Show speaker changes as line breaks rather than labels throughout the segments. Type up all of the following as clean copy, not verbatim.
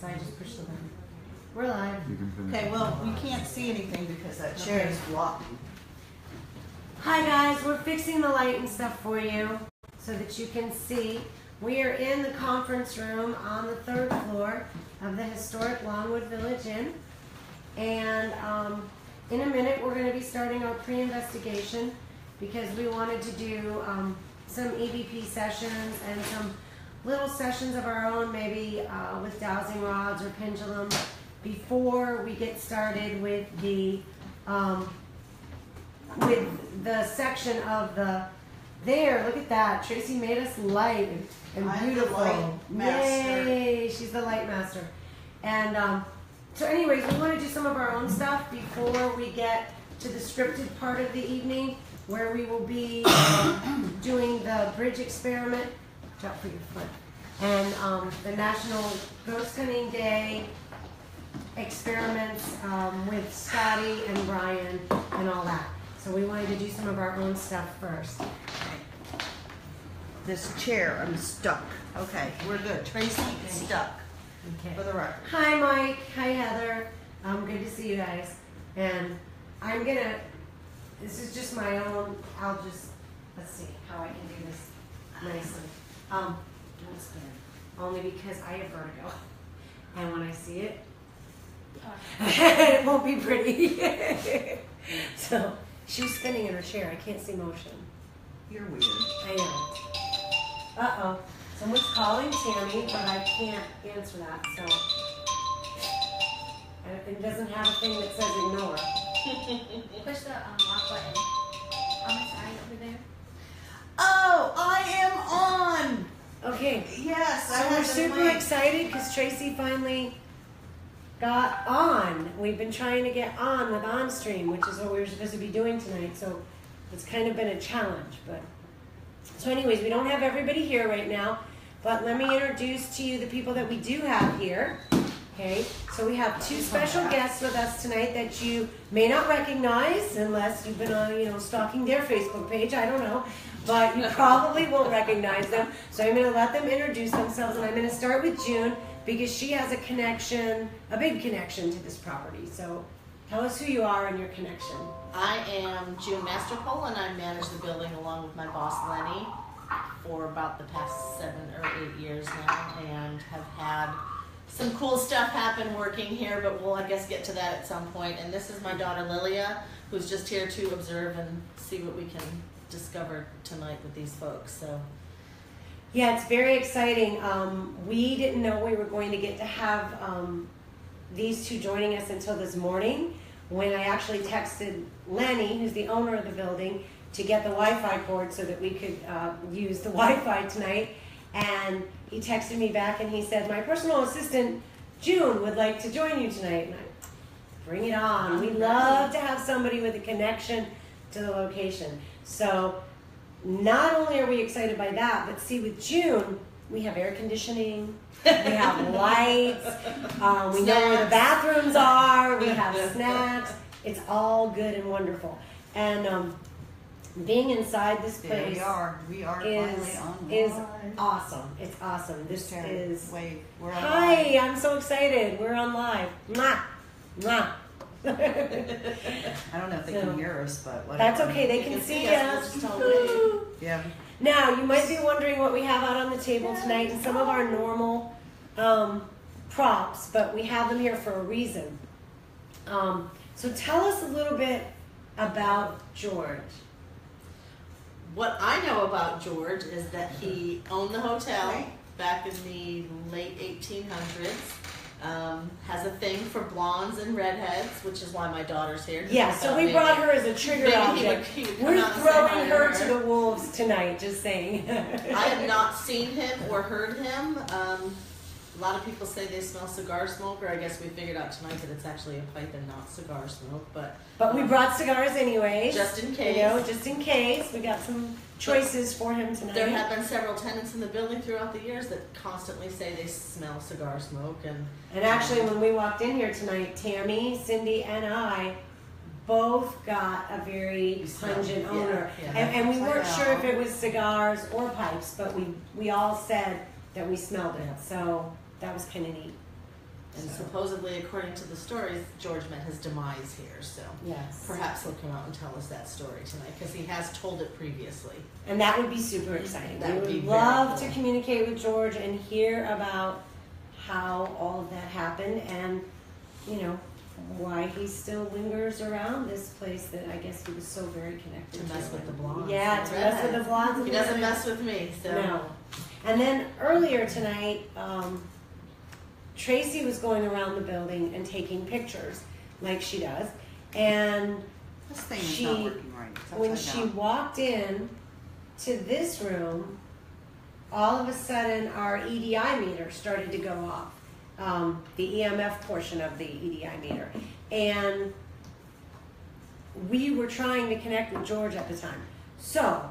so I just pushed the button. We're live.
Okay, well, we can't see anything because that chair is blocked.
Hi guys, we're fixing the light and stuff for you so that you can see. We are in the conference room on the 3rd floor of the historic Longwood Village Inn. And in a minute we're going to be starting our pre-investigation because we wanted to do some EVP sessions and some little sessions of our own, maybe with dowsing rods or pendulum, before we get started with the section of the. There, look at that. Tracy made us light and beautiful.
I'm the light master.
Yay, she's the light master. And so anyways, we want to do some of our own stuff before we get to the scripted part of the evening, where we will be doing the bridge experiment. Watch out for your foot. And the National Ghost Hunting Day experiments with Scotty and Brian and all that. So we wanted to do some of our own stuff first.
This chair, I'm stuck. Okay, we're good. Tracy is stuck.
Okay.
For the record.
Hi Mike. Hi Heather. Good to see you guys. And I'm gonna. This is just my own. I'll just. Let's see how I can do this nicely. Don't spin. Only because I have vertigo, and when I see it, it won't be pretty. So she's spinning in her chair. I can't see motion.
You're weird.
I know. Uh-oh. Someone's calling Tammy, but I can't answer that, so. It doesn't have a thing that says ignore.
Push the lock button on the side over there.
Oh, I am on!
Okay.
Yes, I
So we're
have
super
the link.
excited because Tracy finally got on. We've been trying to get on with OnStream, which is what we were supposed to be doing tonight, so it's kind of been a challenge, but. So anyways, we don't have everybody here right now, but let me introduce to you the people that we do have here. Okay, so we have two special guests with us tonight that you may not recognize unless you've been on, stalking their Facebook page. I don't know, but you probably won't recognize them. So I'm going to let them introduce themselves, and I'm going to start with June because she has a connection, a big connection to this property. So tell us who you are and your connection.
I am June Masterpole, and I manage the building along with my boss Lenny for about the past 7 or 8 years now, and have had some cool stuff happen working here, but we'll, I guess, get to that at some point. And this is my daughter Lilia, who's just here to observe and see what we can discover tonight with these folks. So.
Yeah, it's very exciting. We didn't know we were going to get to have these two joining us until this morning, when I actually texted Lenny, who's the owner of the building, to get the Wi-Fi cord so that we could use the Wi-Fi tonight. And he texted me back and he said, my personal assistant, June, would like to join you tonight. And I, bring it on. We love to have somebody with a connection to the location. So not only are we excited by that, but see, with June, we have air conditioning, we have lights, we know where the bathrooms are, we have snacks. It's all good and wonderful. And being inside this place
we are finally on
is awesome. It's awesome. This is.
Wait, we're on
Hi,
live.
I'm so excited. We're on live. Mwah, mwah.
I don't know if they can hear us, but whatever.
That's okay. They can see us.
Yeah.
Now, you might be wondering what we have out on the table tonight and some of our normal props, but we have them here for a reason. So tell us a little bit about George.
What I know about George is that he owned the hotel back in the late 1800s. Has a thing for blondes and redheads, which is why my daughter's here.
Yeah, so we brought her as a trigger object. We're throwing her to the wolves tonight, just saying.
I have not seen him or heard him. A lot of people say they smell cigar smoke, or I guess we figured out tonight that it's actually a pipe and not cigar smoke. But
we brought cigars anyways.
Just in case.
Just in case. We got some choices for him tonight.
There have been several tenants in the building throughout the years that constantly say they smell cigar smoke.
And actually, when we walked in here tonight, Tammy, Cindy, and I both got a very pungent odor. And we weren't sure if it was cigars or pipes, but we all said that we smelled it. So that was kind of neat.
And
So-
supposedly, according to the stories, George met his demise here, so
Yes.
perhaps he'll come out and tell us that story tonight, because he has told it previously.
And that would be super exciting.
That
We
would be
would
very
love
cool.
to communicate with George and hear about how all of that happened and, you know, why he still lingers around this place that I guess he was so very connected
To
to.
mess with the blondes.
Yeah, to mess with the blondes.
He doesn't mess with me, so.
No. And then earlier tonight, Tracy was going around the building and taking pictures, like she does. And
This thing is
She-
not working right. It's
when
upside
she
down.
walked in to this room, all of a sudden our EDI meter started to go off, the EMF portion of the EDI meter. And we were trying to connect with George at the time. So,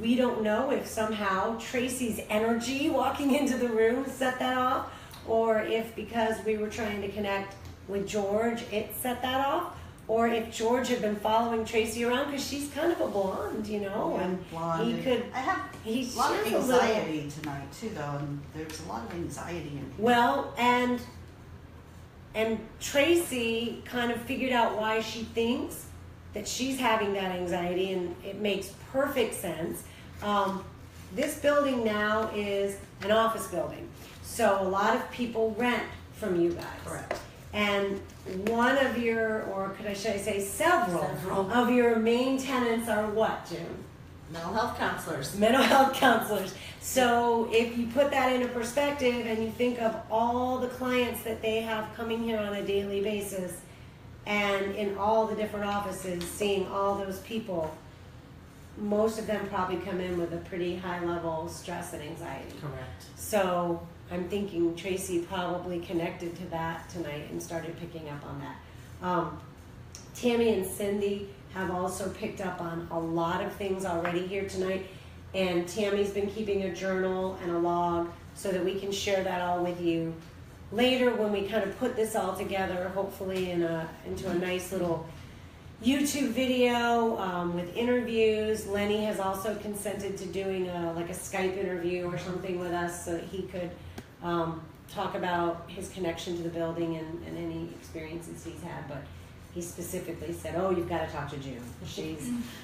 we don't know if somehow Tracy's energy walking into the room set that off, or if because we were trying to connect with George, it set that off, or if George had been following Tracy around because she's kind of a blonde, you know, and
Blonde.
he could.
I have
He
a lot of
she has a little-
anxiety tonight too, though, and there's a lot of anxiety in people.
Well, and Tracy kind of figured out why she thinks that she's having that anxiety, and it makes perfect sense. This building now is an office building, so a lot of people rent from you guys.
Correct.
And one of your, or should I say several
Several.
of your main tenants are what, Jim?
Mental health counselors.
Mental health counselors. So if you put that into perspective and you think of all the clients that they have coming here on a daily basis and in all the different offices, seeing all those people, most of them probably come in with a pretty high level stress and anxiety.
Correct.
So I'm thinking Tracy probably connected to that tonight and started picking up on that. Tammy and Cindy have also picked up on a lot of things already here tonight, and Tammy's been keeping a journal and a log so that we can share that all with you later when we kind of put this all together, hopefully into a nice little YouTube video with interviews. Lenny has also consented to doing like a Skype interview or something with us so that he could talk about his connection to the building and any experiences he's had. But he specifically said, "Oh, you've got to talk to June.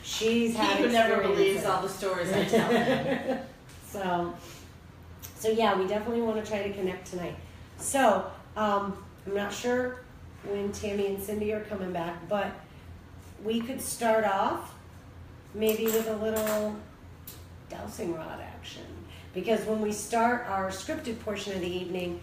She's had
He who never
experiences."
believes all the stories I tell him.
So yeah, we definitely want to try to connect tonight. So I'm not sure when Tammy and Cindy are coming back, but we could start off maybe with a little dowsing rod action. Because when we start our scripted portion of the evening,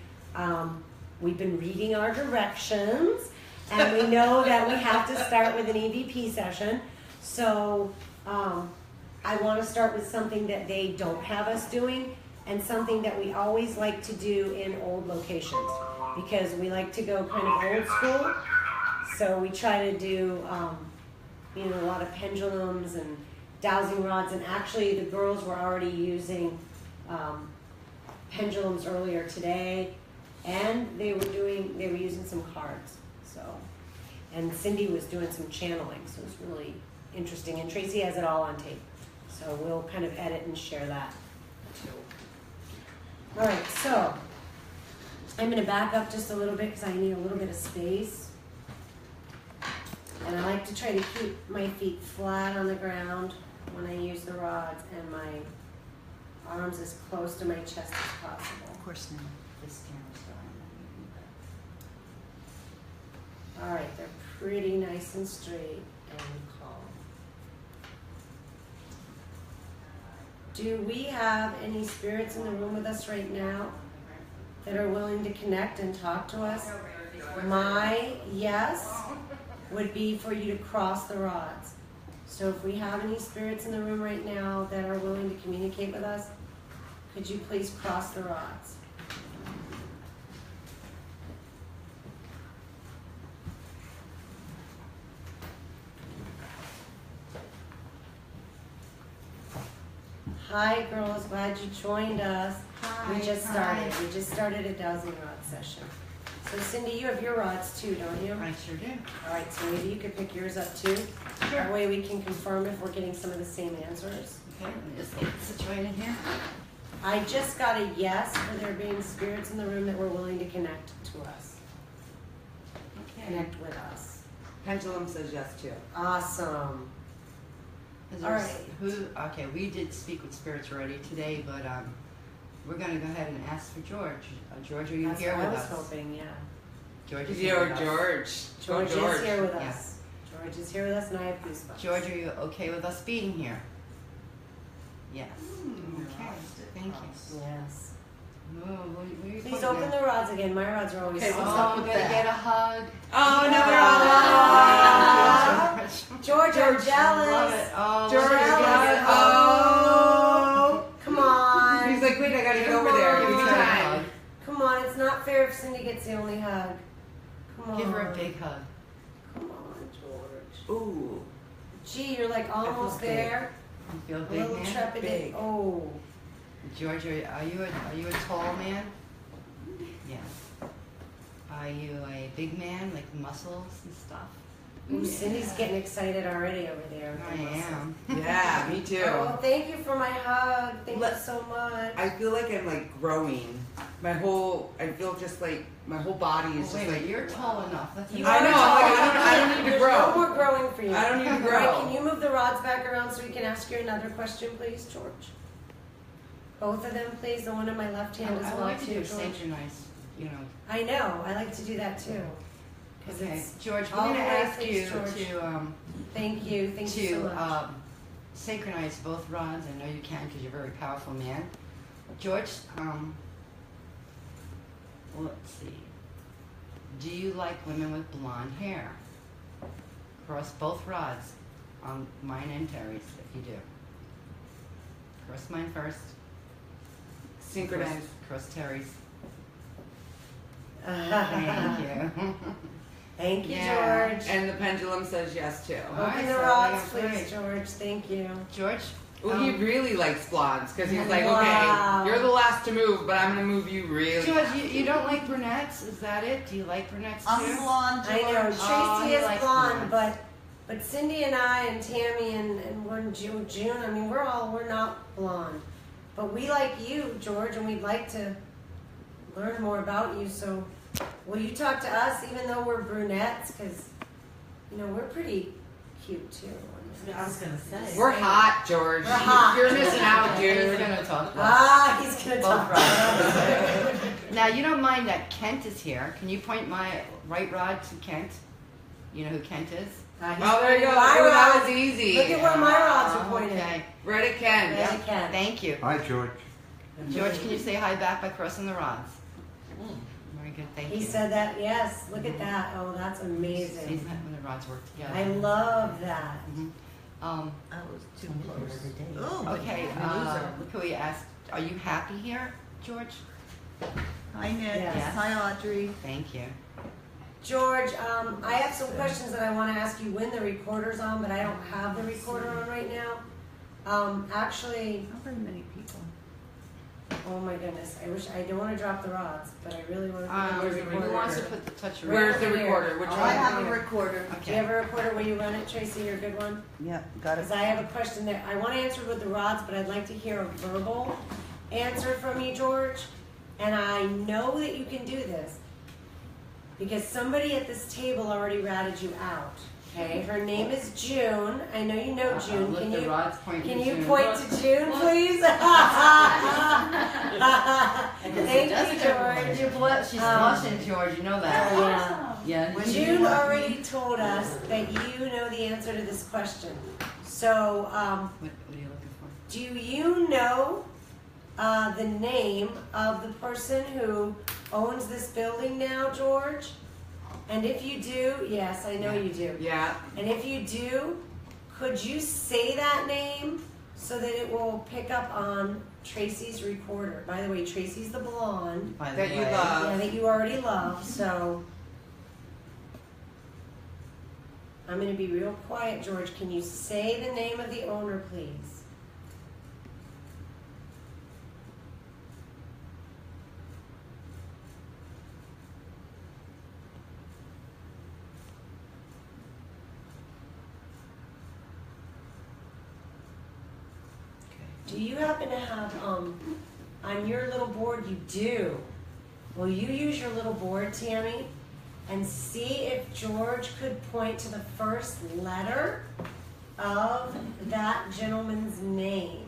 we've been reading our directions, and we know that we have to start with an EVP session. So I want to start with something that they don't have us doing, and something that we always like to do in old locations, because we like to go kind of old school. So we try to do a lot of pendulums and dowsing rods, and actually the girls were already using pendulums earlier today, and they were using some cards. So, and Cindy was doing some channeling, so it was really interesting, and Tracy has it all on tape, so we'll kind of edit and share that too. All right, so I'm going to back up just a little bit because I need a little bit of space. And I like to try to keep my feet flat on the ground when I use the rods, and my arms as close to my chest as possible.
Of course, now this camera's going.
All right, they're pretty nice and straight and calm. Do we have any spirits in the room with us right now that are willing to connect and talk to us? My yes would be for you to cross the rods. So if we have any spirits in the room right now that are willing to communicate with us, could you please cross the rods? Hi girls, glad you joined us. We just started a dowsing rod session. So Cindy, you have your rods too, don't you?
I sure do.
All right, so maybe you could pick yours up too. That way we can confirm if we're getting some of the same answers.
Okay, let me just get situated here.
I just got a yes for there being spirits in the room that were willing to connect to us,
Okay.
connect with us.
Pendulum says yes too.
Awesome.
Is
All
there
right.
okay, we did speak with spirits already today, but we're gonna go ahead and ask for George. George, are you
That's
here
what
with
I was
us?
hoping, yeah.
George is here
Yo,
with us.
George.
George
Go, George.
is here with
Yeah.
us. George is here with us, and I have goosebumps.
George, are you okay with us being here? Yes. Okay, thank you.
Yes.
Oh, what are you
Please
pointing
open
at?
the rods again. My rods are always
Okay,
so
what's
Oh,
up
I'm
with
gonna
that?
get a hug.
Oh, another
Ah.
hug.
George, I'm
Love
jealous.
it. Oh,
George,
look at
jealous.
that.
Oh.
Come on.
He's like, wait, I gotta get
Come
over there. Give me
on.
time.
Come on. It's not fair if Cindy gets the only hug. Come on.
Give her a big hug.
Come on, George.
Ooh.
Gee, you're like almost
big.
there.
You feel
A
big,
little
man?
trepidate.
Big.
Oh.
George, are you a tall man? Yes. Are you a big man, like muscles and stuff?
Ooh, Cindy's getting excited already over there.
I am.
Yeah, me too.
Oh, thank you for my hug. Thank you
Let-
so much.
I feel like I'm like growing. I feel just like my whole body is
Oh, wait,
just
wait,
like.
you're tall enough. That's
You
enough.
I know, I'm like, I don't need to
There's
grow.
no more growing for you.
I don't need to
All
grow.
right, can you move the rods back around so we can ask you another question, please, George? Both of them, please. The one in my left hand as
I
well,
like to
too,
do
George.
synchronize, you know.
I know. I like to do that too. Because
Okay,
it's.
George, we're
all
gonna
the way,
ask
please,
you
George. Thank you. Thank you so much.
to synchronize both rods. I know you can because you're a very powerful man. George, let's see. Do you like women with blonde hair? Cross both rods on mine and Terry's if you do. Cross mine first.
Synchronized.
Cross Terry's. Thank you.
Thank you,
Yeah.
George.
And the pendulum says yes too.
All right,
Open the
so
rods,
we have
please,
three.
George. Thank you.
George?
Well, he really likes blondes because he's like,
Wow.
okay, you're the last to move, but I'm gonna move you really.
George, you don't like brunettes? Is that it? Do you like brunettes too?
I'm blonde,
I know
George.
Tracy
Oh, he
is
likes
blonde,
blondes.
but Cindy and I and Tammy and one June. I mean, we're not blonde, but we like you, George, and we'd like to learn more about you. So, will you talk to us, even though we're brunettes? Because you know we're pretty cute too.
I was gonna say.
We're hot, George.
We're hot.
You're missing out,
He's
dude.
gonna talk.
He's gonna
Both
talk.
rods. Now you don't mind that Kent is here. Can you point my right rod to Kent? You know who Kent is?
Oh, there you go.
My
Ooh, that
rods.
was easy.
Look at where my rods are pointed.
Okay.
Right at Ken.
Right at Ken.
Thank you.
Hi, George.
George, can you say hi back by crossing the rods? Very good. Thank
He
you.
said that. Yes. Look at that. Oh, that's
Isn't
amazing.
that when the rods work together?
I love that.
Mhm.
I was too close. Ooh,
Okay.
loser.
Can we ask? Are you happy here, George?
Hi, Nick.
Yes.
Hi, Audrey.
Thank you.
George, I have some questions that I want to ask you when the recorder's on, but I don't have the recorder on right now. Actually,
Not very many people.
oh my goodness, I don't want to drop the rods, but I really want to put
where's
the
the
Who
recorder.
wants to put the touch of
Where's the
Right here.
recorder? Which
Oh,
I
one?
have a recorder.
Do you
Okay.
have a recorder? Will you run it, Tracy? You're a good one.
Yeah, got
Because I have a question that I want to answer with the rods, but I'd like to hear a verbal answer from you, George. And I know that you can do this because somebody at this table already ratted you out. Okay, her name is June. I know you know June.
Let
Can
the
you
rods point
can
to
you
June.
point to June, please? Thank you, George.
She's blushing, George. You know that.
Yeah.
Yeah.
June already told us that you know the answer to this question. So,
What are you looking for?
do you know the name of the person who owns this building now, George? And if you do, yes, I know you do.
Yeah.
And if you do, could you say that name so that it will pick up on Tracy's recorder? By the way, Tracy's the blonde.
By the
That you
way.
love.
Yeah, that you already love, so I'm going to be real quiet, George. Can you say the name of the owner, please? Do you happen to have on your little board you do. Will you use your little board, Tammy, and see if George could point to the first letter of that gentleman's name?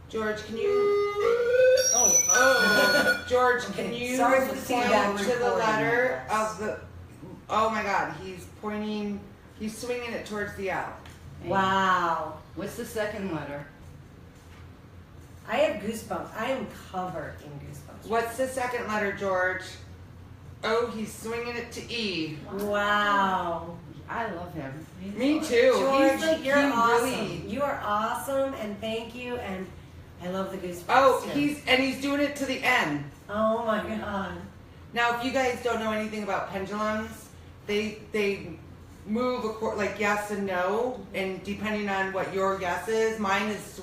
George, can you? Oh, George, can you
Sorry for the
point
feedback.
to the letter of the? Oh my God, he's pointing. He's swinging it towards the L.
Wow.
What's the second letter?
I have goosebumps. I am covered in goosebumps.
What's the second letter, George? Oh, he's swinging it to E.
Wow.
I love him.
Me too.
George,
He's like,
you're
he
awesome.
really.
You are awesome, and thank you, and I love the goosebumps.
Oh,
too.
he's doing it to the N.
Oh my God.
Now, if you guys don't know anything about pendulums, they move like yes and no, and depending on what your yes is, mine is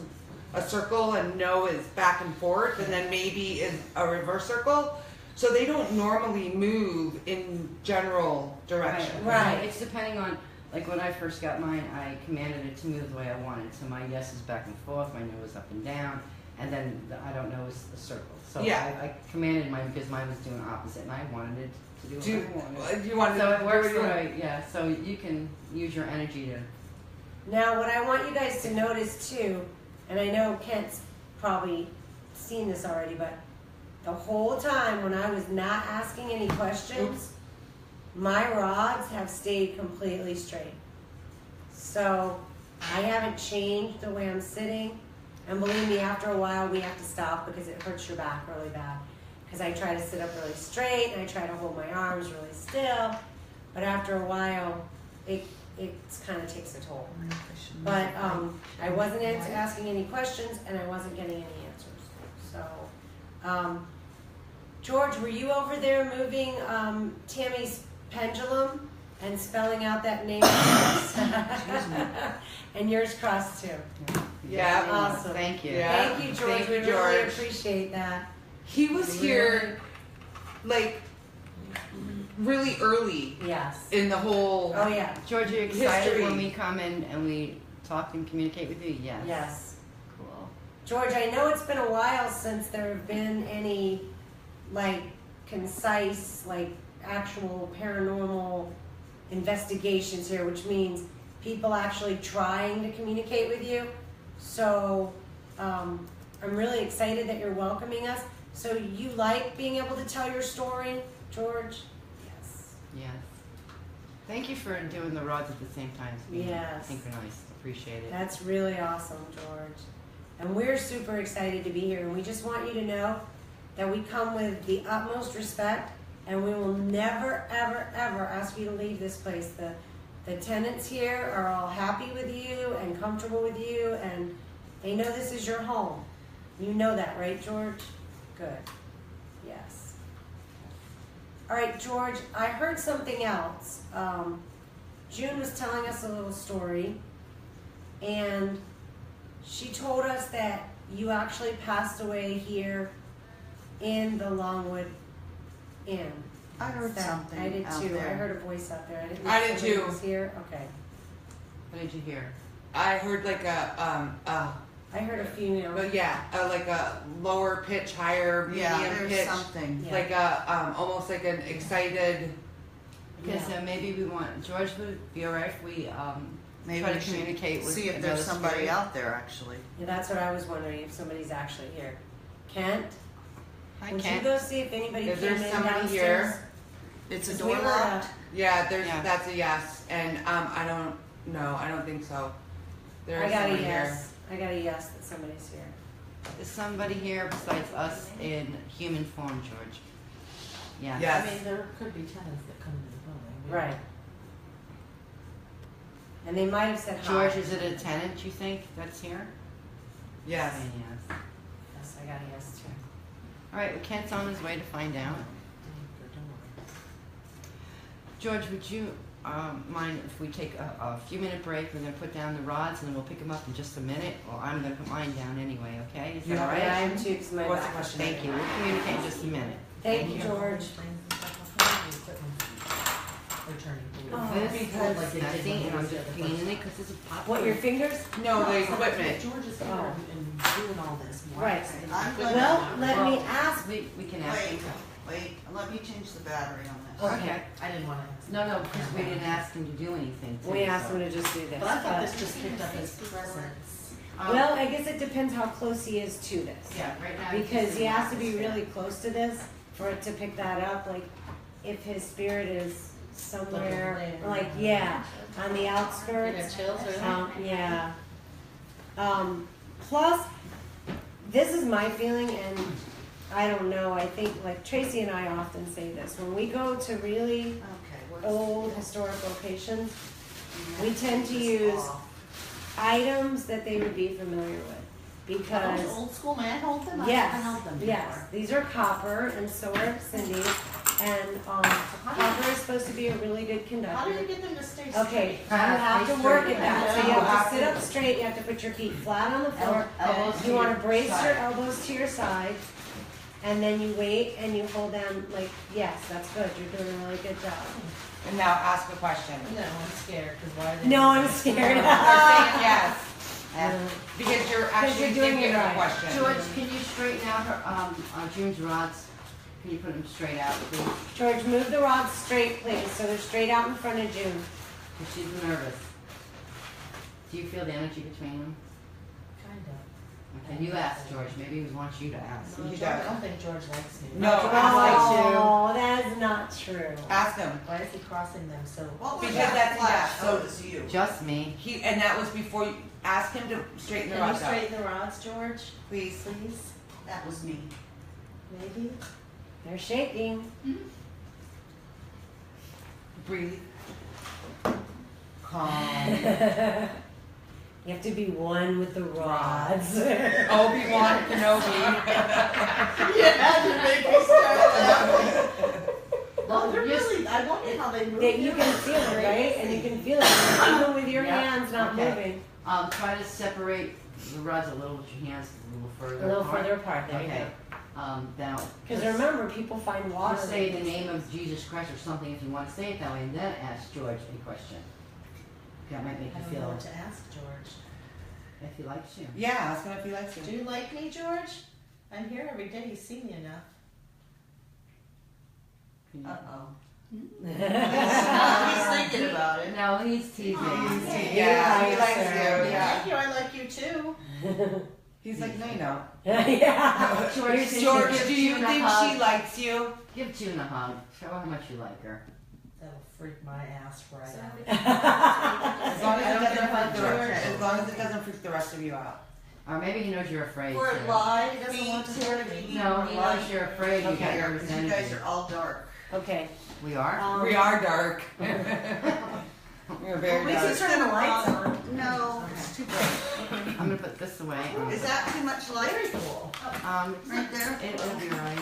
a circle and no is back and forth, and then maybe is a reverse circle. So they don't normally move in general direction.
Right.
It's depending on, like when I first got mine, I commanded it to move the way I wanted. So my yes is back and forth, my no is up and down, and then the I don't know is a circle. So
Yeah.
I commanded mine because mine was doing opposite, and I wanted it to do what I wanted.
You want
So it works
to
right, yeah. So you can use your energy to.
Now, what I want you guys to notice too, and I know Kent's probably seen this already, but the whole time when I was not asking any questions, my rods have stayed completely straight. So I haven't changed the way I'm sitting. And believe me, after a while, we have to stop because it hurts your back really bad. Because I try to sit up really straight and I try to hold my arms really still. But after a while, it kind of takes a toll. But I wasn't asking any questions and I wasn't getting any answers. So, George, were you over there moving Tammy's pendulum and spelling out that name? And yours crossed too.
Yeah.
Awesome.
Thank you.
Yeah.
Thank you, George.
Thank you,
We really
George.
appreciate that.
He was here like really early
Yes.
in the whole.
Oh yeah.
George, are you excited
History.
when we come in and we talk and communicate with you? Yes.
Yes.
Cool.
George, I know it's been a while since there have been any like concise, like actual paranormal investigations here, which means people actually trying to communicate with you. So I'm really excited that you're welcoming us. So you like being able to tell your story, George? Yes.
Yes. Thank you for doing the rods at the same time as being
Yes.
synchronized. Appreciate it.
That's really awesome, George. And we're super excited to be here. And we just want you to know that we come with the utmost respect and we will never, ever, ever ask you to leave this place. The tenants here are all happy with you and comfortable with you, and they know this is your home. You know that, right, George? Good. Yes. All right, George, I heard something else. June was telling us a little story, and she told us that you actually passed away here in the Longwood Inn.
I heard something
I did
out
too.
there.
I heard a voice out there. I didn't know
I did
somebody
too.
was here. Okay.
What did you hear?
I heard like
I heard a female.
but yeah, like a lower pitch, higher, medium
Yeah, there's
pitch,
something.
Yeah.
like a almost like an excited.
Because
Yeah.
Maybe we want George would be alright if we
Maybe
try
we
to
should
communicate with
see if
another
there's somebody
spirit.
out there actually.
Yeah, that's what I was wondering, if somebody's actually here. Kent,
Hi,
would
Kent.
you go see if anybody
Is
came
there
in
somebody
downstairs?
here?
It's a
'Cause
door
we were,
locked.
Yeah, there's
Yeah.
that's a yes, and I don't know. I don't think so. There
I
is
got a
someone here.
yes. I got a yes that somebody's here.
Is somebody here besides us in human form, George? Yeah.
Yes.
I mean, there could be tenants that come into the building. We-
Right. And they might have said hi.
George, is it a tenant you think that's here?
Yes.
Saying yes.
Yes, I got a yes too.
Alright, well, Kent's on his way to find out. George, would you mind if we take a few minute break? We're going to put down the rods and then we'll pick them up in just a minute. Or I'm going to put mine down anyway, okay? Is that
Yeah.
alright?
Yeah, I am too, because my
What's the
back.
question?
Thank you. We'll communicate in just a minute.
Thank you, George.
They're turning blue.
Oh,
This
because-
is disgusting, and I'm just cleaning it because it's a pop.
What, your fingers?
No, the
So
equipment.
George is here
Oh.
and doing all this.
Right.
I'm going
Well, let me ask.
We can ask
Wait,
him.
wait, let me change the battery on this.
Okay.
I didn't want to.
No, because we didn't ask him to do anything.
We
too,
asked
so.
him to just do this.
But I thought
but-
this just picked up his presents.
Well, I guess it depends how close he is to this.
Yeah, right now.
Because he has to be really close to this for it to pick that up. Like, if his spirit is somewhere, like, yeah, on the
You
outskirts.
got chills or
Yeah. Plus, this is my feeling, and I don't know. I think, like, Tracy and I often say this. When we go to really
Okay, what's
old historic locations, we tend to
this
use
off?
items that they would be familiar with. Because
old school man hold them?
yes,
I've held them before.
yes, these are copper, and so are Cindy's. And copper is supposed to be a really good
How do
conductor.
you get them to stay
Okay,
straight?
you have to work at that. So you have
Yeah.
to sit up straight. You have to put your feet flat on the floor.
Elbows
You
to
want
your
to brace
side.
your elbows to your sides, and then you wait and you hold them like yes, that's good. You're doing a really good job.
And now ask a question.
No, I'm scared, because why are they?
No, I'm scared.
You're saying yes,
Ask.
because you're
Because
actually
you're doing
thinking
it
of a
right.
question.
George, can you straighten out her, June's rods? Can you put them straight out, please?
George, move the rods straight, please, so they're straight out in front of June.
Because she's nervous. Do you feel the energy between them?
Kind of.
Okay, you ask George. Maybe he wants you to ask.
No,
He
George, I
does.
don't think George likes me.
No, ask him.
Oh, that is not true.
Ask him.
Why is he crossing them so?
What was
Because
that
that's-
flash?
yeah, so-
Oh, it's you.
Just me.
And that was before you ask him to straighten the
Can you
rods out.
straighten the rods, George?
Please.
Please?
That was me.
Maybe?
They're shaking.
Breathe. Calm.
You have to be one with the rods.
Obi-Wan Kenobi.
You had to make me start laughing.
Well,
They're
just-
really, I wonder how they move.
That you can feel it, right? And you can feel it even with your
Yeah.
hands not
Okay.
moving.
Try to separate the rods a little with your hands a little further
A little
apart.
further apart, there you
Okay.
go.
Now.
Because remember, people find water.
Just say the name of Jesus Christ or something if you want to say it that way, and then ask George a question. That might make
I
you
don't know
feel
what to ask George.
if he likes you.
Yeah, ask him if he likes
Do
you.
you like me, George? I'm here every day. You see me enough.
Can you-
Uh-oh.
Yeah.
He's thinking about it.
No, he's teasing.
Yeah, he likes
sir.
you. Yeah.
Thank you. I like you too.
He's like, no, you don't.
Yeah.
George, can
George,
give
do you
June a
think
hug?
she likes you?
Give June a hug. Show her how much you like her.
That'll freak my ass right
So
out.
As long as
I
it
don't
doesn't
get a hug,
freak the
George.
rest, as long as it doesn't freak the rest of you out.
Or maybe he knows you're afraid.
We're
too.
live
He doesn't want to hurt me.
No, he knows you're afraid. You
Okay.
got your
Because you
energy.
guys are all dark.
Okay.
We are?
We are dark. We're very
At least he's
dark.
turning the lights on.
No, it's too bright.
I'm gonna put this away.
Is that too much light?
Very cool.
Right there?
It'll be right.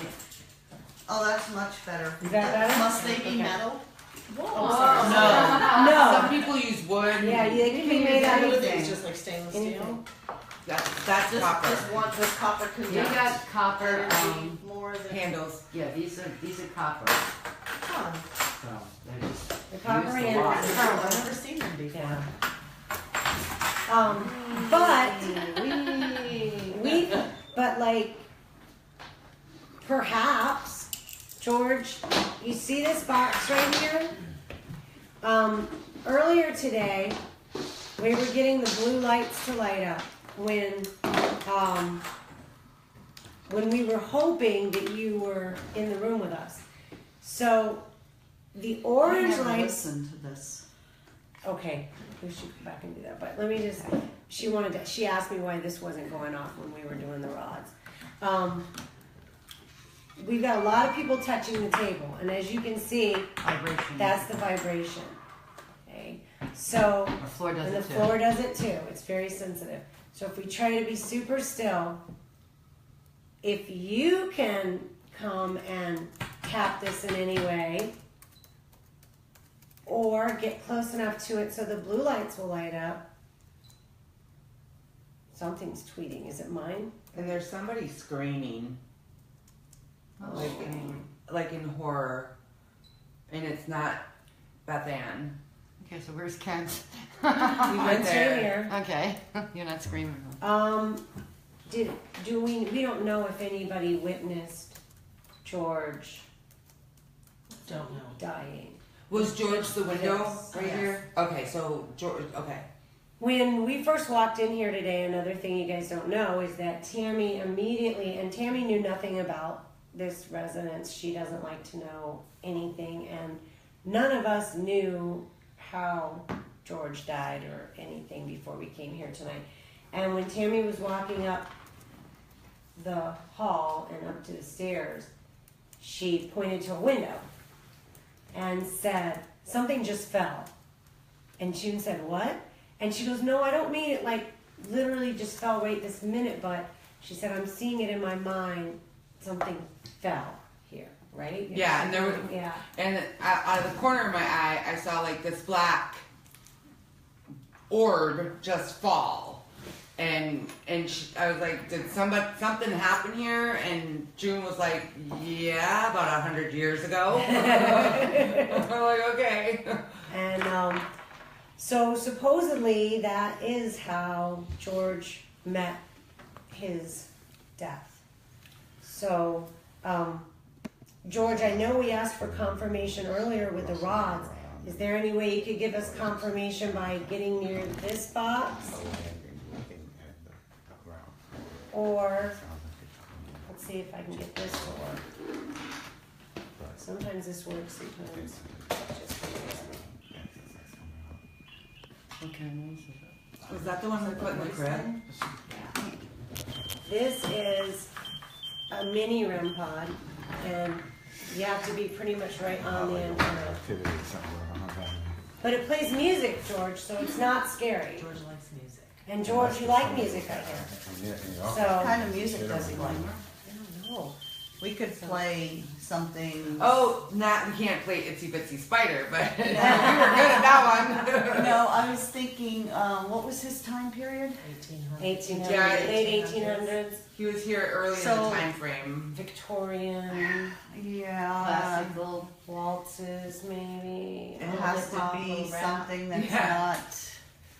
Oh, that's much better.
Is that better?
Must they be
Okay.
metal?
No.
No.
Some people use wood.
Yeah, they can be made out of
It's
anything.
just like stainless
Anything.
steel.
That's
This
copper.
this copper
You
conducts
got copper,
energy more than
Handles.
yeah, these are copper.
fun.
So they're just
The copper
used a
handles.
lot.
I've never seen them before.
Yeah. But like, perhaps, George, you see this box right here? Earlier today, we were getting the blue lights to light up when we were hoping that you were in the room with us. So the orange lights.
Listen to this.
Okay, we should go back and do that. But let me just. She asked me why this wasn't going off when we were doing the rods. We've got a lot of people touching the table, and as you can see,
Vibration.
that's the vibration. Okay, so
The floor does
and the
it too.
floor does it too. It's very sensitive. So if we try to be super still, if you can come and tap this in any way, or get close enough to it so the blue lights will light up. Something's tweeting. Is it mine?
And there's somebody screaming,
Oh.
like in horror, and it's not Beth Ann.
Okay, so where's Kent?
We went through
there.
here.
Okay, you're not screaming.
We don't know if anybody witnessed George
Don't know.
dying.
Was George the window
Yes.
right
Yes.
here? Okay, so George. Okay.
When we first walked in here today, another thing you guys don't know is that Tammy immediately, and Tammy knew nothing about this residence. She doesn't like to know anything, and none of us knew how George died or anything before we came here tonight. And when Tammy was walking up the hall and up to the stairs, she pointed to a window and said, something just fell. And June said, what? And she goes, no, I don't mean it like literally just fell right this minute, but she said, I'm seeing it in my mind, something fell here, right?
Yeah, and there was,
yeah.
and out of the corner of my eye, I saw like this black orb just fall, and I was like, did something happen here? And June was like, yeah, about 100 years ago. I'm like, okay.
And so supposedly that is how George met his death. So, George, I know we asked for confirmation earlier with the rods. Is there any way you could give us confirmation by getting near this box? Or, let's see if I can get this to work. Sometimes this works, sometimes it just works.
Okay,
Was that the one we put in the crib?
This is a mini REM pod, and you have to be pretty much right on the antenna. But it plays music, George, so it's not scary.
George likes music.
And George, you like music, I hear.
What
So,
kind of music does he like?
I don't know.
We could play something.
Oh, we can't play Itsy Bitsy Spider, but we were good at that one.
No, I was thinking, what was his time period?
1800.
1800s,
Yeah,
late 1800s,
He was here early in
So-
the time frame.
Victorian,
Yeah.
classical.
waltzes, maybe.
It has to be
Opera, rap.
something that's
Yeah.
not.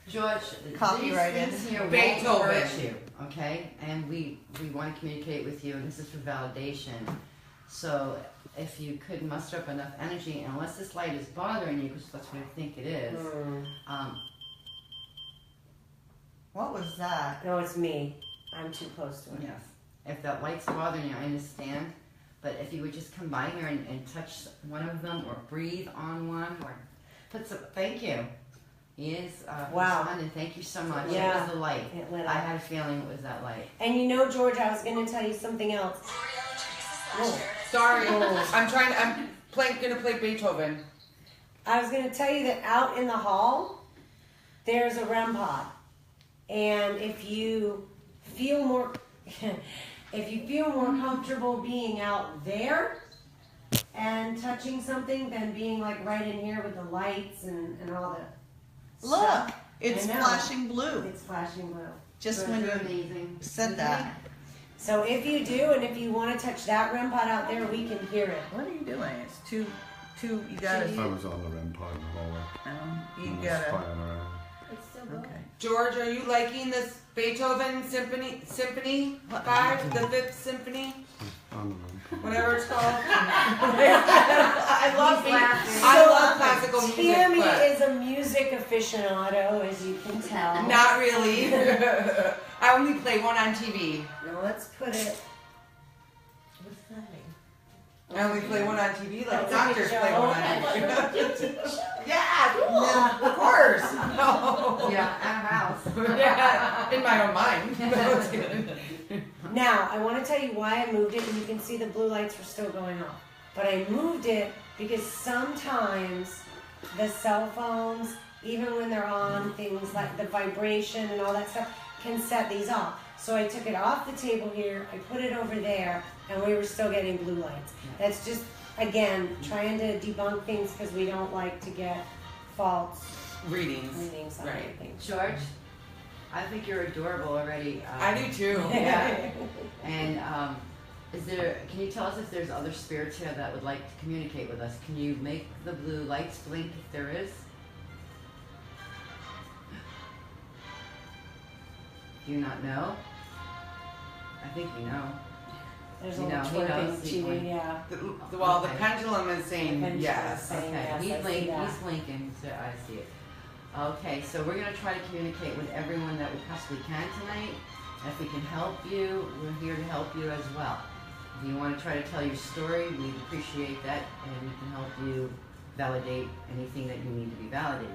George,
Copyrighted.
these things here won't
Beethoven.
hurt you, okay? And we want to communicate with you, and this is for validation. So if you could muster up enough energy, and unless this light is bothering you, because that's what I think it is,
What was that?
No, it's me. I'm too close to it.
yes. If that light's bothering you, I understand. But if you would just come by here and touch one of them, or breathe on one, or put some, thank you. He is
Wow.
responding. Thank you so much.
Yeah.
It was the light.
It lit
I
up.
had a feeling it was that light.
And you know, George, I was going to tell you something else. Oh.
Sorry,
Oh.
I'm gonna play Beethoven.
I was going to tell you that out in the hall, there's a REM pod. And if you feel more, comfortable being out there and touching something than being like right in here with the lights and all the
Look,
stuff.
it's
I know.
flashing blue.
It's flashing blue.
Just
So
when
you're
you
amazing.
said that.
So if you do, and if you want to touch that REM pod out there, we can hear it.
What are you doing? It's too. You gotta.
I was on the REM pod in the hallway.
You
and was
gotta.
flying around.
It's still going.
Okay.
George, are you liking this Beethoven Symphony 5, the 5th Symphony,
On the REM pod.
whatever it's called? I love classical music,
Tammy
but
is a music aficionado, as you can tell.
not really. I only play one on TV.
Now let's put it.
What's that mean?
I only play one on TV, like
That's a good
doctors
show.
play one on TV. Yeah, cool. Of course. No.
Yeah, at our house.
Yeah, in my own mind.
Now, I want to tell you why I moved it, and you can see the blue lights were still going off. But I moved it because sometimes the cell phones, even when they're on, things like the vibration and all that stuff, can set these off. So I took it off the table here, I put it over there, and we were still getting blue lights. That's just, again, trying to debunk things because we don't like to get false
Readings.
readings on
Right.
anything.
George, I think you're adorable already.
I do too.
Yeah. And Can you tell us if there's other spirits here that would like to communicate with us? Can you make the blue lights blink if there is? Do you not know? I think you know.
There's a
You
little
know, he knows
twerking
he's
cheating,
going-
yeah.
Well, the
Okay.
pendulum is saying
Pendulum is
yes.
saying
Okay,
yes,
he's
I see
blinking,
that.
he's blinking, so I see it. Okay, so we're gonna try to communicate with everyone that we possibly can tonight. If we can help you, we're here to help you as well. If you wanna try to tell your story, we'd appreciate that, and we can help you validate anything that you need to be validated.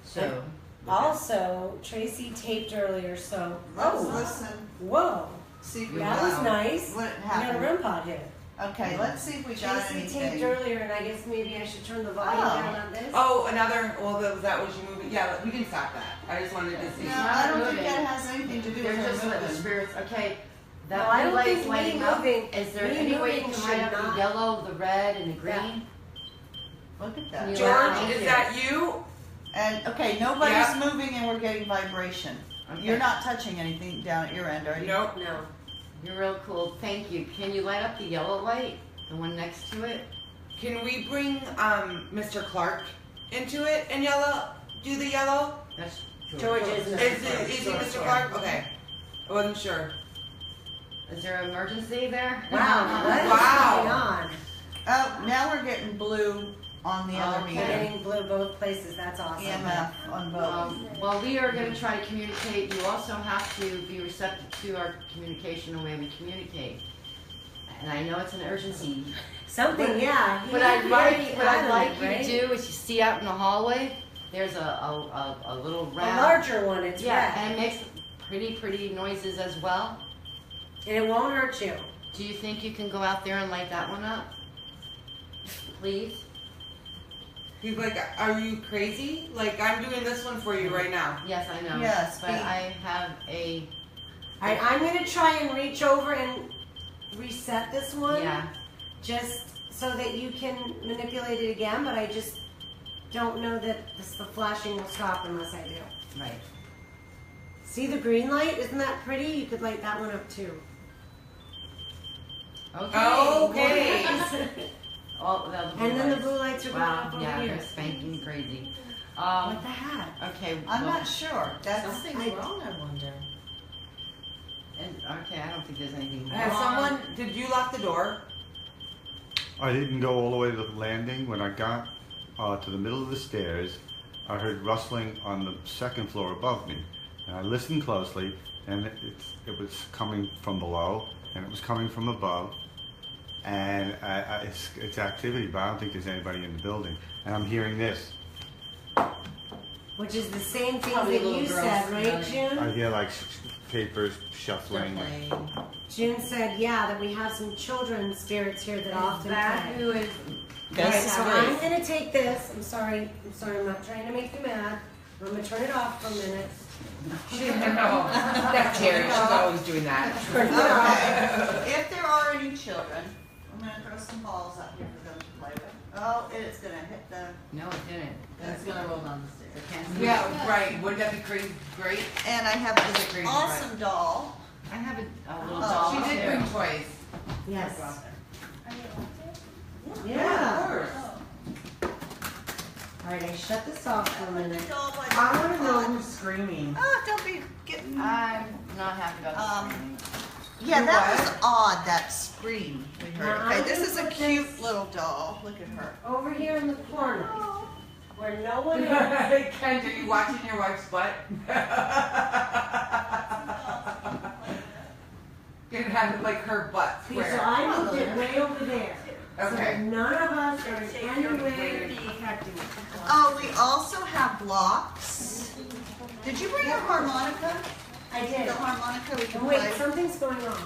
So.
Also, Tracy taped earlier, so.
Let's
Oh,
listen,
whoa,
see if we
that
got,
was nice.
what
We got a
happened.
REM pod here.
Okay, let's see if we got
Tracy taped
anything.
earlier, and I guess maybe I should turn the volume
Oh.
down on this.
Oh, another. Well, was that was you moving? Yeah, we can stop that. I just wanted to see.
No,
not
I don't think
moving.
that has anything to do
They're
with her
just letting the
moving.
spirits, okay,
No,
that
I
blue
don't
light's
think
lighting
me
up.
moving-
Is there
me
any way you
moving
can
should
light up
not-
the yellow, the red, and the green?
Look at
Can you
that.
light
George,
up?
is that you?
And, okay, nobody's
Yeah.
moving and we're getting vibration.
Okay.
You're not touching anything down at your end, are you?
Nope.
No.
You're real cool, thank you. Can you light up the yellow light, the one next to it?
Can we bring Mr. Clark into it and do the yellow?
That's
George is
Is he Mr. Clark? Okay. I wasn't sure.
Is there an emergency there?
Wow, what is
Wow.
going on?
Oh, now we're getting blue on the other
Okay.
meter.
Getting blue both places, that's awesome.
EMF on both.
Well, we are going to try to communicate. You also have to be receptive to our communication, the way we communicate. And I know it's an urgency.
Something, yeah.
What I'd like you
right?
to do is you see out in the hallway, there's a little
A
round.
larger one, it's
Yeah,
red.
and it makes pretty noises as well.
And it won't hurt you.
Do you think you can go out there and light that one up? Please?
He's like, are you crazy? Like, I'm doing this one for you right now.
Yes, I know.
Yes,
But
be-
I have a,
Alright, I'm gonna try and reach over and reset this one.
yeah.
Just so that you can manipulate it again, but I just don't know that the flashing will stop unless I do.
Right.
See the green light? Isn't that pretty? You could light that one up too.
Okay.
Oh,
And then the blue lights are going
Wow,
up over
yeah,
here.
they're spanking crazy.
What the heck?
Okay.
I'm
well,
not sure. That's,
Something's wrong, I wonder.
Okay, I don't think there's anything
Has
wrong.
did you lock the door?
I didn't go all the way to the landing. When I got to the middle of the stairs, I heard rustling on the second floor above me. And I listened closely, and it was coming from below, and it was coming from above. And it's activity, but I don't think there's anybody in the building. And I'm hearing this.
Which is the same thing
Probably
that
little
you
girls
said, right,
running.
I
June?
hear like papers
They're
shuffling.
playing.
June said, yeah, that we have some children spirits here that often
That
play.
who is
Alright,
This
so
is
I'm
great.
gonna take this. I'm sorry, I'm not trying to make you mad. I'm gonna turn it off for a minute.
That's Terry. She's always doing that.
okay. If there are any children, I'm gonna throw some balls up here for them to play with. Oh, it's gonna hit the,
No, it didn't.
It's gonna roll down the stairs.
I can't see.
Yeah, right. Wouldn't that be great? Great.
and I have
It's
this
a great
awesome doll.
I have a little
Oh.
doll
She did
too.
bring toys.
Yes.
Of
Yeah.
course.
Alright, I shut this off for a minute.
The doll by the
I want to know
pot.
who's screaming.
Oh, don't be getting.
I'm not happy about
Um,
the screaming.
Yeah,
You
that
what?
was odd, that scream we heard.
Now,
Okay,
I'm
this
gonna
is a
put
cute
this-
little doll. Look at her.
Over here in the corner, where no one is.
Kent, are you watching your wife's butt? You have like her butt
See, so
square.
I moved it way over there. So
Okay.
that none of us are in any way affecting it.
Oh, we also have blocks. Did you bring a harmonica?
I did.
The harmonica we can
And wait,
play.
something's going on.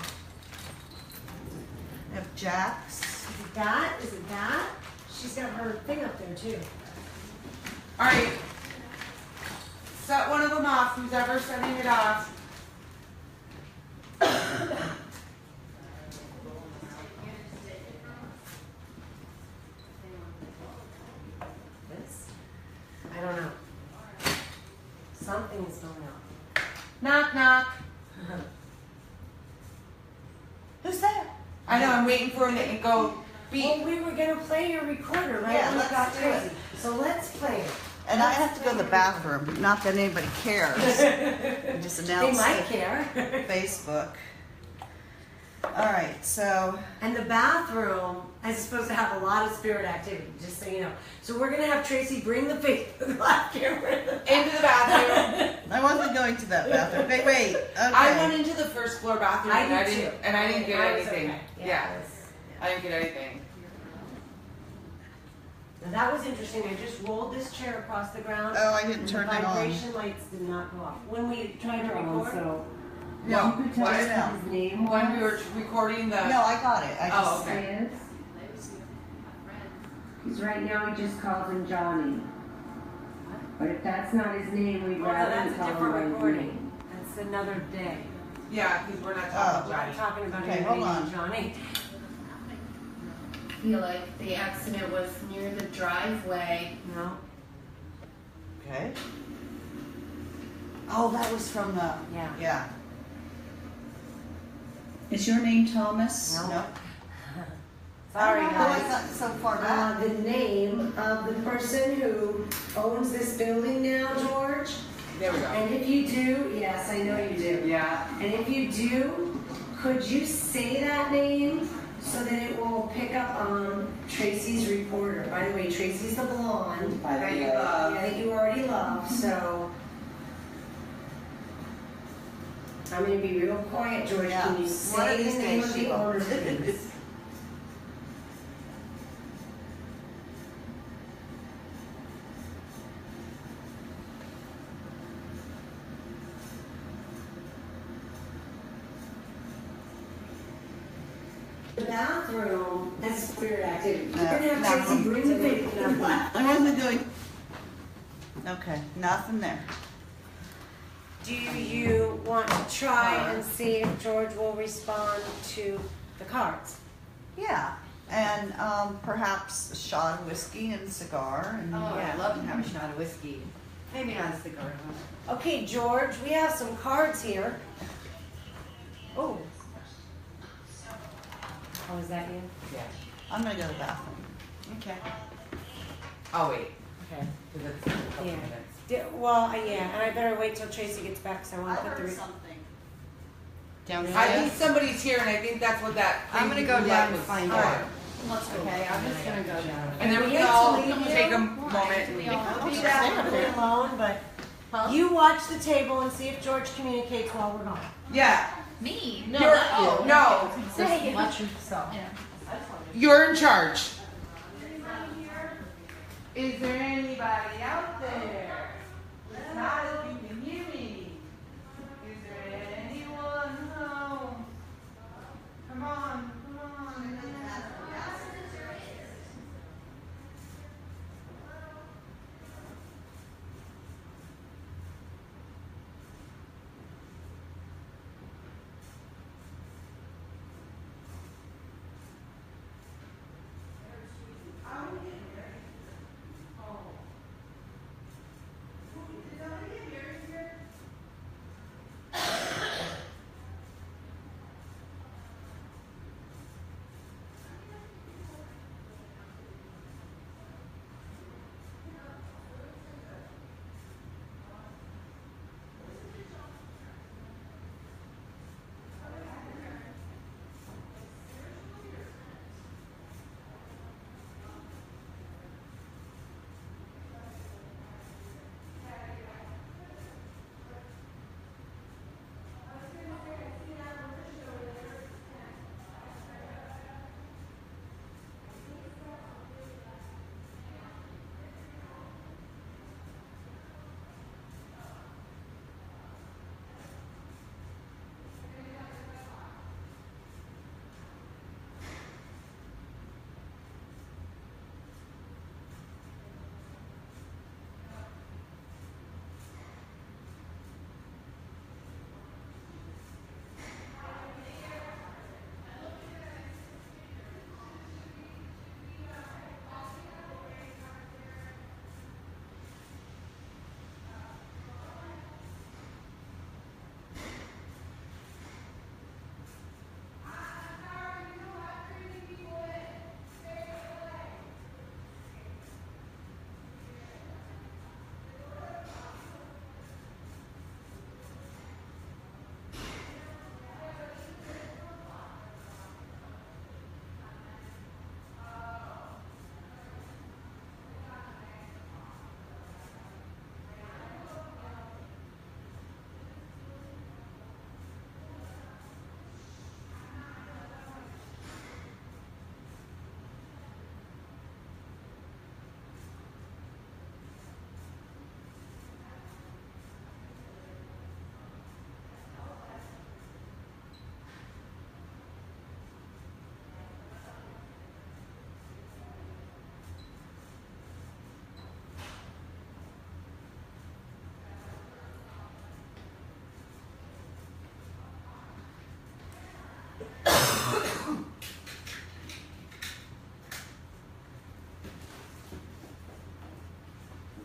We have jacks.
Is it that? Is it that? She's got her thing up there too.
All right. Set one of them off. Who's ever setting it off?
This? I don't know. Something's going on.
Knock knock.
Who's there?
waiting for him to go beep.
Well, we were gonna play your recorder, right?
Yeah,
when we
let's
got
do
Tracy.
it.
So let's play it.
And I have to go to the bathroom, not that anybody cares. I just
They
announced
might
it
care.
Facebook. All right, so
And the bathroom is supposed to have a lot of spirit activity, just so you know. So we're gonna have Tracy bring the live camera
Into the bathroom.
I wasn't going to that bathroom. Wait. Okay.
I went into the first floor bathroom
I
and I
did
didn't
too.
and I didn't get
I was
anything.
okay.
Yeah.
it was-
I didn't get anything.
Now that was interesting. I just rolled this chair across the ground.
Oh, I didn't
and
turn
the
it on.
vibration lights did not go off. When we tried to record,
So,
No,
you could tell
why
us
now?
what his name was.
When we were recording the
No, I got it. I just
Oh, okay.
Because right now he just calls him Johnny. But if that's not his name, we'd
well,
rather
that's a
call him
different
by his
recording.
name.
That's another day.
Yeah, because we're not
Oh.
talking
We're
about
not
Johnny.
talking about
Okay,
anybody
hold on.
named Johnny.
I feel like the accident was near the driveway.
No.
Okay. Oh, that was from the.
Yeah.
Yeah.
Is your name Thomas?
No.
No.
Sorry,
Oh, I
guys.
got so far back.
The name of the person who owns this building now, George.
There we go.
And if you do, yes, I know you do.
Yeah.
And if you do, could you say that name so that it will pick up on Tracy's reporter? By the way, Tracy's the blonde
By the
That you
way.
love.
that you already love, so. I'm gonna be real quiet, George.
Yeah.
Can you
One of
say the
these
name
days
of
she
the
will.
owner, please? The bathroom has spirit activity. We're gonna have
No.
Tracy bring the video.
I wasn't doing. Okay, nothing there.
Do you want to try and see if George will respond to the cards?
Yeah, and perhaps a shot of whiskey and cigar and.
Oh, I'd love to have a shot of whiskey. Maybe not a cigar.
Okay, George, we have some cards here. Oh. Oh, is that you?
Yeah.
I'm gonna go to the bathroom.
Okay. Oh wait.
Okay.
Because it's a couple
Yeah.
minutes.
Well, yeah, and I better wait till Tracy gets back because I want to put the.
something.
Downstairs?
I think somebody's here, and I think that's what that.
I'm gonna
thing
go
you
down
like
and
was
find
for.
out.
Let's go.
Okay, I'm just gonna go down.
And then we
We
can
hate to
all
leave you.
take a moment and leave.
We'll do that when we're alone, but you watch the table and see if George communicates while we're gone.
Yeah.
Me?
No, no.
Say
Watch yourself.
You're in charge. Is there anybody out there? It's not if you can hear me. Is there anyone home? Come on, come on.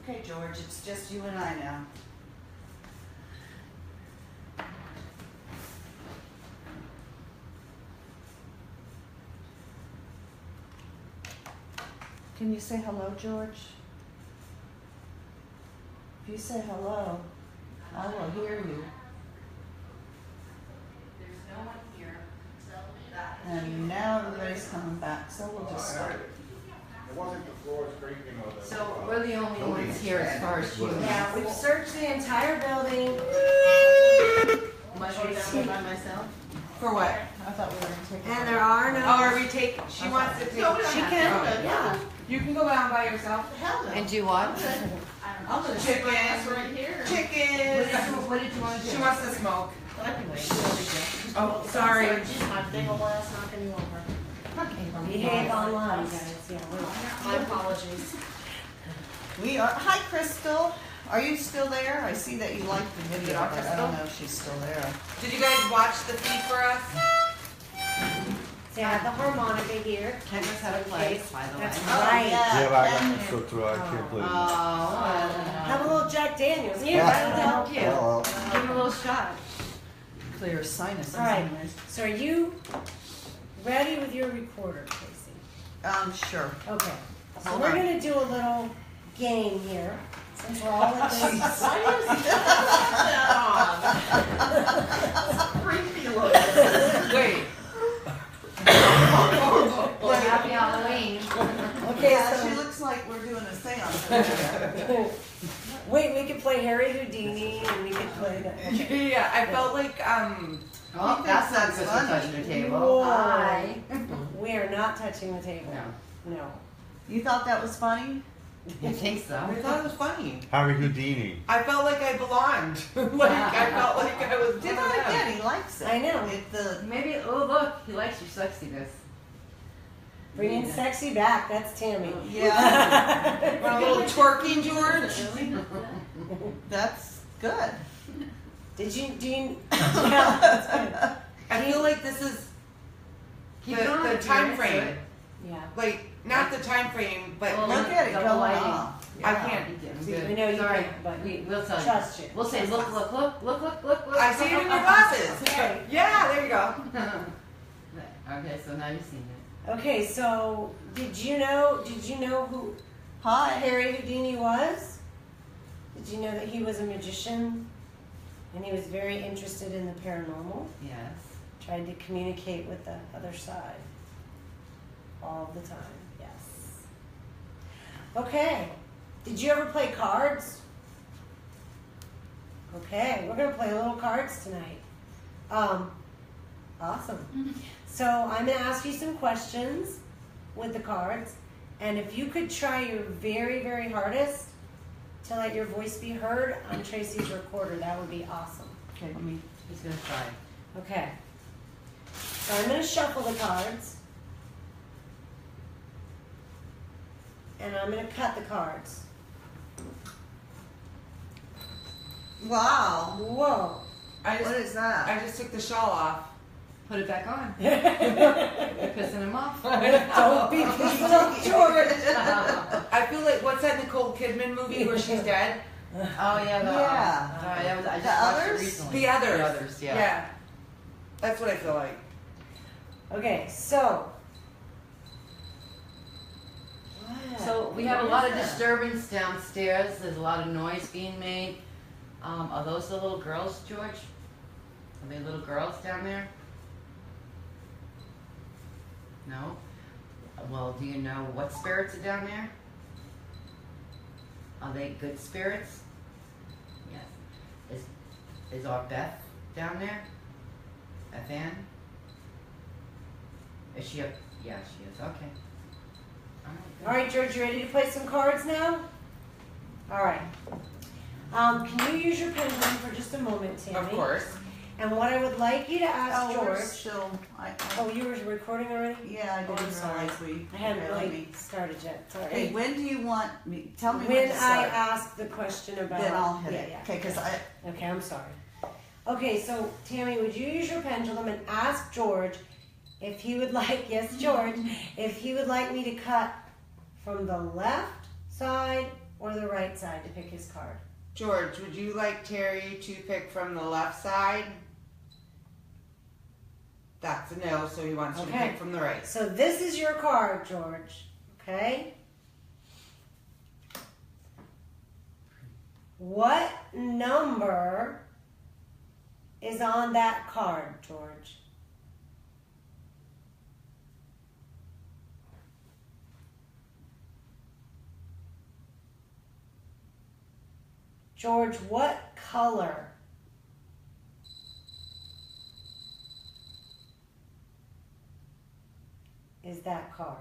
Okay, George, it's just you and I now. Can you say hello, George? If you say hello, I will hear you.
There's no one here.
And now everybody's coming back, so we'll just start.
It wasn't the floor scraping or the.
So we're the only ones here as far as you.
Yeah, we've searched the entire building.
Am I going down there by myself?
For what?
I thought we were gonna take.
And there are no.
Oh, are we take? She wants to take.
She can, yeah.
You can go down by yourself.
Hell no.
And do what?
I'm gonna
Chicken.
right here.
Chicken.
What did you want to do?
She wants to smoke.
But I can wait. No big deal.
Oh, sorry.
Geez, my big ol' ass knocking you over.
Behave online, guys, yeah.
My apologies.
We are. Hi, Crystal. Are you still there? I see that you liked the video, but I don't know if she's still there.
Did you guys watch the feed for us?
So I have the harmonica here.
Ken knows how to play, by the way.
That's
Oh,
right.
Yeah, but I got
Ken
this so through, I can't believe it.
Oh,
Have a little Jack Daniels. Here, that'll help you.
Well,
give him a little shot.
Clear sinuses.
All right.
anyways.
So are you ready with your recorder, Tracy?
Sure.
Okay. So
Hold
we're
on.
gonna do a little game here. Since we're all at this.
Creepy looking.
Wait.
Happy Halloween.
Okay,
Yeah,
so
she looks like we're doing a seance.
wait, we could play Harry Houdini and we could play that. Okay.
Yeah, I felt like
Oh, that's not
that's
good to
funny.
touch the table.
Whoa.
Hi.
We are not touching the table.
No,
No.
You thought that was funny?
I think so.
I thought it was funny.
Harry Houdini.
I felt like I belonged. Like I felt like I was.
Did I get? He likes it.
I know.
It, the
Maybe, oh look, he likes your sexiness.
Bringing sexy back. That's Tammy.
yeah,
Want a little twerking, George?
that's good.
Do you? Yeah, that's good.
I feel like this is
Keep it on
the
if
time
you're
frame.
into it.
Yeah.
Like not the time frame, but
Well,
Look at it
double
going
lighting.
off.
I
Yeah.
can't.
I'm
See,
good.
I know you
Sorry,
can't, but
we'll tell you.
trust you.
We'll say, look.
I see it in your glasses.
Okay.
Yeah, there you go.
Okay, so now you've seen it.
Okay, so did you know who
Hi.
Harry Houdini was? Did you know that he was a magician and he was very interested in the paranormal?
Yes.
Tried to communicate with the other side all the time. Yes. Okay. Did you ever play cards? Okay, we're gonna play a little cards tonight. Awesome. So I'm gonna ask you some questions with the cards, and if you could try your very, very hardest to let your voice be heard on Tracy's recorder, that would be awesome.
Okay, let me.
He's gonna try.
Okay. So I'm gonna shuffle the cards, and I'm gonna cut the cards.
Wow.
Whoa.
I
What
just
is that?
I just took the shawl off.
Put it back on. You're pissing him off.
Don't be pissed off, George.
I feel like what's that Nicole Kidman movie where she's dead?
Oh yeah,
Yeah.
that was, I
The
just watched
others?
it recently.
The others.
The others, yeah.
Yeah. That's what I feel like.
Okay, so.
So we have a lot of disturbance downstairs. There's a lot of noise being made. Are those the little girls, George? Are they little girls down there? No? Well, do you know what spirits are down there? Are they good spirits? Yes. Is our Beth down there? Beth Ann? Is she up? Yeah, she is. Okay.
All right, George, you ready to play some cards now? All right. Can you use your pendulum for just a moment, Tammy?
Of course.
And what I would like you to ask
We're
George.
still.
Oh, you were recording already?
Yeah, I
Oh, I'm
didn't
sorry.
realize we.
I hadn't
okay, let
really
me-
started yet. Sorry.
Okay, when do you want me? Tell me
When
to
I
start.
ask the question about.
Then I'll hit
yeah,
it.
Yeah.
Okay, because I.
Okay, I'm sorry. Okay, so Tammy, would you use your pendulum and ask George if he would like, yes, George, if he would like me to cut from the left side or the right side to pick his card?
George, would you like Terry to pick from the left side? That's a no, so he wants you to
Okay.
pick from the right.
So this is your card, George. Okay? What number is on that card, George? George, what color is that card?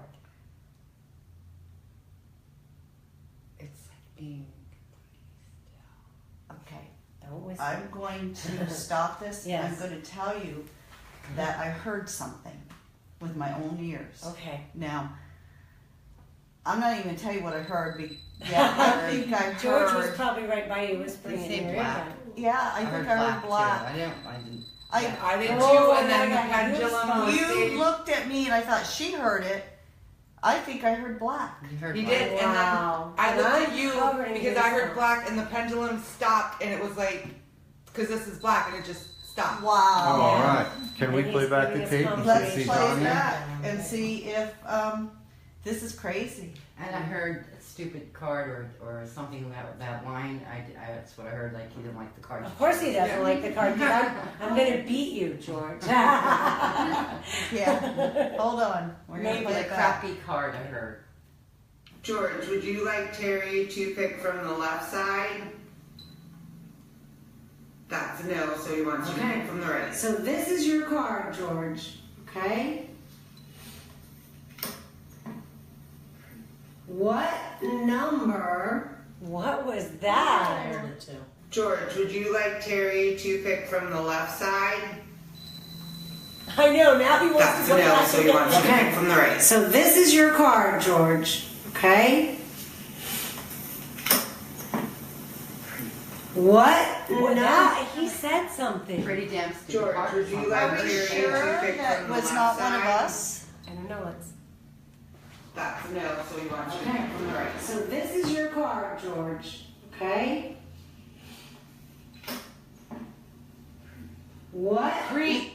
It's being
Okay, don't whisper.
I'm going to stop this.
Yes.
I'm going to tell you that I heard something with my own ears.
Okay.
Now, I'm not even going to tell you what I heard. I think I
George was
heard.
probably right by you whispering
They
in
say
your ear.
black.
Yeah, I think I heard
too.
black.
I didn't.
I did
Oh,
too, and then the
I got
pendulum was
You
saying-
looked at me and I thought she heard it. I think I heard black.
You heard
He
black.
did,
Wow.
and then I
And
looked
I'm
at you
covering
because
his
I heard
mouth.
black, and the pendulum stopped, and it was like, because this is black, and it just stopped.
Oh,
Wow.
all
Yeah.
right. Can we
And
play
he's
back
giving
the
us
tape and
Let's
see if
play
he's
it
on there?
back and see if this is crazy.
And I heard a stupid card or something about that line. That's what I heard. Like he didn't like the card.
Of course he doesn't like the card. 'Cause I'm going to beat you, George.
Yeah. Hold on. We're gonna
Maybe
play
a
it back.
crappy card. I heard.
George, would you like Terry to pick from the left side? That's a no, so he wants you to
Okay.
pick from the right.
So this is your card, George. Okay? What number? What was
I
that?
heard it too.
George, would you like Terry to pick from the left side?
I know, now he wants
That's
to
a
go
no,
back
so he
again.
wants you to
Okay.
pick from the right.
So this is your card, George. Okay? What? No, he said something.
Pretty damn stupid
George,
card.
would you
Are
like
we
Terry
sure
to pick
that
from the
was
left
not
side?
one of us?
I don't know. It's
That's a no, so he wants you to
okay.
pick from the right.
So this is your card, George. Okay? What?
Creep.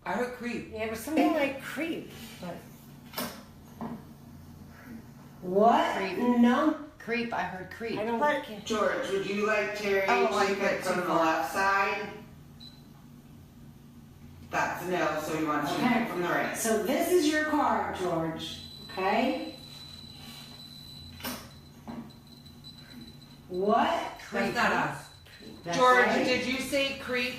I heard creep.
Yeah, it was something like creep. But what?
Creep.
No.
Creep. I heard creep.
I don't
But-
get
George, would you like Terry
Oh, I
to
went
pick
too
from the
far.
left side? That's a no, so he wants you to
Okay.
pick from the right.
So this is your card, George. Okay? What?
That's not us.
That's
George,
right.
did you say creep?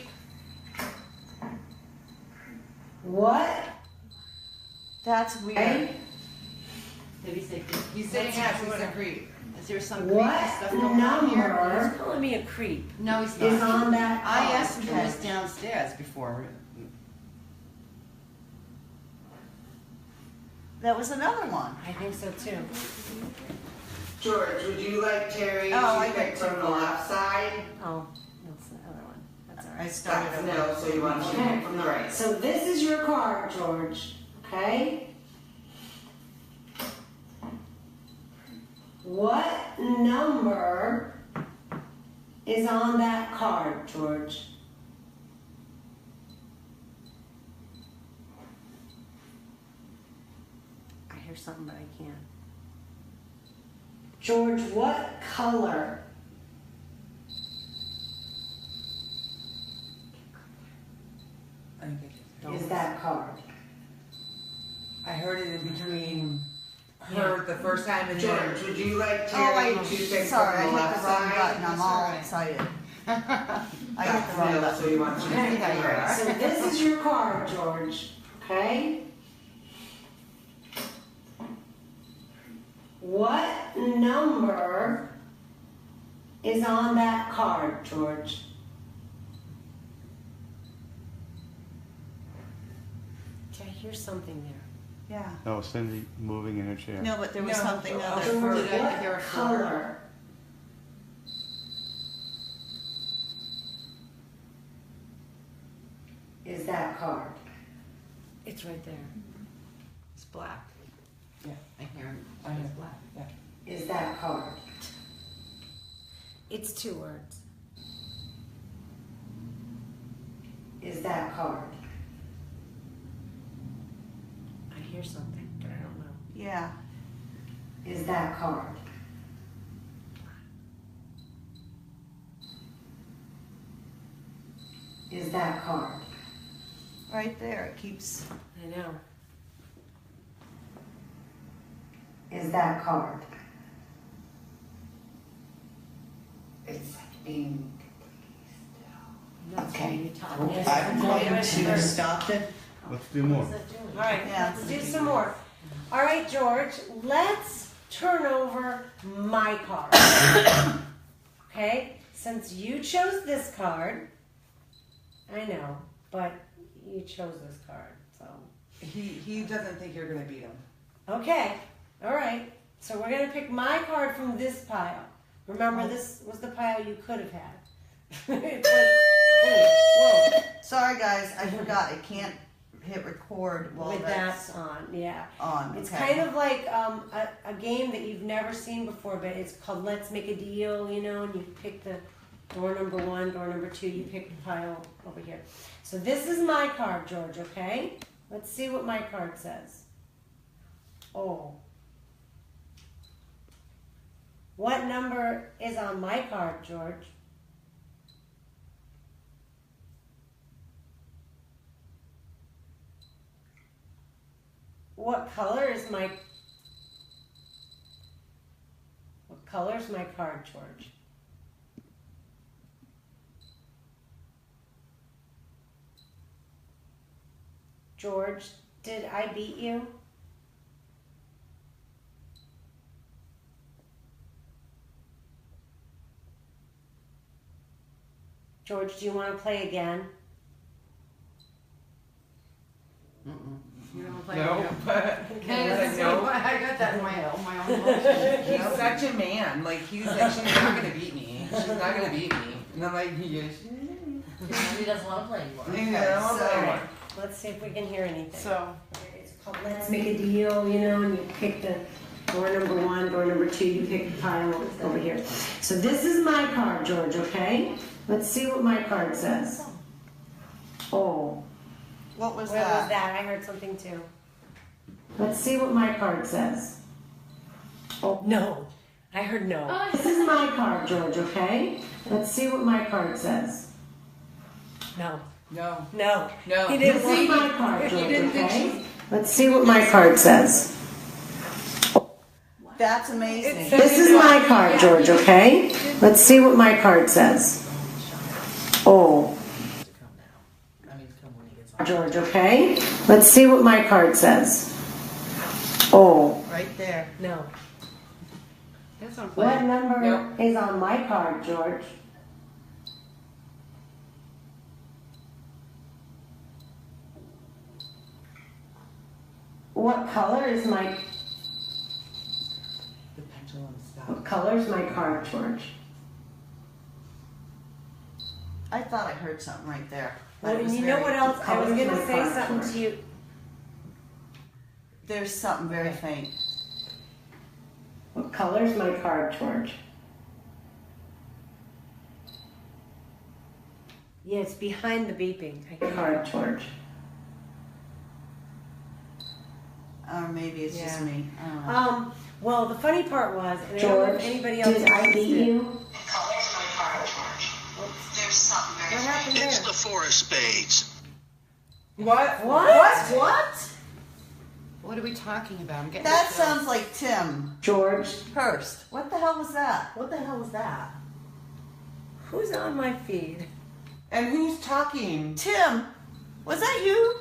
What?
That's weird.
Okay?
Did he say creep?
He's saying yes, he said creep.
Is there some creepy
What
stuff going on here?
number He's calling me a creep.
No, he's
is
not.
on that card?
I asked him
Okay.
this downstairs before.
That was another one.
I think so too.
George, would you like Terry
Oh,
to
I
pick
went too
from the
far.
left side?
Oh, that's the other one. That's all
I
right.
started
That's a
over.
no, so he wants you to pick from the right.
So this is your card, George. Okay? What number is on that card, George? I hear something, but I can't. George, what color? Is that card?
I heard it in between her the first time and George,
George,
would you like
Oh,
Terry to pick
sorry, I
from the
hit
left
the wrong
side?
button. I'm
That's
all
all right.
excited. I hit
That's
the
a
wrong
no,
button.
so he wants you to pick from the right.
So this is your card, George. Okay? What number is on that card, George? Okay, I hear something there.
Yeah.
No, Cindy moving in her chair.
No, but there was
No.
something else.
George,
Did I hear
what
a flutter?
color is that card? It's right there.
It's black.
Yeah.
I hear him.
I hear
It's black.
Is that card? It's 2 words. Is that card? I hear something, but I don't know.
Yeah.
Is that card? Is that card?
Right there. It keeps.
I know. Is that card?
It's being
Okay.
I'm going to stop it.
Let's do more.
All right,
Yeah.
let's do some more. All right, George, let's turn over my card. Okay? Since you chose this card, I know, but you chose this card, so.
He doesn't think you're gonna beat him.
Okay, all right. So we're gonna pick my card from this pile. Remember, this was the pile you could have had. It's like, oh, whoa.
Sorry, guys. I forgot. It can't hit record while
With
that's
that on, yeah.
on.
It's
Okay.
kind of like a game that you've never seen before, but it's called Let's Make a Deal, you know, and you pick the door number 1, door number 2, you pick the pile over here. So this is my card, George, okay? Let's see what my card says. Oh. What number is on my card, George? What color is my card, George? George, did I beat you? George, do you want to play again?
You don't play
No,
with
but
him.
no.
I got that in my own motion.
He's such a man. Like he's like, she's not gonna beat me. She's not gonna beat me. And I'm like, yes.
He doesn't want to play anymore.
Yeah,
Let's see if we can hear anything.
So,
It's called Let's Make a Deal, you know, and you pick the door number 1, door number 2, you pick the pile over here. So this is my card, George, okay? Let's see what my card says. Oh,
What was
where
that?
was that? I heard something too. Let's see what my card says. Oh, no. I heard no.
Oh,
This is my card, George, okay? Let's see what my card says. No.
No.
No.
No.
He didn't
See,
want my card,
he
George,
didn't think
okay? Let's see what my card says.
That's amazing.
This is my card, George, okay? Let's see what my card says. Oh,
come now. I mean, come when he gets on.
George, okay? Let's see what my card says. Oh,
Right there.
no.
That's what I'm
What
playing.
number
Nope.
is on my card, George? What color is my
The pendulum stopped.
what color is my card, George?
I thought I heard something right there. But
Well,
it
and
was
you know
very-
what else? I was
color is
gonna
my
say
card,
something
George.
to you.
There's something very faint.
What color is my card, George? Yeah, it's behind the beeping. I can
Card, George.
Or maybe it's just
Yeah.
me. I don't know.
Well, the funny part was, and I don't know
George,
if anybody else
did I
noticed
beat
it.
you?
What happened
It's
there?
the four of spades.
What?
What?
What are we talking about? I'm getting
That
this,
sounds like Tim
George,
Hurst. What the hell was that?
What the hell was that?
Who's on my feed?
And who's talking?
Tim, was that you?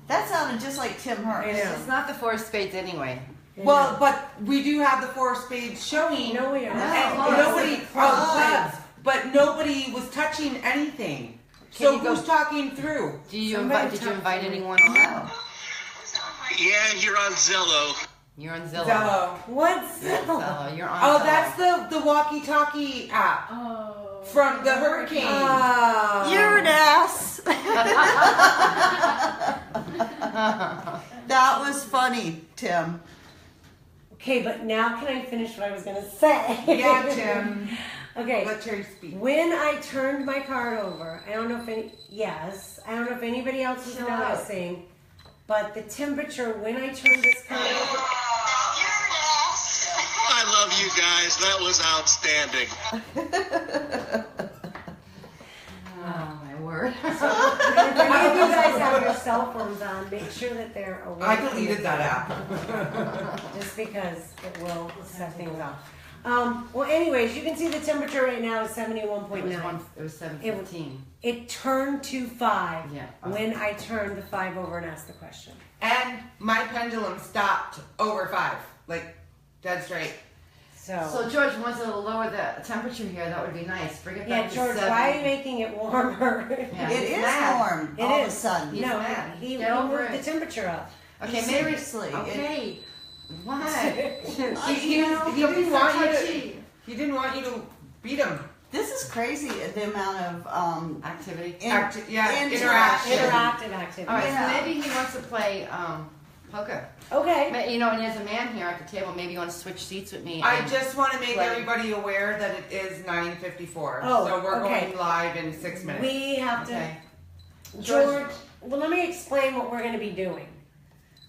That sounded just like Tim Hurst.
I know.
It's not the four of spades anyway.
Well, but we do have the four of spades showing.
No, we are.
And
Clubs.
nobody,
Clubs.
but nobody was touching anything.
Can
So
you go-
who's talking through?
Did you
Somebody
invite anyone on?
No.
Yeah, you're on Zillow.
You're on Zillow.
Zello.
What's
Zillow. You're on
Oh,
Zillow.
that's the walkie-talkie app
Oh.
from the hurricane.
You're an ass. That was funny, Tim.
Okay, but now can I finish what I was gonna say?
Yeah, Tim.
Okay.
Let Terry speak.
When I turned my card over, I don't know if anybody else was noticing, but the temperature when I turned this card over.
I love you guys. That was outstanding.
Oh my word.
So, if any of you guys have your cell phones on, make sure that they're away.
I
from
deleted
the
that
phone,
app.
just because it will set things off. Well, anyways, you can see the temperature right now is 71.9.
It was 7:15.
It turned to 5
Yeah.
when I turned the 5 over and asked the question.
And my pendulum stopped over 5. Like, dead straight.
So George wants to lower the temperature here. That would be nice. Bring it
Yeah,
back to
George,
7.
why are you making it warmer?
Yeah,
It
he's
is
mad.
warm
It
all of a
is.
sudden.
He's
No,
mad.
he
Get over
moved the
it.
temperature up.
Okay, maybe.
Seriously,
Okay. What?
He didn't want you to. He didn't want you to beat him.
This is crazy, the amount of
Activity.
Interaction.
Interactive activity.
All right,
Yeah.
so maybe he wants to play poker.
Okay.
But, you know, and there's a man here at the table. Maybe you want to switch seats with me.
I
and
just want to make
play.
everybody aware that it is 9:54.
Oh,
so we're
okay.
going live in 6 minutes.
We have to.
Okay.
George, well, let me explain what we're going to be doing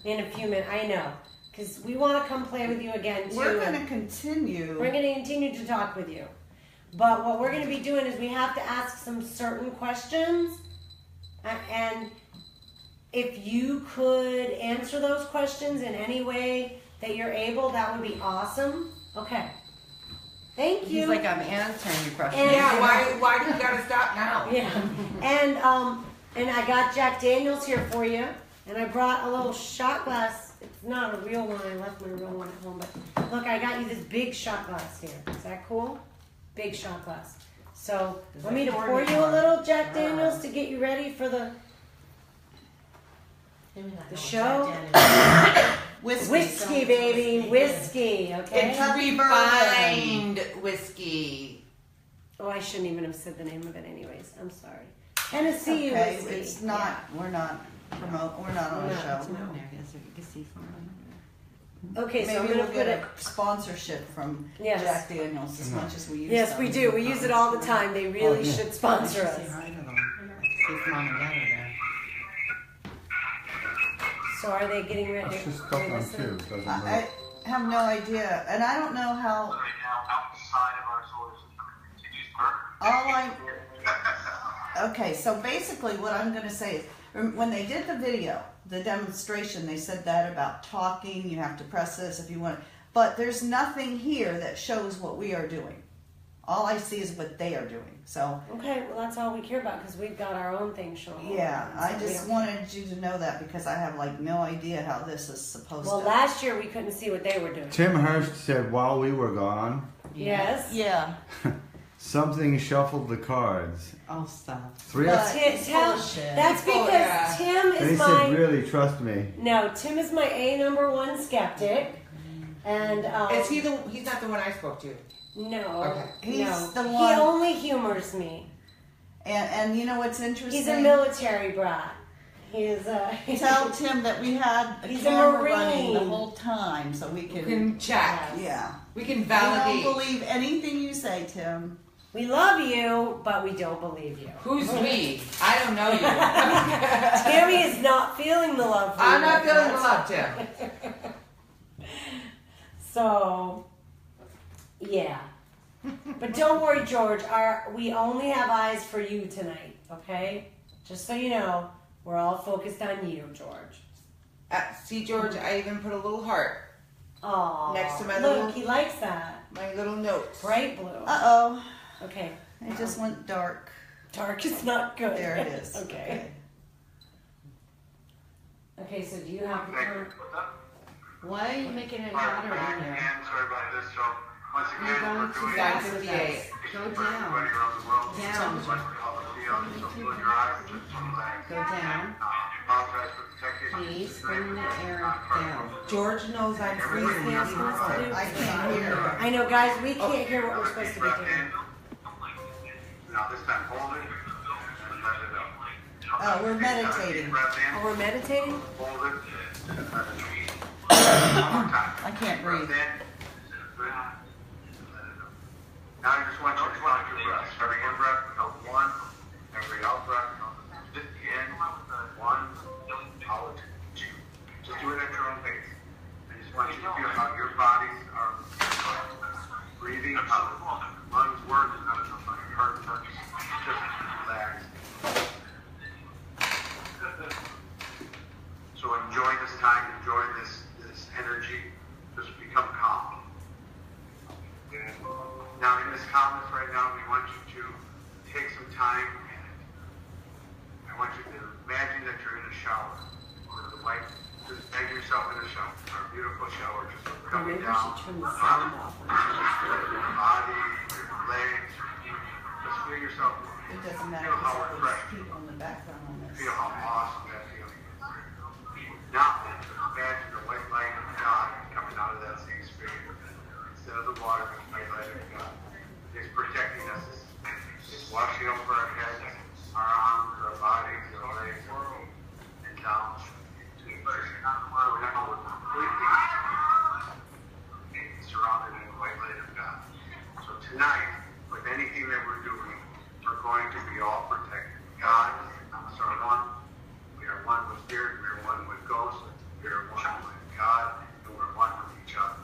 in a few minutes. I know, because we want to come play with you again too.
we're going to continue.
We're going to continue to talk with you, but what we're going to be doing is we have to ask some certain questions, and if you could answer those questions in any way that you're able, that would be awesome. Okay. Thank you.
He's like, I'm answering your question.
Yeah, why do you gotta stop now?
Yeah. And I got Jack Daniels here for you. And I brought a little shot glass. It's not a real one. I left my real one at home. But look, I got you this big shot glass here. Is that cool? Big shot glass. So want me to pour you a little Jack Daniels to get you ready for the show? Whiskey, baby. Whiskey. Okay.
It's refined whiskey.
Oh, I shouldn't even have said the name of it anyways. I'm sorry. Tennessee
Okay,
whiskey.
it's not. We're not on a show.
Okay, so I'm
Maybe
gonna
we'll
put
get
it.
a sponsorship from
Yes.
Jack Daniels as much as we use.
Yes,
them.
we do. We use it all the time. They really should sponsor
Say
us.
hi to them. See if Mom and Dad are there.
So are they getting ready?
It's just
are
stuck
they
on
listening?
two. It doesn't
I
work.
have no idea, and I don't know how.
Right now, outside of our solar system, it continues burning.
Okay, so basically what I'm going to say is when they did the video, the demonstration, they said that about talking, you have to press this if you want. But there's nothing here that shows what we are doing. All I see is what they are doing. So,
Okay, well that's all we care about because we've got our own thing showing.
yeah,
So
I
we
just
don't-
wanted you to know that because I have like no idea how this is supposed
Well,
to.
last year we couldn't see what they were doing.
Tim Hurst said while we were gone,
Yes.
Yeah.
something shuffled the cards.
Oh, stop.
Three
But-
of
Bullshit.
That's because
yeah.
Tim
They
is
said,
my
really, trust me.
no. Tim is my #1 skeptic, and
Is he the? He's not the one I spoke to.
no,
Okay.
He's
no.
the
He
one-
only humors me.
And you know what's interesting?
He's a military brat. He is a.
Tell Tim that we had a
He's a
camera
Marine.
running the whole time so we
We
can.
can check.
Yeah.
We can
We don't
validate.
believe anything you say, Tim.
We love you, but we don't believe you.
Who's we? I don't know you.
Tammy is not feeling the love. For
I'm
you
not
right
feeling
now.
the love, Tim.
So, yeah. But don't worry, George. We only have eyes for you tonight, okay? Just so you know, we're all focused on you, George.
See, George, I even put a little heart.
Aww.
Next to my
Look,
little-
he likes that.
My little notes.
Bright blue.
Uh-oh.
Okay.
It just went dark.
Dark is not good.
There it is.
Okay. Okay, so do you have the turn?
Why are you making it hotter in here?
Sorry about this. So, once
You're
again,
going
we're
too
doing
fast
it.
with
58.
Go
Everybody
down.
around the world.
Down.
Like we all feel, so close your eyes, just relax.
Go down.
Apologize for the technical
Please bring the air down.
George knows I'm freezing.
Yeah, I'm supposed to do.
I can't hear.
I know, guys, we can't hear what we're supposed to be doing.
Now this time hold it and let it out.
Oh, we're meditating.
Breath in,
Oh, we're meditating?
hold it, and let it out. One more time.
I can't breathe.
Now I just want you to count your breaths. Every in breath, count 1. Every out breath, count in 1, out 2. Just do it at your own pace. I just want you to feel how your bodies are breathing, how the lungs work, how the heart works. Just relax. So enjoy this time, enjoy this energy. Just become calm. Now in this calmness right now, we want you to take some time and I want you to imagine that you're in a shower. Or the white, just imagine yourself in a shower, a beautiful shower, just coming down your body, your legs, just feel yourself.
It doesn't matter
Feel how
if
refreshed.
there's people in the background on this.
Feel how awesome that feeling is. Now, imagine the white light of God coming out of that same spirit. Instead of the water, the white light of God. It's protecting us. It's washing over our heads, our arms, our bodies, our legs, and down to the earth. So now we're completely surrounded in the white light of God. So tonight, with anything that we're doing, we're going to be all protected. God is our one. We are one with spirit. We are one with ghosts. We are one with God, and we're one with each other.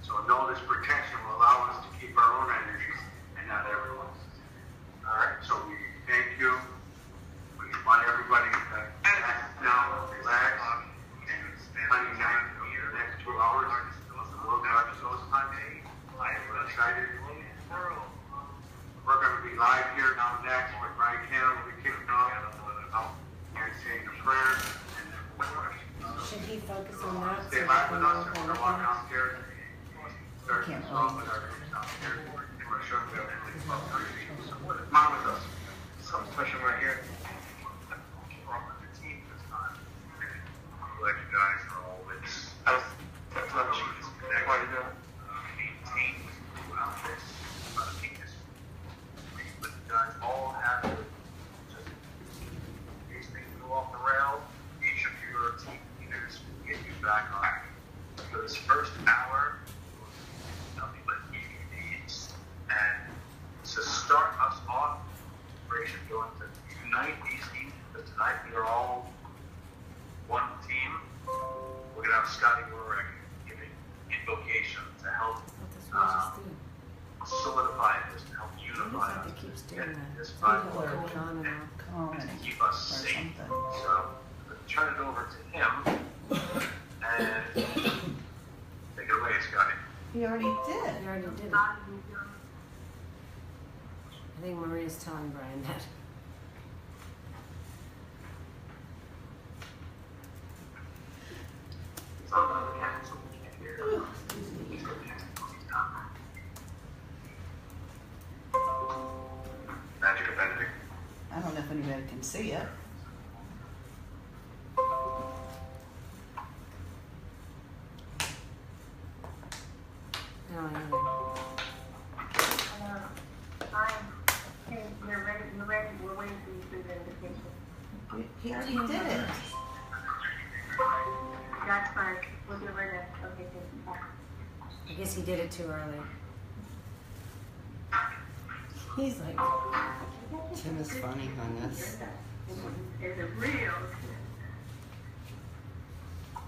So know this protection will allow us to keep our own energies and not everyone's. All right. So we thank you. We want everybody to relax now, relax, and honey night for the next 2 hours. The world touches those times. I am excited. We're going to be live here now next with Brian Cannon. We'll be kicking off and saying a prayer. And then we'll
Should he focus on that?
stay live with us. We're going to walk downstairs. Start
Can't
off with our group downstairs. We're going to show you everything about 3 feet. So come on with us. Something special right here. We're on the 15th this time. I'm glad you guys are all with us. That's not what you maintain throughout this. But you guys all have to just, in case things go off the rails, each of your team leaders will get you back on. For this first hour, nothing but needs, and to start us off, operation going to unite these teams, because tonight we are all one team. We're gonna have Scotty Warwick giving invocation to help solidify this, to help unify us, and this fight
People are calm
and
and
to keep us
or
safe.
something.
So I'm gonna turn it over to him and take it away, Scotty.
He already did.
He already did it. I think Maria's telling Brian that.
It's on the camera, so we can't hear. Magic of editing.
I don't know if anybody can see it.
I don't either.
You're ready. We're waiting for you to do the invitation.
He already did it.
That's fine. We'll do it right now. Okay, thank you.
I guess he did it too early. He's like,
Tim is funny on this.
It's a real.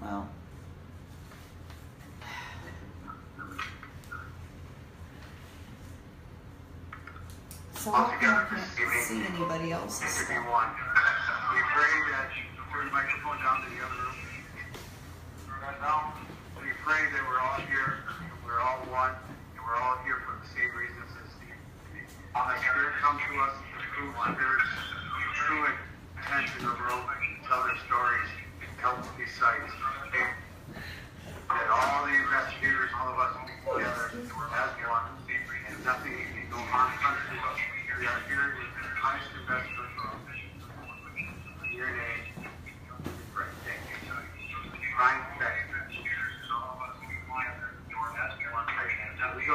Well. So I can't see anybody else's
It could be
stuff.
one. We pray that you turn the microphone down to the other room. Right now, we pray that we're all here, we're all one, and we're all here for the same reasons as Steve. The Spirit comes to us, the true spirits, true intent in the room, tell their stories, help these sites. That all the investigators, all of us will be together as one, and nothing can go harm comes to us. We are here with the highest and best control. In your name, we pray. Thank you. Brian, thank you. Now we go.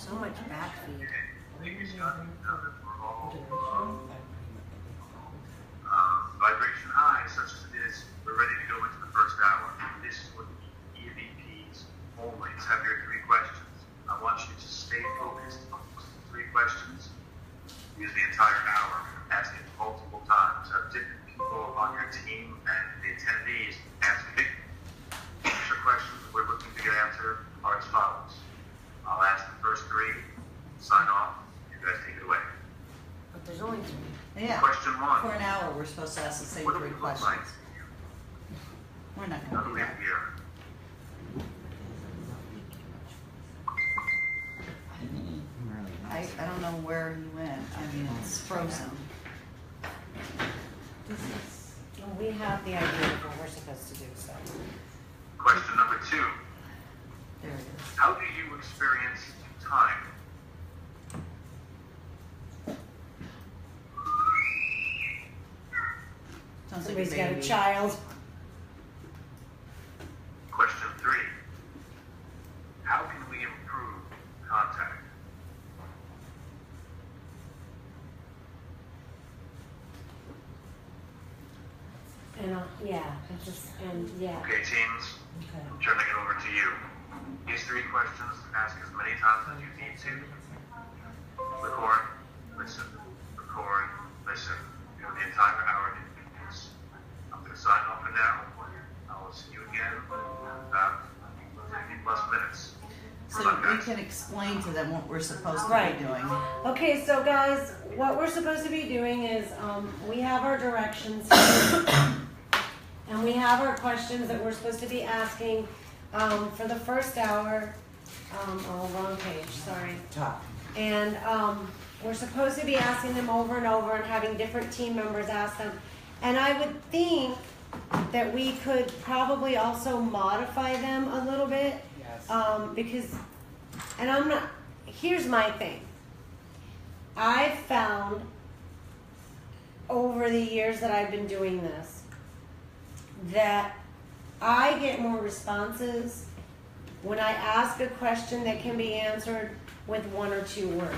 so much back feed.
Vibration high, such as it is, we're ready to go into the first hour. This is what the EVPs only. Let's have your 3 questions. I want you to stay focused on those 3 questions. Use the entire hour, asking multiple times. Have different people on your team and the attendees asking extra questions that we're looking to get answered are as follows. I'll ask the first 3, sign off, you guys take it away.
But there's only 3.
Yeah.
Question 1.
For an hour, we're supposed to ask the same
What do
3
we look like?
questions. We're not
How
gonna
do
do
we
that.
appear?
I don't know where he went. I mean, it's frozen.
Well, we have the idea of what we're supposed to do, so.
Question number 2.
There it is.
How do you experience time?
Sounds like
Somebody's got a
baby.
child.
Question 3. How can we improve contact?
And, yeah.
Okay, teams,
Okay.
I'm turning it over to you. These 3 questions, ask as many times as you need to. Record, listen, you have the entire hour to do this. I'm going to sign off for now. I'll see you again in about 50 plus minutes.
So we can explain to them what we're supposed to
Right.
be doing.
Okay, so guys, what we're supposed to be doing is, we have our directions here, and we have our questions that we're supposed to be asking, for the first hour. Wrong page, sorry.
Top.
And, we're supposed to be asking them over and over and having different team members ask them. And I would think that we could probably also modify them a little bit.
Yes.
Because, and I'm not, here's my thing. I've found over the years that I've been doing this, that I get more responses when I ask a question that can be answered with 1 or 2 words.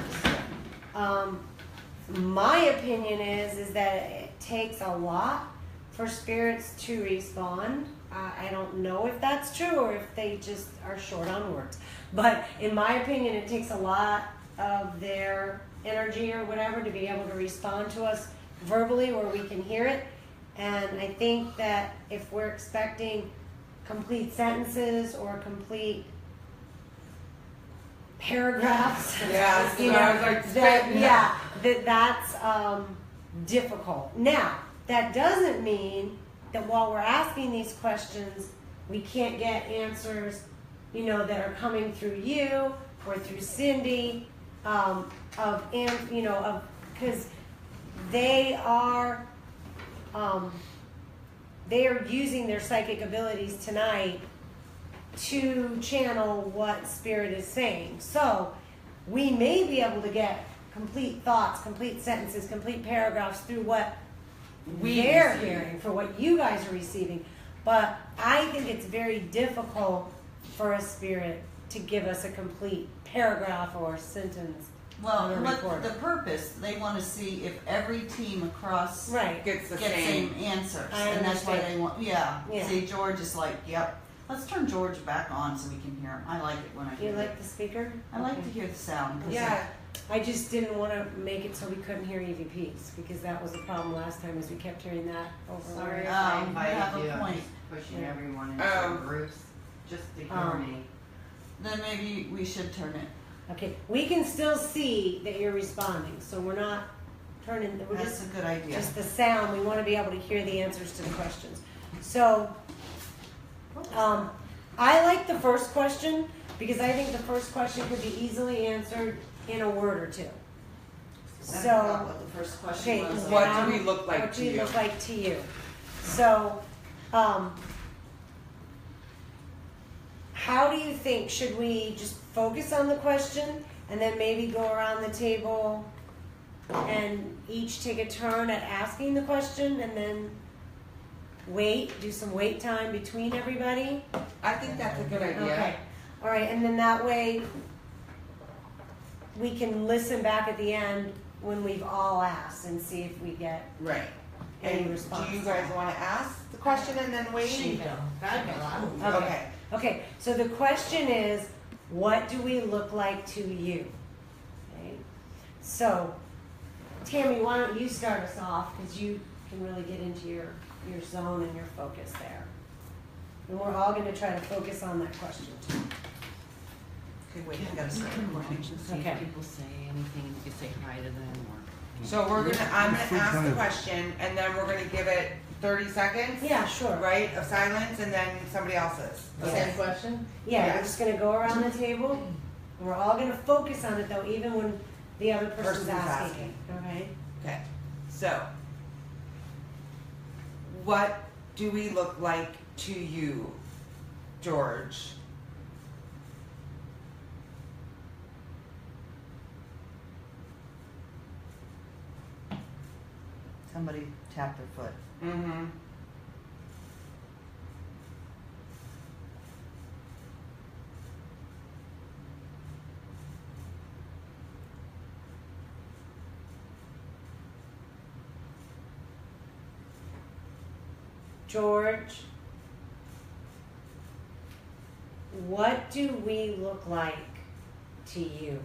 My opinion is that it takes a lot for spirits to respond. I don't know if that's true or if they just are short on words. But in my opinion, it takes a lot of their energy or whatever to be able to respond to us verbally where we can hear it. And I think that if we're expecting complete sentences or complete paragraphs,
Yes,
you
I was
know,
like,
that,
spitting
yeah, that's difficult. Now, that doesn't mean that while we're asking these questions, we can't get answers, you know, that are coming through you or through Cindy, because they are using their psychic abilities tonight to channel what Spirit is saying. So we may be able to get complete thoughts, complete sentences, complete paragraphs through what they're hearing, for what you guys are receiving. But I think it's very difficult for a Spirit to give us a complete paragraph or sentence on a
Well,
recorder.
the purpose, they want to see if every team across
Right.
Gets the
gets
same.
same answers.
I
And that's why
understand.
they want, yeah.
Yeah.
See, George is like, yep. Let's turn George back on so we can hear him. I like it when I
You
hear
like
it.
the speaker?
I like
Okay.
to hear the sound. 'Cause
Yeah.
I just didn't want to make it so we couldn't hear EVPs because that was the problem last time, is we kept hearing that over and
Sorry
over.
if I
you
invited
have a
you, I'm
point.
just pushing
Yeah.
everyone into groups, just ignore
Um,
me.
Then maybe we should turn it.
Okay, we can still see that you're responding, so we're not turning, we're
That's
just,
a good idea.
just the sound. We want to be able to hear the answers to the questions. So, I like the first question because I think the first question could be easily answered in a word or 2.
I forgot
So,
what the first question
okay,
was.
What do we look like
what
to
do we
you?
look like to you? So, how do you think, should we just focus on the question and then maybe go around the table and each take a turn at asking the question and then do some wait time between everybody?
I think that's a good idea.
Okay, all right, and then that way we can listen back at the end when we've all asked and see if we get
Right.
any
And
response.
do you guys want to ask the question and then wait?
She will. I will.
Okay.
Okay, so the question is, what do we look like to you? Okay. So, Tammy, why don't you start us off, because you can really get into your zone and your focus there. And we're all going to try to focus on that question too.
Okay, wait, I gotta start recording.
See
Okay.
if people say anything, you can say hi to them or.
So I'm gonna ask the question and then we're gonna give it 30 seconds.
Yeah, sure.
Right, of silence, and then somebody else's.
Same question?
Yeah, we're
Yes.
just going to go around the table. And we're all going to focus on it though, even when the other person's
Person's
asking. Okay.
Okay, so what do we look like to you, George?
Somebody tap their foot.
Mm-hmm.
George, what do we look like to you?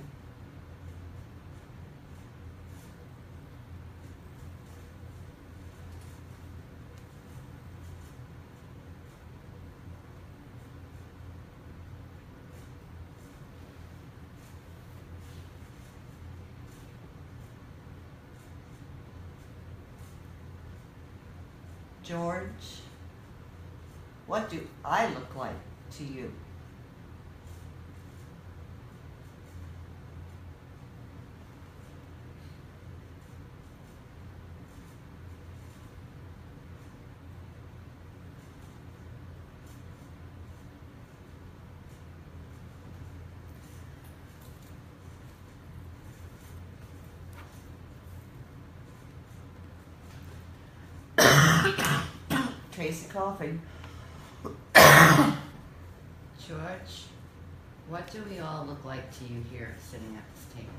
George, what do I look like to you? Tracy coughing.
George, what do we all look like to you here sitting at this table?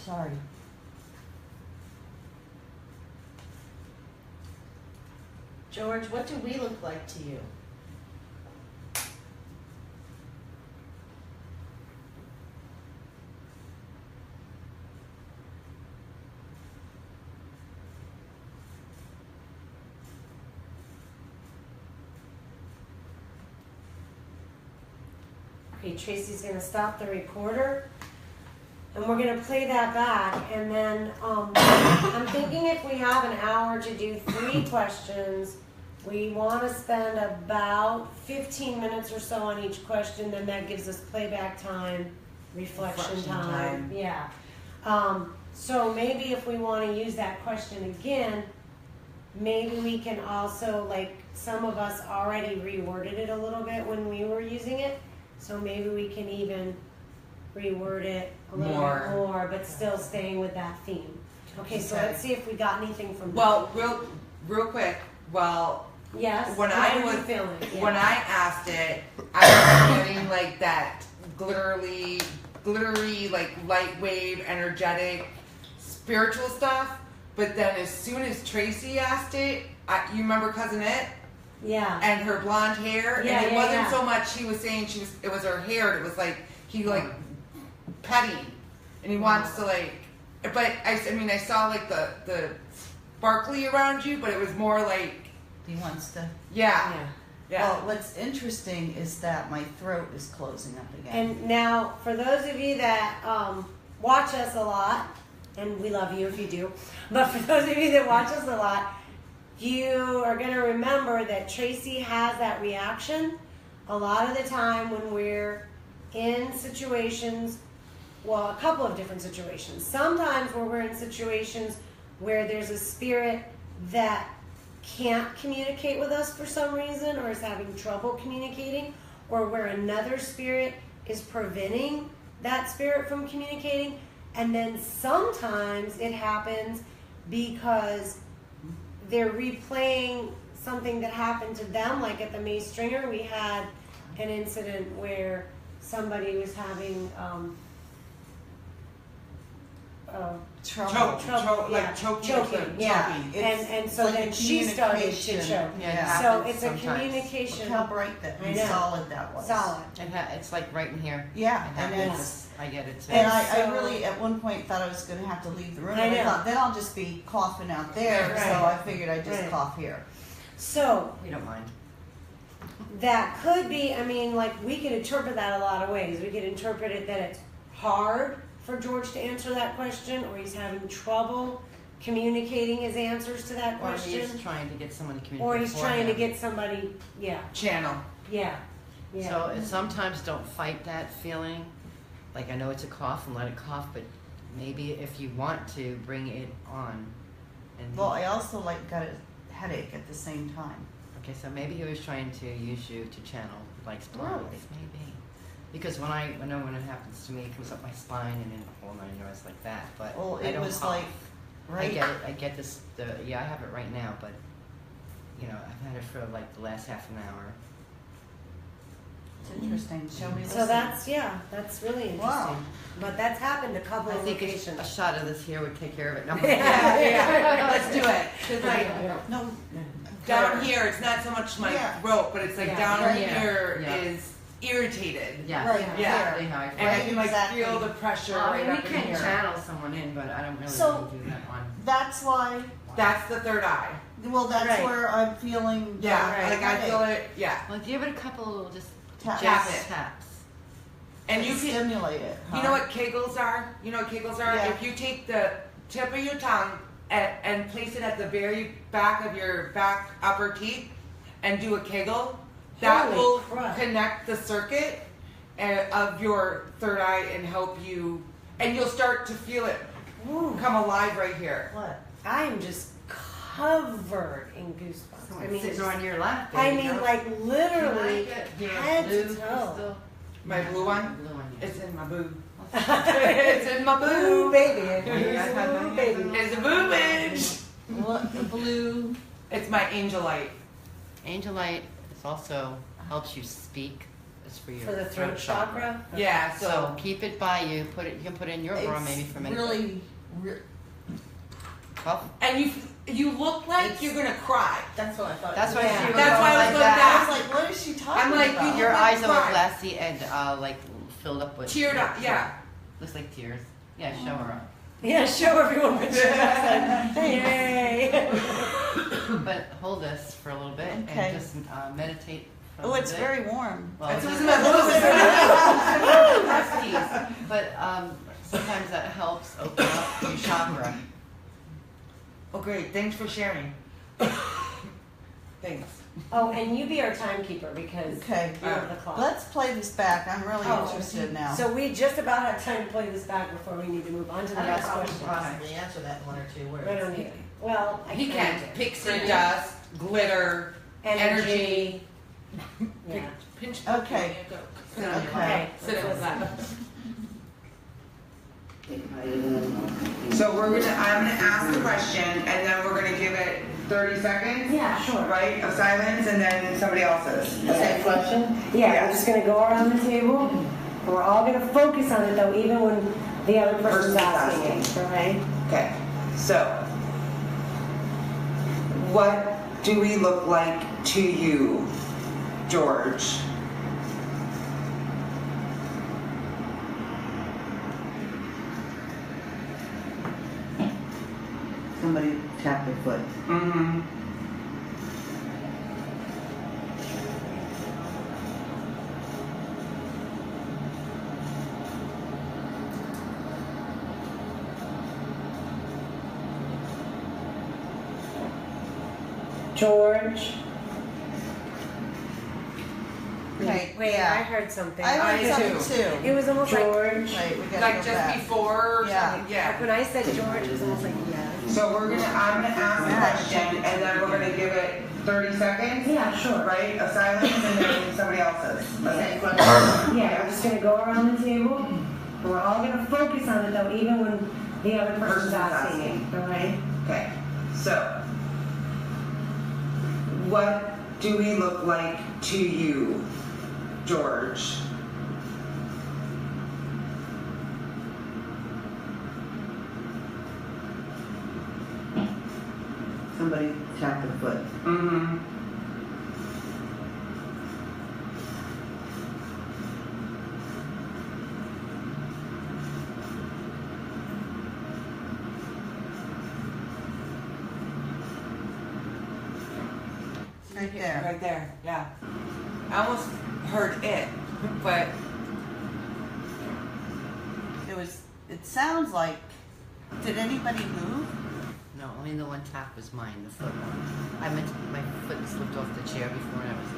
Sorry.
George, what do we look like to you?
Okay, Tracy's gonna stop the recorder, and we're gonna play that back, and then, I'm thinking if we have an hour to do 3 questions, we wanna spend about 15 minutes or so on each question, then that gives us playback time, reflection
Reflection
time,
time.
yeah. So maybe if we wanna use that question again, maybe we can also, like, some of us already reworded it a little bit when we were using it, so maybe we can even reword it a little bit more, but still staying with that theme. Okay, so
Okay.
let's see if we got anything from
Well, real quick, well,
yes.
when
How
I
are you
was-
feeling? Yeah.
when I asked it, I was getting like that glittery, like light wave, energetic, spiritual stuff. But then as soon as Tracy asked it, you remember Cousin It
Yeah.
and her blonde hair,
Yeah,
and it
yeah,
wasn't
yeah.
so much she was saying it was her hair. It was like he like petty, and he wants to like. But I mean I saw like the sparkly around you, but it was more like
He wants to.
yeah.
Yeah.
Well, what's interesting is that my throat is closing up again.
And now, for those of you that watch us a lot, and we love you if you do, but for those of you that watch us a lot, you are going to remember that Tracy has that reaction a lot of the time when we're in situations well, a couple of different situations. Sometimes where we're in situations where there's a spirit that can't communicate with us for some reason or is having trouble communicating, or where another spirit is preventing that spirit from communicating. And then sometimes it happens because they're replaying something that happened to them. Like at the May Stringer, we had an incident where somebody was having trouble,
like choking.
and so
like
then
a
she started to
communication.
choke.
Yeah,
So
happens
it's a
sometimes.
Look
communication.
how bright that
I
and
know.
solid that was.
Solid.
It's like right in here.
Yeah,
It
and
happens.
it's
I get it too.
and I
So-
really at one point thought I was going to have to leave the room.
I
And I
know.
thought then I'll just be coughing out there,
Right.
so I figured I'd just
Right.
cough here.
So
We don't mind.
that could be, I mean, like we could interpret that a lot of ways. We could interpret it that it's hard for George to answer that question, or he's having trouble communicating his answers to that
Or he
question,
is trying to get someone to communicate
or he's
for
trying to
him.
get somebody, yeah,
Channel.
yeah, yeah.
So sometimes don't fight that feeling. Like I know it's a cough and let it cough, but maybe if you want to bring it on. And
Well, I also got a headache at the same time.
okay, so maybe he was trying to use you to channel like spines,
Really?
maybe. Because when it happens to me, it comes up my spine and in the whole nine yards like that. But
Well,
I
it
don't
was
cough.
like right.
I get it. I get this. I have it right now, but you know, I've had it for like the last half an hour.
It's interesting. Shall we listen?
So that's really interesting.
Wow.
But that's happened a couple
I
of
think a
locations.
shot of this here would take care of it. No.
Let's do it. 'Cause like
No.
down here, it's not so much my
Yeah.
throat, but it's like
Yeah.
down
Right
here
Yeah.
is irritated.
Yeah.
Right,
yeah.
Exactly how I feel.
And I can like
Exactly.
feel the pressure
I
right
mean, we
up in
can
here.
channel someone in, but I don't really
So-
want to do that one.
That's why.
That's the third eye.
Well, that's
Right.
where I'm feeling.
Yeah,
Right.
like I feel it. Yeah,
Well, give it a couple just
Tap
just
it.
taps.
and you can.
stimulate it.
You know what Kegels are? You know what Kegels are?
Yeah.
If you take the tip of your tongue and place it at the very back of your back upper teeth and do a Kegel, that
Holy
will
crap.
connect the circuit of your third eye and help you, and you'll start to feel it
Ooh,
come alive right here.
What?
I am just covered in goosebumps. I mean,
sitting
just-
on your lap.
I
baby
mean,
girl.
like literally
Your
head
blue
to toe.
crystal.
My blue one?
Blue one, yeah.
It's in my boo. It's in my
Boo,
boo.
baby.
Yeah, I
Boo, baby.
It's a boobage.
What? The blue.
It's my angel light.
Angel light is also helps you speak. It's for your
For the throat chakra.
Yeah,
So
so
keep it by you. Put it. You can put it in your bra maybe for a minute.
Really.
Cough.
and you look like you're gonna cry.
That's what I thought.
That's why
Yeah.
she was
That's
going
why I was
like
going
that.
I was like, what is she talking
I'm like,
about?
you
Your
look
eyes are
cry.
glassy and like filled up with
Teared up, yeah.
Looks like tears. Yeah, show her.
Yeah, show everyone what you said. Yay.
But hold this for a little bit
Okay.
and just meditate. For a
Oh,
little
it's
bit.
very warm.
Well,
It's
just-
in my boobs.
Crusties. But sometimes that helps open up your chakra.
Oh great, thanks for sharing. Thanks.
Oh, and you be our timekeeper because
Okay.
you're the clock.
Let's play this back. I'm really
Oh,
interested now.
So we just about have time to play this back before we need to move on to the
I
next
don't know if
question.
you can possibly answer that in one or two words.
I don't need it. Well, I
He can.
do.
Pixie dust, glitter,
Energy. Yeah.
pinch.
Okay.
Sit on your
Okay.
lap. Sit on his lap.
So I'm gonna ask the question and then we're gonna give it 30 seconds,
Yeah, sure.
right, of silence and then somebody else's.
Same question? Yeah, we're just gonna go around the table. And we're all gonna focus on it though, even when the other person's asking it, right?
Okay, so what do we look like to you, George?
Somebody tap their foot.
Mm-hmm.
George.
Okay.
Wait,
Yeah.
I heard something.
I
I
heard something too.
It was almost like
Wait, we gotta
Like
go
just
back.
before or
Yeah.
something, yeah.
when I said George, it was almost like yes.
So I'm gonna ask a question and then we're gonna give it 30 seconds?
Yeah, sure.
Right, of silence and then somebody else's. Okay.
Yeah, we're just gonna go around the table. We're all gonna focus on it though, even when the other person's asking it. Alright?
Okay, so what do we look like to you, George?
Somebody tapped a foot.
Mm-hmm.
Right there.
Right there, yeah. I almost heard it, but
It sounds like, did anybody move?
No, only the one tap was mine, the foot one. I meant my foot slipped off the chair before and I was.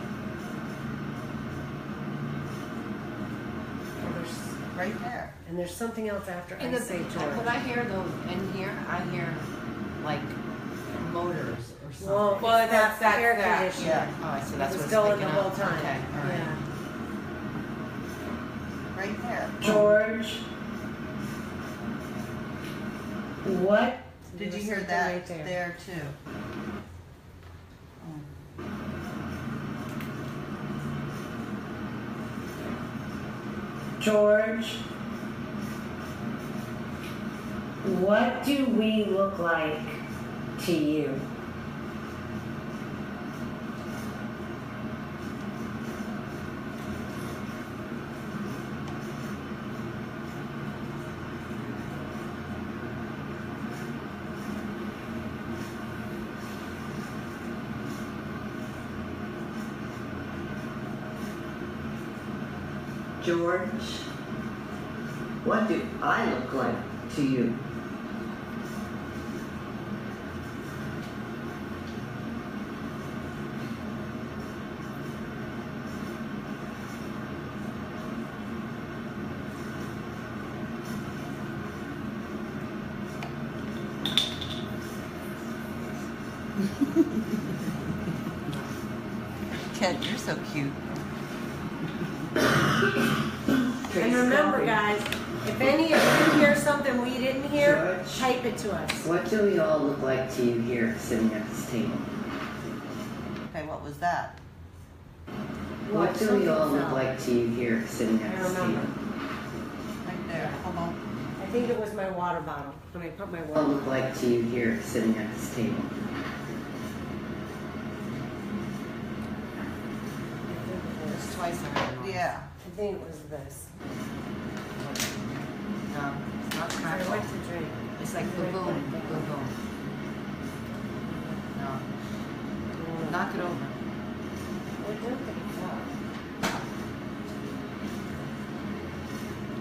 Right there.
And there's something else after
In
I
the
say George.
But I hear those in here. I hear like motors or something.
Well, that's the air
that.
conditioner.
Yeah.
Oh, I see. That's
It was
what's
going the
picking
whole
up.
time.
Okay, all right.
Yeah.
Right there.
George. What?
Did you
There was
hear
something
that
right there?
there too?
George, what do we look like to you?
George, what do I look like to you?
Kent, you're so cute.
And remember, guys, if any of you hear something we didn't hear,
George.
type it to us.
What do we all look like to you here sitting at this table?
Okay, what was that?
What do we all look
fell.
like to you here sitting
I
at this
remember.
table?
Right there. Hold on.
I think it was my water bottle when I put my
What
water
look like to you here sitting at this table?
It's twice I heard noise.
Yeah.
I think it was this.
No, it's not
I
crackle.
went to drink.
It's like boom, boom, boom, boom. No. Knock it over.
I don't think it fell.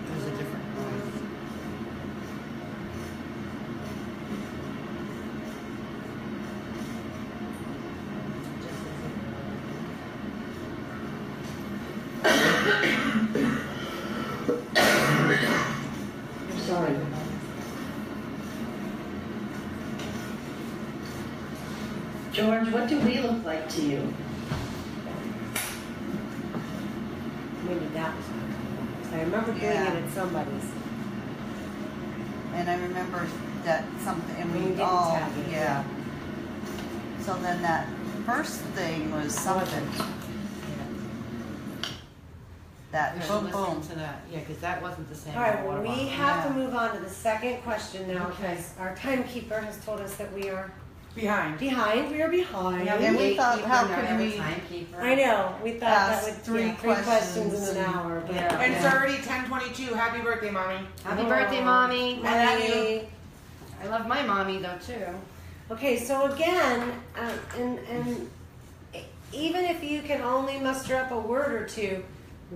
It was a different noise.
I'm sorry. George, what do we look like to you?
Maybe that was mine. I remember doing
Yeah.
it at somebody's.
And I remember that something, and
We
we
didn't
all,
tag it.
yeah. So then that first thing was something, that
We should
boom,
listen
boom.
to that. Yeah, because that wasn't the same.
All right,
water
well, we
bottle.
have to
Yeah.
move on to the second question now
Okay.
because our timekeeper has told us that we are
behind.
behind. We are behind.
And we thought, how
Gatekeeper,
can
now
we,
timekeeper.
I know. We thought
Ask
that would
three
yeah, three questions
questions
in an
and-
hour. But
Yeah.
And it's already 10:22. Happy birthday, mommy.
Happy birthday, mommy.
I love you.
I love my mommy though too.
Okay, so again, and even if you can only muster up a word or two,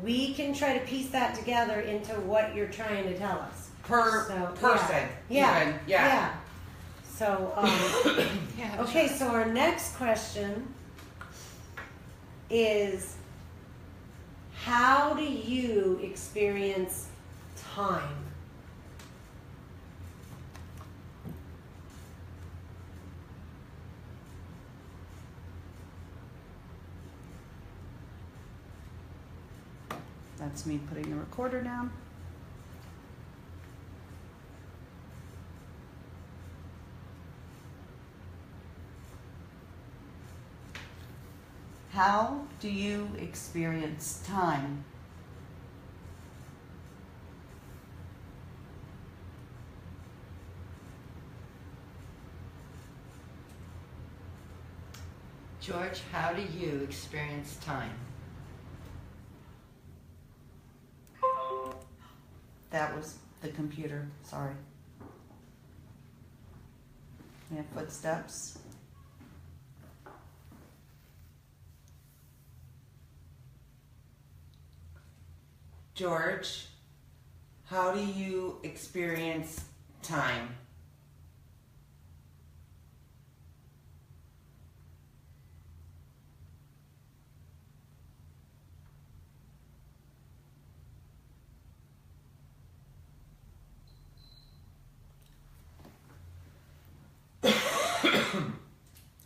we can try to piece that together into what you're trying to tell us.
Per
So,
person.
Yeah.
Even. Yeah.
So,
Yeah.
okay, so our next question is, How do you experience time?
That's me putting the recorder down. How do you experience time?
George, how do you experience time?
That was the computer, sorry. We have footsteps.
George, how do you experience time?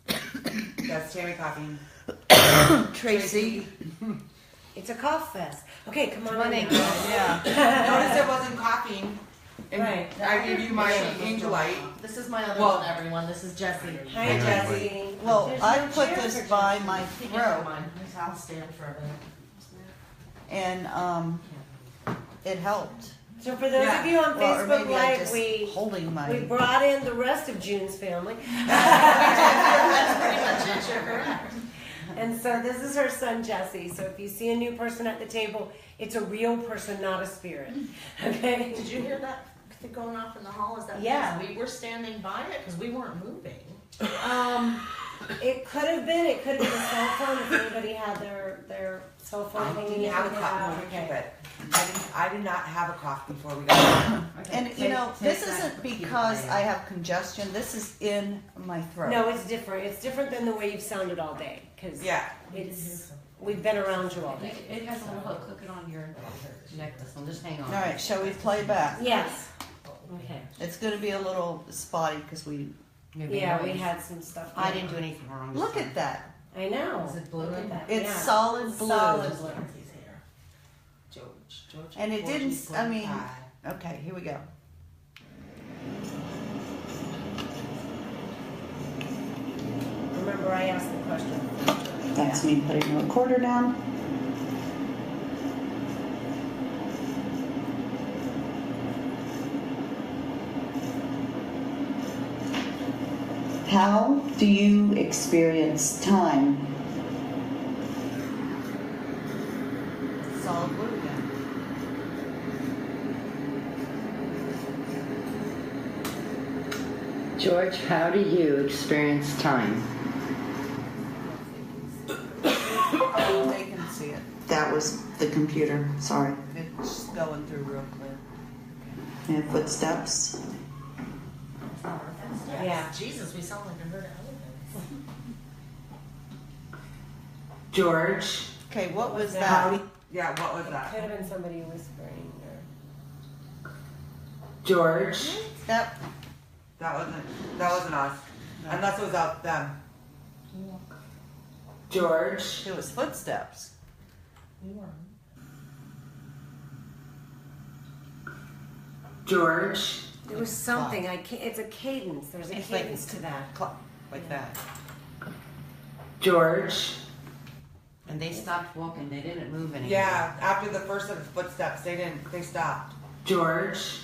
That's Tammy coughing.
Tracy.
It's a cough fest. Okay, come on in.
Yeah.
Notice I wasn't coughing. And
Right.
I gave you my angel light.
This is my other
Well-
one, everyone. This is Jessie.
Hi, Jessie.
Well,
There's
I
no
put
chair
this
for
by
Jessie.
my
Never
throat,
mind. I'll stand for a minute.
and it helped.
So for those
Yeah.
of you on
Well, or
Facebook
maybe I
Live,
just holding my.
we brought in the rest of June's family.
That's pretty much it. You're correct.
And so this is her son Jesse. So if you see a new person at the table, it's a real person, not a spirit. Okay?
Did you hear that thing going off in the hall? Is that
Yeah.
because we were standing by it because we weren't moving?
It could have been. It could have been a cell phone if anybody had their cell phone
I
hanging
didn't have a
in
cough.
Okay.
I did not have a cough before we got
And you know, this isn't because I have congestion. This is in my throat.
No, it's different. It's different than the way you've sounded all day. Because
Yeah.
we've been around you all day.
It has a little hook. Hook it on your necklace. Well, just hang on.
All right, shall we play back?
Yes. Okay.
It's going to be a little spotty because we.
Yeah, we had some stuff.
I didn't do anything wrong.
Look at that.
I know.
Is it blue?
Look at that.
It's
Yeah.
solid blue.
Solid blue.
George.
And it didn't.
Georgie's
I mean.
pie.
Okay, here we go.
Remember, I asked the question.
That's me putting the recorder down. How do you experience time? Solid blue again.
George, how do you experience time?
Oh, they can see it. That was the computer. Sorry. It's going through real clear. And footsteps.
Yeah.
Jesus, we sound like a herd of elephants.
George.
Okay, what was
How
that?
do yeah, what was
It
that?
could have been somebody whispering. Or...
George.
That
That wasn't us.
No.
Unless it was out them. George.
it was footsteps.
We weren't.
George.
There was something. I can't. It's a cadence. There's a
It's like-
cadence to that.
Clock, like that.
George.
And they stopped walking. They didn't move anymore.
Yeah, after the first of the footsteps, they stopped. George.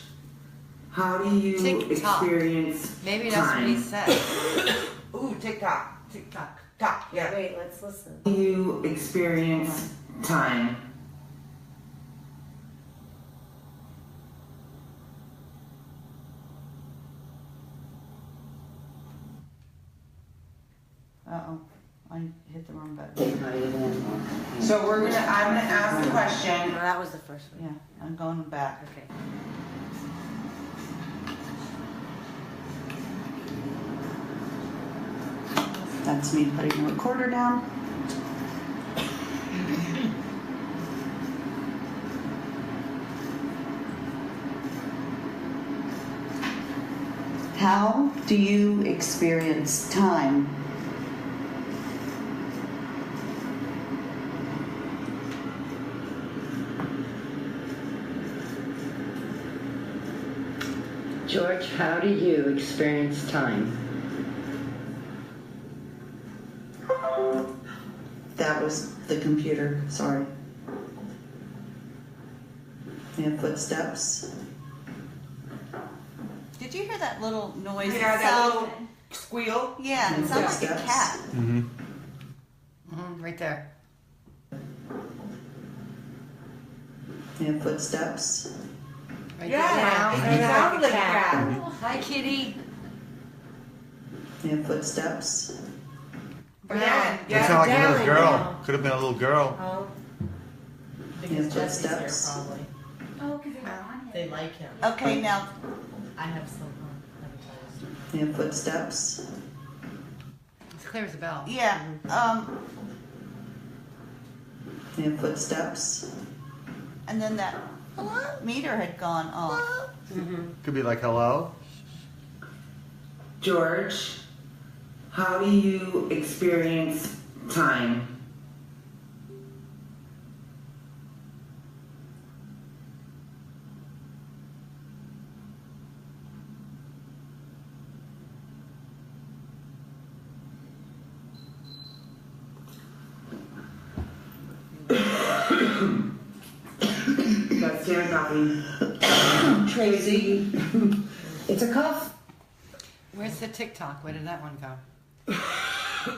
How do you
Tick-tock.
experience
Maybe that's what he said.
Ooh, tick tock. Tick tock. Tock. Yeah.
Wait, let's listen.
How do you experience time?
Uh-oh. I hit the wrong button.
So I'm gonna ask the question.
No, that was the first one.
Yeah, I'm going back.
Okay.
That's me putting the recorder down. How do you experience time?
George, how do you experience time?
That was the computer, sorry. And footsteps. Did you hear that little noise?
Yeah,
It
that
sound-
little squeal.
Yeah, it sounds like a
Footsteps.
cat.
Right there.
And footsteps.
Right
Yeah,
there.
it sounded like a cat.
Hi, kitty.
And footsteps.
Yeah,
That sounded like a little
Darling,
girl.
yeah.
Could have been a little girl.
Oh,
Because Jesse's here
footsteps.
probably.
Oh, because they were on
They
him.
like him.
Okay, now,
I have some advertised.
and footsteps.
It's clear as a bell.
Yeah, and footsteps. And then that meter had gone off.
Could be like hello.
George, how do you experience time? That's Sarah Coffee. Tracy. It's a cough.
Where's the TikTok? Where did that one go?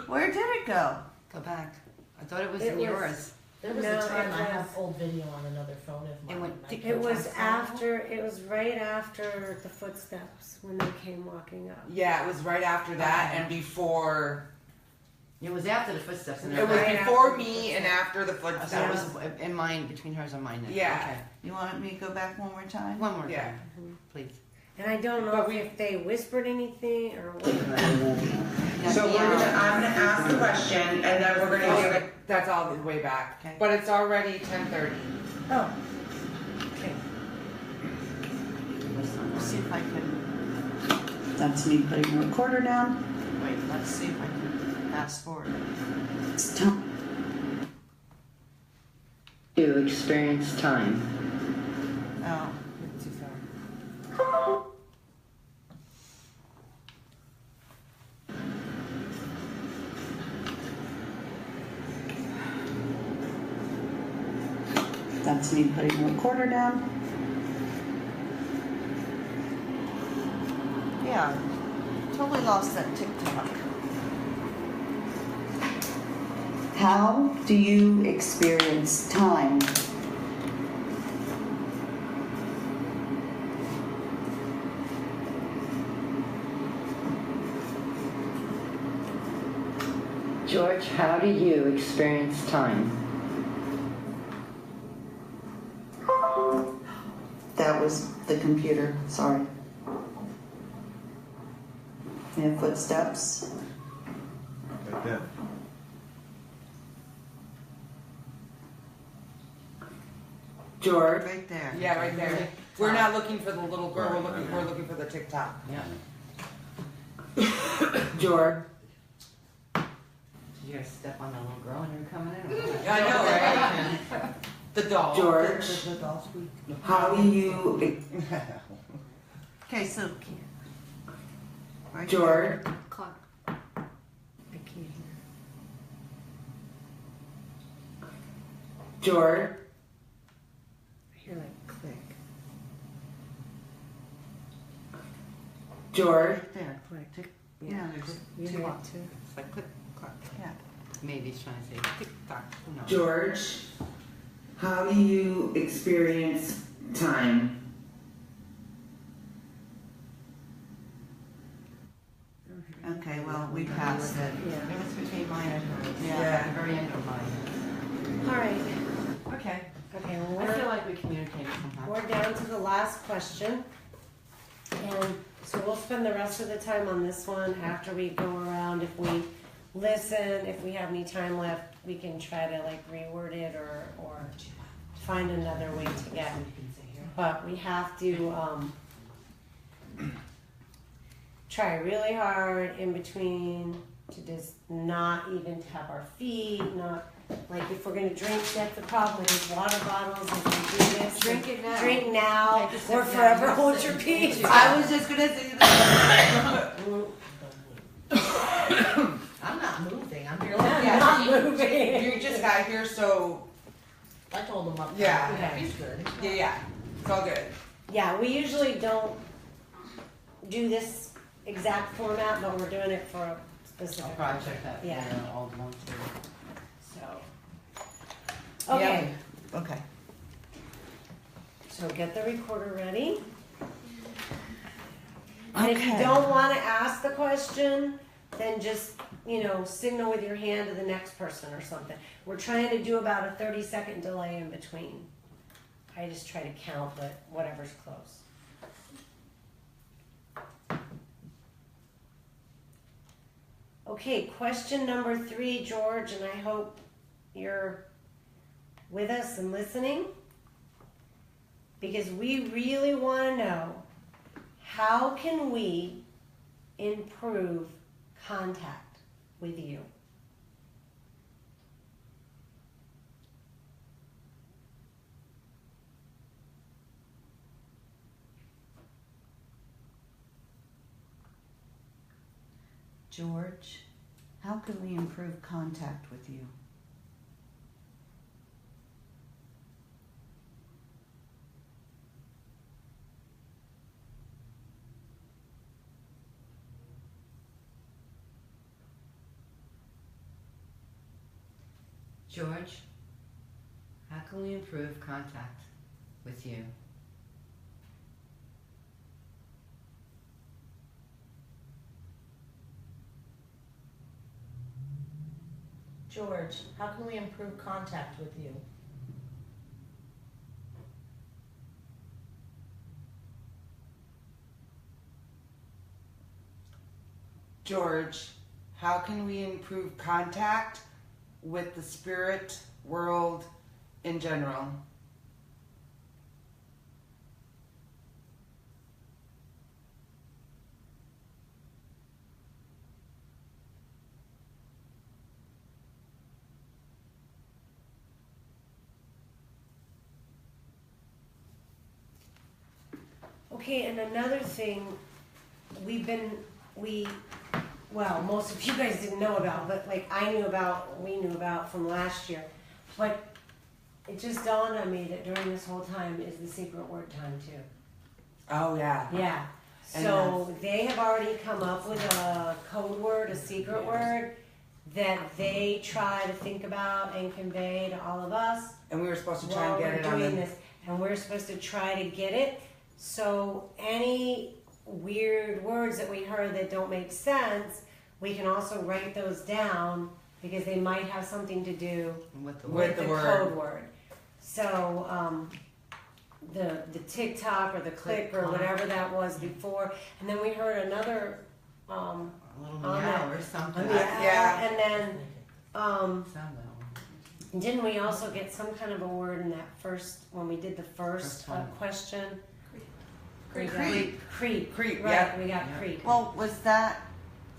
Where did it go?
Go back. I thought it was
It
in
was-
yours.
There was
No,
a time
it
I have
was-
old video on another phone of mine.
It went
and I
tick-
can't
it was
find it.
after. It was right after the footsteps when they came walking up.
Yeah, it was right after that
Okay.
and before.
It was after the footsteps. And
It was
Right
before
after the
me and after the footsteps.
That was in mine, between hers and mine. Then.
Yeah.
Okay.
You want me to go back one more time?
One more
Yeah.
time, please.
And I don't know
But we-
if they whispered anything or what.
So I'm gonna ask the question and then we're gonna give it.
That's all the way back.
Okay.
But it's already 10:30.
Oh, okay.
Let's see if I can. That's me putting the recorder down. Wait, let's see if I can fast forward. It's time.
You experience time.
Oh.
Too far.
That's me putting the recorder down. Yeah, totally lost that TikTok. How do you experience time?
George, how do you experience time?
That was the computer, sorry. And footsteps.
Right there.
George.
Right there.
Yeah, right there. We're not looking for the little girl. We're looking for the TikTok.
Yeah.
George.
You gotta step on that little girl and you're coming in.
Yeah, I know, right? The doll.
George.
The doll squeak.
How do you,
Okay, so. Right
George?
Clock. I can't hear.
George?
I hear like click.
George?
Right there.
Click.
Yeah, there's
You
two
hear
on.
it too?
It's like click, clack.
Yeah.
Maybe he's trying to say tick tock. Who knows?
George? How do you experience time?
Okay, well, we passed it.
Yeah.
It was between mine and hers.
Yeah.
At the very end of mine.
All right.
Okay.
Okay. Well,
I feel
we're,
like we communicated somehow.
we're down to the last question, and so we'll spend the rest of the time on this one after we go around. If we listen, if we have any time left, we can try to like reword it or find another way to get. But we have to try really hard in between to just not even tap our feet, not like if we're gonna drink, that's the problem with these water bottles. If we do this,
Drink it now.
Drink now,
Take a sip
or
now.
forever
Just
hold
sip.
your peace.
I was just gonna say that.
I'm not moving. I'm here.
Yeah, not moving.
You just got here, so
I told him up.
Yeah.
Okay.
He's good.
yeah, it's all good.
Yeah, we usually don't do this exact format, but we're doing it for a specific
Project that,
Yeah.
all want to.
So, okay.
Okay.
So get the recorder ready. And if you
Okay.
don't want to ask the question, then just, signal with your hand to the next person or something. We're trying to do about a 30-second delay in between. I just try to count, but whatever's close. Okay, question number 3, George, and I hope you're with us and listening, because we really want to know, how can we improve contact with you?
George, how can we improve contact with you?
George, how can we improve contact with you?
George, how can we improve contact with you?
George, how can we improve contact with the spirit world in general?
Okay, and another thing well, most of you guys didn't know about, but like we knew about from last year. But it just dawned on me that during this whole time is the secret word time too.
Oh yeah.
Yeah. So they have already come up with a code word, a secret word, that they try to think about and convey to all of us.
And we were supposed to try
while
and get
we're
it on
doing
the...
this, and we're supposed to try to get it. So any weird words that we heard that don't make sense, we can also write those down because they might have something to do
With the
With
the
the word.
code word. So the TikTok or the click or whatever that was before, and then we heard another
a little
on
meow
that-
or something.
Yeah.
and then
Sound that one.
didn't we also get some kind of a word in that first when we did the first
First one.
question?
Creep.
Creep.
Creep,
Right,
yeah.
we got
Yeah.
creep.
Well, was that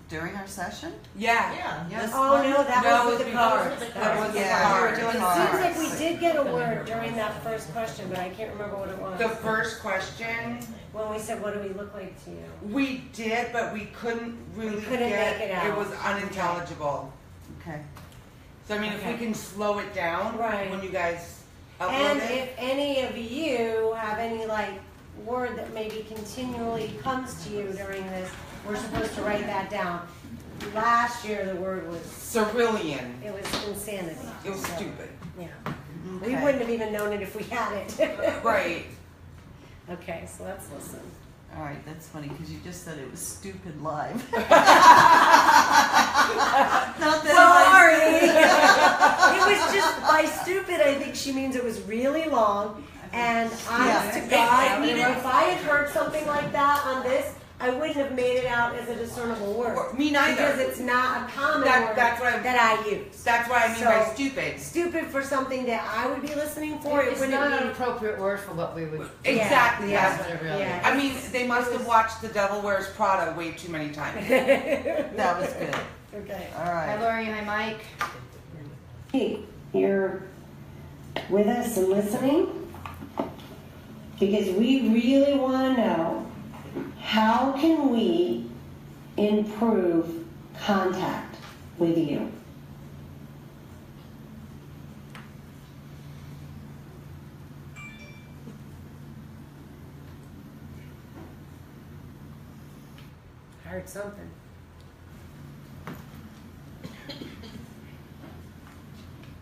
during our session?
Yeah.
Yeah.
Oh no, that
No,
was
it
with the
was
cards.
with the
That
cards.
was the
Yeah, we were
cards.
doing
It
cards.
seems like we did get a word during that first question, but I can't remember what it was.
The first question,
When we said, "What do we look like to you?"
we did, but we couldn't really
couldn't
get...
make it out.
It was unintelligible.
Okay.
So I mean, if we
Okay.
can slow it down
Right.
when you guys upload
And
it.
if any of you have any word that maybe continually comes to you during this, we're supposed to write that down. Last year the word was
Cerulean.
it was insanity.
It was
So,
stupid.
Yeah.
Okay.
We wouldn't have even known it if we had it.
Right.
Okay, so let's listen.
All right, that's funny because you just said it was stupid live. Not that
Sorry. It was just by stupid. I think she means it was really long. And honest
Yeah.
to God, if I had heard something like that on this, I wouldn't have made it out as a discernible word.
Me neither.
Because it's not a common word
That's what
that I use.
That's what I mean by
So,
stupid.
Stupid for something that I would be listening for. It
It's
wouldn't
not
be
an appropriate word for what we would.
Exactly.
Yeah.
That's what it really
Yeah.
is.
I mean, they must have watched The Devil Wears Prada way too many times.
That was good.
Okay.
All
Hi,
right.
Lori. Hi, Mike.
Hey, you're with us and listening? Because we really want to know, how can we improve contact with you? I heard something.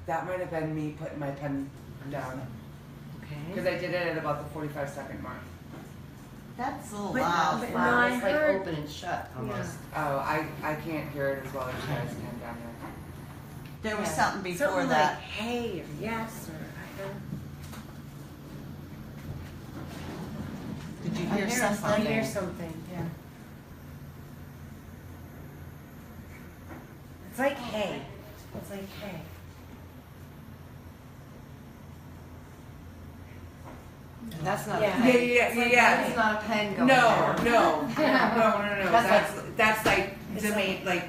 That might have been me putting my pen down. Because
Okay.
I did it at about the 45-second mark.
That's a little
But-
loud.
but
for
no,
us.
I
It's like
heard-
open and shut almost.
Oh, I can't hear it as well as you guys can down there.
There was
Yeah.
something before
Something
that.
like hey or yes or I don't.
Did you
I
hear
hear
something?
I hear something. Yeah. It's like hey. It's like hey.
That's not.
Yeah.
A pen.
Yeah.
That's not a pen going
No,
there.
no. That's like
It's
to
like-
me, like,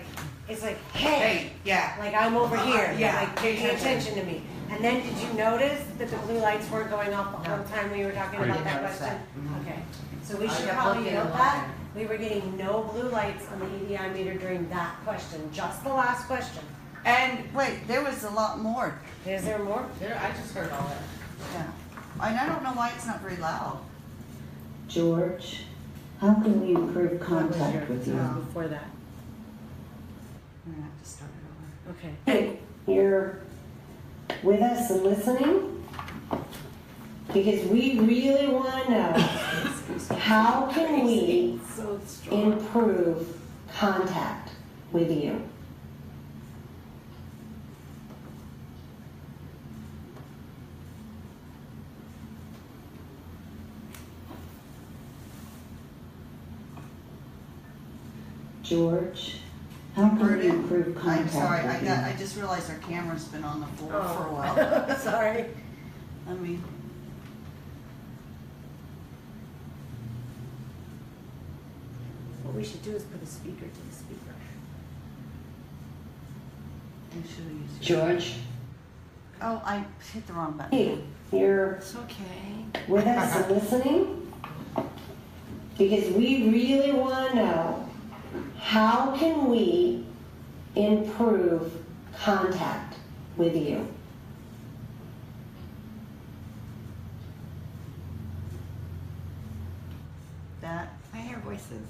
It's like hey.
hey, yeah.
Like I'm over here.
Yeah.
Like pay attention to me. And then did you notice that the blue lights weren't going off the whole time we were talking
I
about
did
that
notice
question?
that.
Okay. So we
I
should
kept
probably
looking
note
and
that.
looking.
We were getting no blue lights on the EDI meter during that question, just the last question.
And wait, there was a lot more.
Is there more?
There, I just heard all that.
Yeah. And I don't know why it's not very loud.
George, how can we improve contact with you?
Before that.
I'm gonna have to start it over.
Okay.
Hey, you're with us and listening? Because we really want to know, how can we
So strong.
improve contact with you? George, how can
Heard
we
it?
improve
I'm
contact
sorry,
with you?
I just realized our camera's been on the floor
Oh.
for a while.
Sorry.
Let me,
What we should do is put a speaker to the speaker.
I should have used.
George,
Oh, I hit the wrong button.
hey, you're
It's okay.
with us and listening? Because we really want to know, how can we improve contact with you?
That,
I hear voices.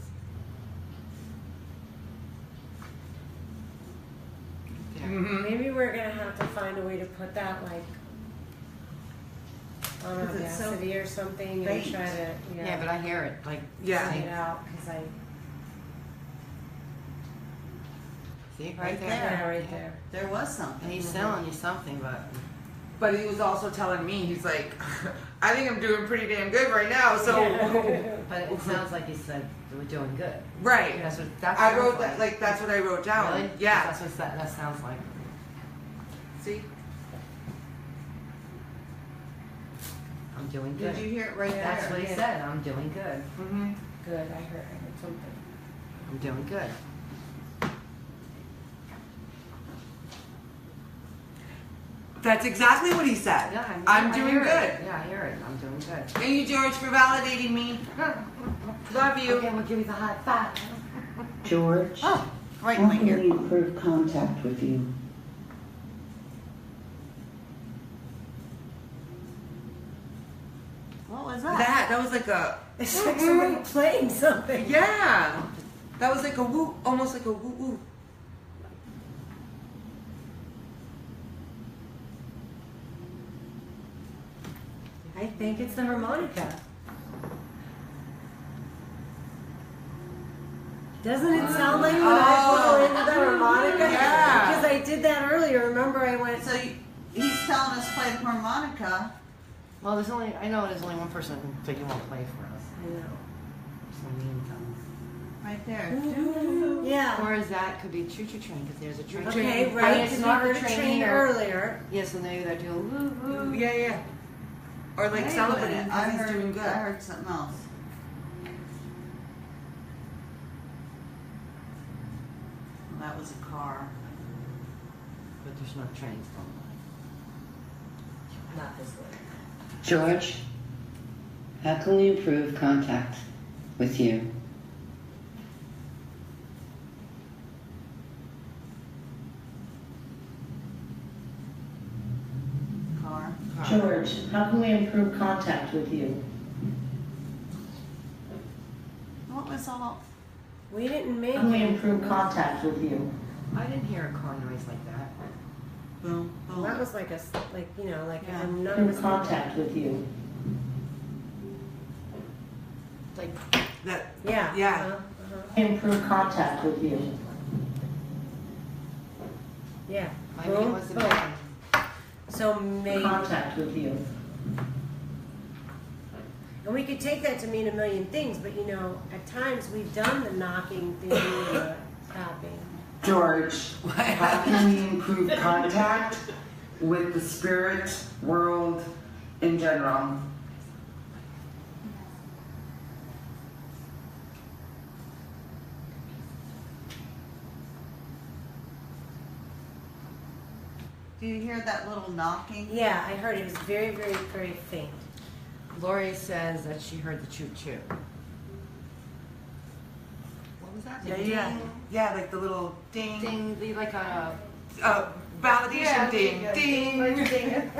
There.
Maybe we're gonna have to find a way to put that like on
Because it's so
Audacity or something and
faint.
try to,
Yeah, but I hear it. Like,
Yeah.
sing it out, cause I,
see,
Right
right there.
yeah, right there.
there was
And
something.
he's telling you something, but
But he was also telling me, he's like, I think I'm doing pretty damn good right now, so.
but it sounds like he said we're doing good.
Right.
That's what that
I
sounds
wrote that, like, that's what I wrote down.
Really?
Yeah.
That's what that sounds like.
See?
I'm doing good.
Did you hear it right there?
That's what he said. I'm doing good.
Mm-hmm.
Good, I heard something.
I'm doing good.
That's exactly what he said.
Yeah,
I'm
I
doing
hear
good.
it. Yeah, I hear it. I'm doing good.
Thank you, George, for validating me. Love you.
Okay, we'll give you the high five.
George,
Oh, right in
how
my
can
ear.
we improve contact with you?
What was that?
That was like a,
It's like somebody playing something.
yeah. That was like a woo, almost like a woo woo.
I think it's the harmonica. Doesn't it sound like when I blow into the harmonica?
Yeah.
Because I did that earlier. Remember, I went.
So he's telling us to play the harmonica.
Well, I know there's only one person that you won't play for us.
I know.
So we need to.
Right there.
Yeah.
Or is that could be choo-choo train because there's a train.
Okay,
Train.
right.
It's
Because
not
we
a
heard a
train
train
here.
earlier.
Yes, and maybe they're doing woo woo.
Yeah, yeah. Or like
Wait a
celebrating
minute,
because he's doing good.
I heard something else. Well, that was a car.
But there's no trains going by.
Not this way.
George, how can we improve contact with you?
Car.
George, how can we improve contact with you?
What was all?
We didn't make
How can we
it.
improve contact with you?
I didn't hear a car noise like that.
Boom,
Well, that was like a, like, you know, like
Yeah.
none of
Improve
us.
contact with you.
Like
That
Yeah.
Yeah.
Improve contact with you.
Yeah.
maybe it
Boom,
was the
boom.
band.
So maybe,
Contact with you.
and we could take that to mean a million things, but you know, at times we've done the knocking, the tapping.
George, how can we improve contact with the spirit world in general?
Do you hear that little knocking?
Yeah, I heard it was very, very, very faint.
Lori says that she heard the choo choo. What was that?
Yeah, yeah. Yeah, like the little ding.
Ding, the like a
Validation ding. Ding.
Like ding.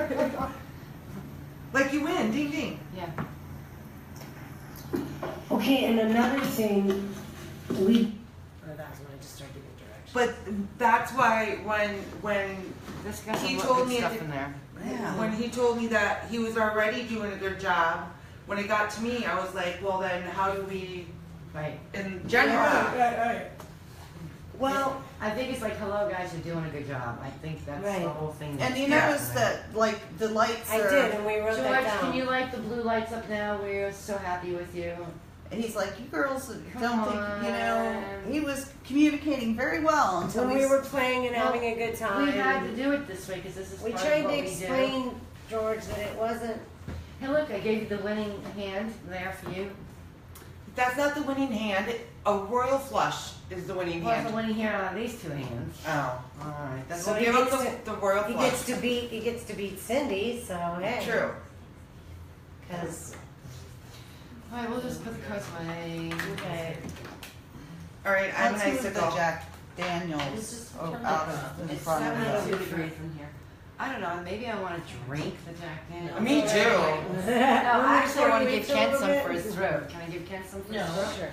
Like you win. Ding ding.
yeah.
Okay, and another thing, we,
Oh, that's when I just started giving directions.
But that's why when
This got
He
some
told
good
me
stuff
it-
in there.
Yeah.
when he told me that he was already doing a good job, when it got to me, I was like, well then how do we
Right.
in general?
Right. Well,
I think it's like, hello guys, you're doing a good job. I think that's
Right.
the whole thing.
And you
Yeah.
notice that, like, the lights
I
are.
did, and we wrote
George,
that down.
can you light the blue lights up now? We're so happy with you.
He's like, you girls
Come
don't think, you know.
on.
He was communicating very well until
When we were playing and having a good time.
We had to do it this way because this is
We
part
tried
of what
to
we do.
explain, George, that it wasn't.
Hey, look, I gave you the winning hand there for you.
That's not the winning hand. A royal flush is the winning
Plus the
hand.
winning hand on these two hands.
Oh.
All right, that's
So
he
give him
gets
the royal
He
flush.
gets to beat. He gets to beat Cindy. So hey.
True.
Because
all right, we'll just put the cards away.
okay.
All right, I'm
Let's
an
move the
icicle.
Jack Daniels
It's just
out
turn
of
it
in
It's
front of
7:02
the.
degrees in here. I don't know. Maybe I want to drink the Jack Daniels.
Me too.
No, actually, I want to give
Wait till
Ken
a
some
bit.
for his throat. Can I give Ken some for his throat?
Sure.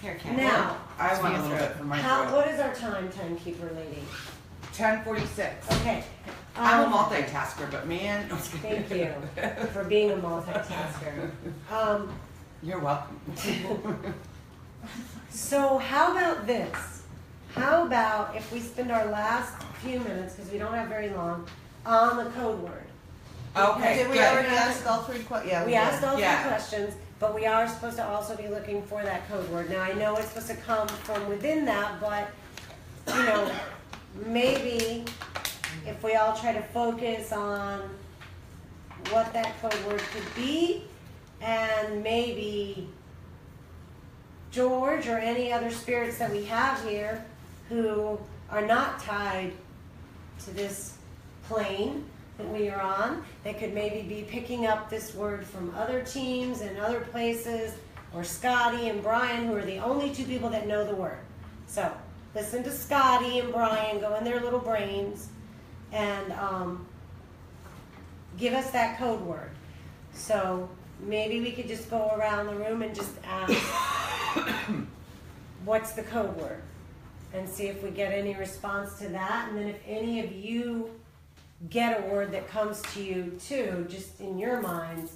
Here, Ken.
Now,
I want a little bit for my
how?
throat.
What is our timekeeper lady?
10:46.
Okay.
I'm a multitasker, but man,
Thank you for being a multitasker.
You're welcome.
So how about this? How about if we spend our last few minutes, because we don't have very long, on the code word?
Okay,
Did we
good.
already ask all three questions? Yeah,
We
did.
asked all three
Yeah.
questions, but we are supposed to also be looking for that code word. Now, I know it's supposed to come from within that, but, you know, maybe if we all try to focus on what that code word could be, and maybe George or any other spirits that we have here who are not tied to this plane that we are on, that could maybe be picking up this word from other teams and other places, or Scotty and Brian, who are the only two people that know the word. So listen to Scotty and Brian, go in their little brains, and give us that code word. So maybe we could just go around the room and just ask, what's the code word? And see if we get any response to that. And then if any of you get a word that comes to you too, just in your minds,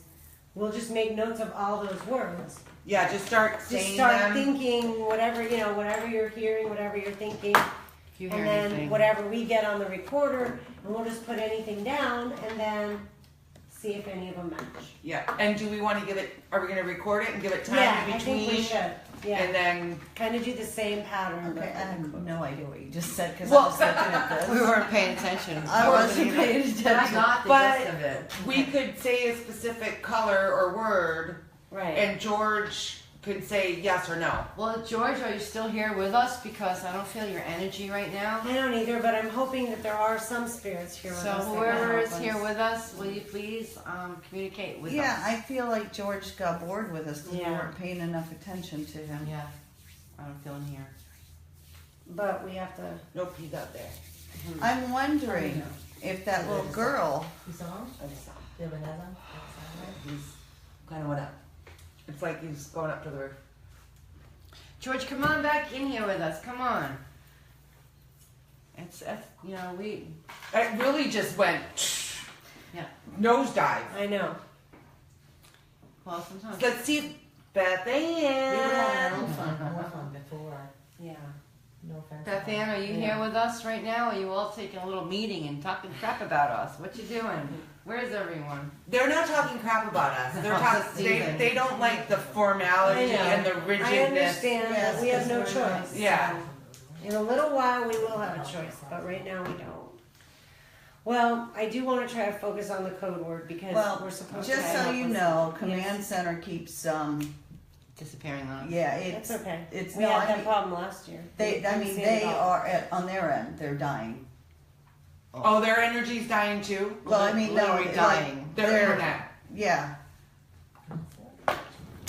we'll just make notes of all those words.
Yeah, just start
Just
saying
start
them.
thinking whatever, you know, whatever you're hearing, whatever you're thinking.
If you hear
And then
anything.
whatever we get on the recorder, and we'll just put anything down and then see if any of them match.
Yeah, and do we want to give it? Are we going to record it and give it time
Yeah,
in
I think we
between?
should. Yeah.
and then
Kind of do the same pattern.
Okay,
but-
I have no idea what you just said because
Well-
I was looking at this.
We weren't paying attention.
I wasn't paying
I
attention.
got the
But
gist of it.
we could say a specific color or word,
Right.
and George could say yes or no.
Well, George, are you still here with us? Because I don't feel your energy right now.
I don't either, but I'm hoping that there are some spirits here with
So
us. that can
whoever
help
is here
us.
with us, will you please communicate with
Yeah,
us?
I feel like George got bored with us because
Yeah.
we weren't paying enough attention to him.
Yeah, I don't feel him here.
But we have to.
Nope, he's out there.
I'm wondering if that little girl.
He's on?
Oh, he's out.
Do you have another?
He's kind of went up. It's like he's going up to the roof.
George, come on back in here with us. Come on. It's you know, we.
It really just went
Yeah.
nosedive.
I know.
Well, sometimes.
Let's see Beth
We were having
Ann.
more fun before.
Yeah.
No offense.
Beth Ann, are you here with us right now? Are you all taking a little meeting and talking crap about us? What you doing? Where's everyone?
They're not talking crap about us. They're
Just
they,
even.
they don't like the formality
I know.
and the
I
rigidness.
understand,
Yes,
but we have no
'cause we're not-
choice.
Yeah.
In a little while, we will have a choice, but right now we don't. Well, I do want to try to focus on the code word because
Well,
we're supposed to.
just so
help
you
us.
know, Command Center keeps
Disappearing on us.
yeah, it's
That's okay.
it's
We
no,
had
I
that
mean,
problem last year.
they
We
I
couldn't
mean
see it
they
at all.
are on their end, they're dying.
Oh, their energy's dying too?
Well, I mean no,
Literally
like,
dying.
Their
they're-
internet.
Yeah.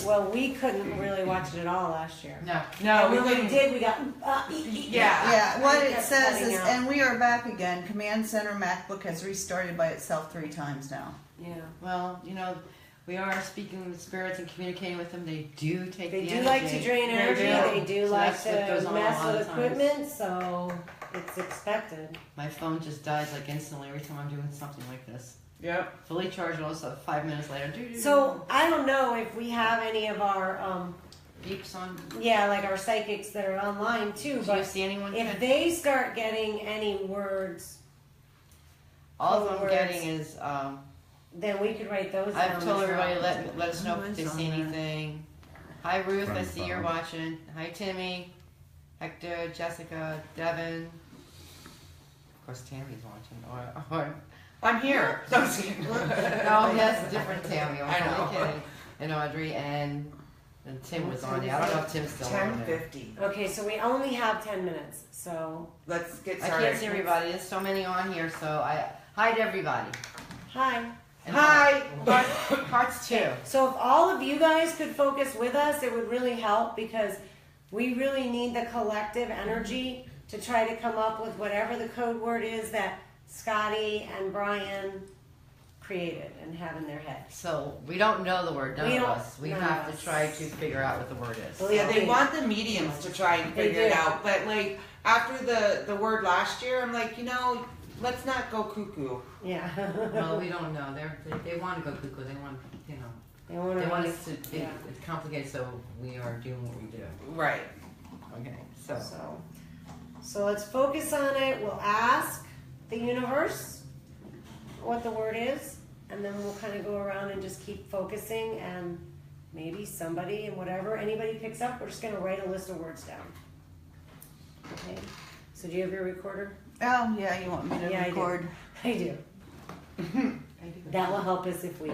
Well, we couldn't really watch it at all last year.
No.
No,
And
we
when we
couldn't.
did, we got.
Yeah.
Yeah, what
It
it
kept
says
cutting
is,
out.
and we are back again. Command Center MacBook has restarted by itself 3 times now.
Yeah.
Well, you know, we are speaking with spirits and communicating with them. They do take
They
the
do
energy.
like to drain
They
energy.
do.
They do
So
like
that's what goes
to
on a
mess
lot
with
of times.
equipment, so it's expected.
My phone just dies like instantly every time I'm doing something like this.
Yep.
Fully charged, also 5 minutes later.
So I don't know if we have any of our,
beeps on.
yeah, like our psychics that are online too.
Do you
But
see anyone?
if they start getting any words,
All
code
I'm
words,
getting is
then we could write those down.
I've told
as well.
everybody let us know if they
Who is
see
on there?
anything. Hi Ruth, I see you're
Bob.
watching. Hi Timmy, Hector, Jessica, Devin. Of course Tammy's watching. Or
I'm here.
no, yes, different Tammy.
I know.
I'm kidding. And Audrey and Tim was on there. I don't know if Tim's still on there.
10:50.
Okay, so we only have 10 minutes. So
Let's get
I
started.
can't see everybody. There's so many on here, so hi to everybody.
hi.
And
Hi.
Hearts too.
So if all of you guys could focus with us, it would really help because we really need the collective energy to try to come up with whatever the code word is that Scotty and Brian created and have in their head.
So we don't know the word, none
We
of
don't-
us. We
none
have
of
to
us.
try to figure out what the word is.
Well,
Yeah, they want the mediums to try and
They
figure it
do.
out. But like after the word last year, I'm like, let's not go cuckoo.
Yeah.
Well, we don't know. They want to go cuckoo. They want,
They want
they want
to
us to be
yeah.
it's complicated, so we are doing what we do.
Right.
Okay, so
So let's focus on it. We'll ask the universe what the word is, and then we'll kind of go around and just keep focusing, and maybe somebody and whatever anybody picks up, we're just going to write a list of words down. Okay. So do you have your recorder?
Oh yeah, you want me to
Yeah,
record?
I do. That will help us if we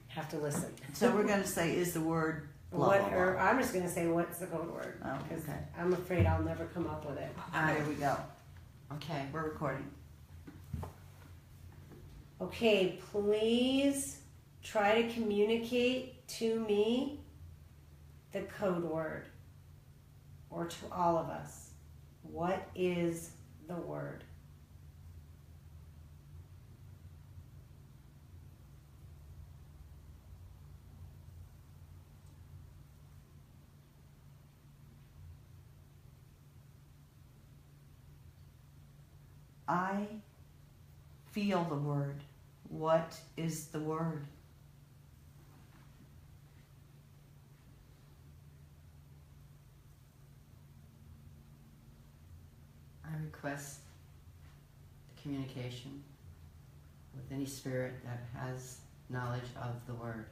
have to listen.
So we're gonna say is the word blah
What,
blah blah.
or I'm just going to say what's the code word
Oh,
because
okay.
I'm afraid I'll never come up with it.
There we go.
okay.
We're recording.
Okay, please try to communicate to me the code word, or to all of us. What is the word?
I feel the word. What is the word?
I request communication with any spirit that has knowledge of the word.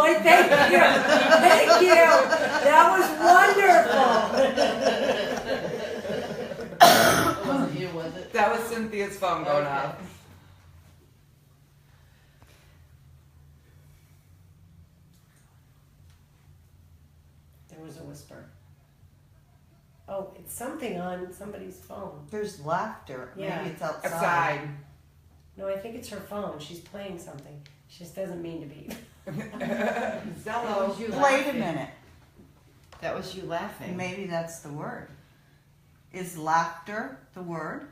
Why, thank you. Thank you. That was wonderful.
It wasn't you, was it?
That was Cynthia's phone going
Okay.
off.
There was a whisper. Oh, it's something on somebody's phone.
There's laughter.
Yeah.
Maybe it's outside.
Aside.
No, I think it's her phone. She's playing something. She just doesn't mean to be.
That
Zello.
was you
Wait a
laughing.
minute.
That was you laughing.
Maybe that's the word. Is laughter the word?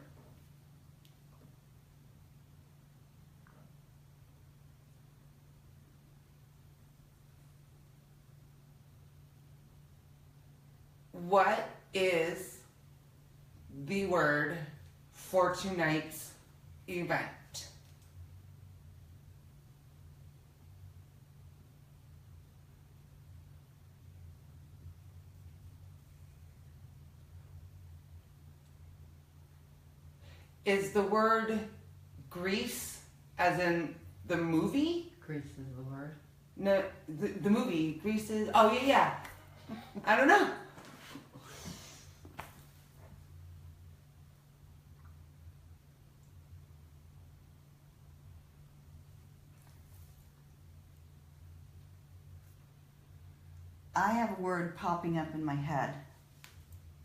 What is the word for tonight's event? Is the word Grease, as in the movie?
Grease is the word.
No, the movie Grease is. Oh yeah. I don't know.
I have a word popping up in my head.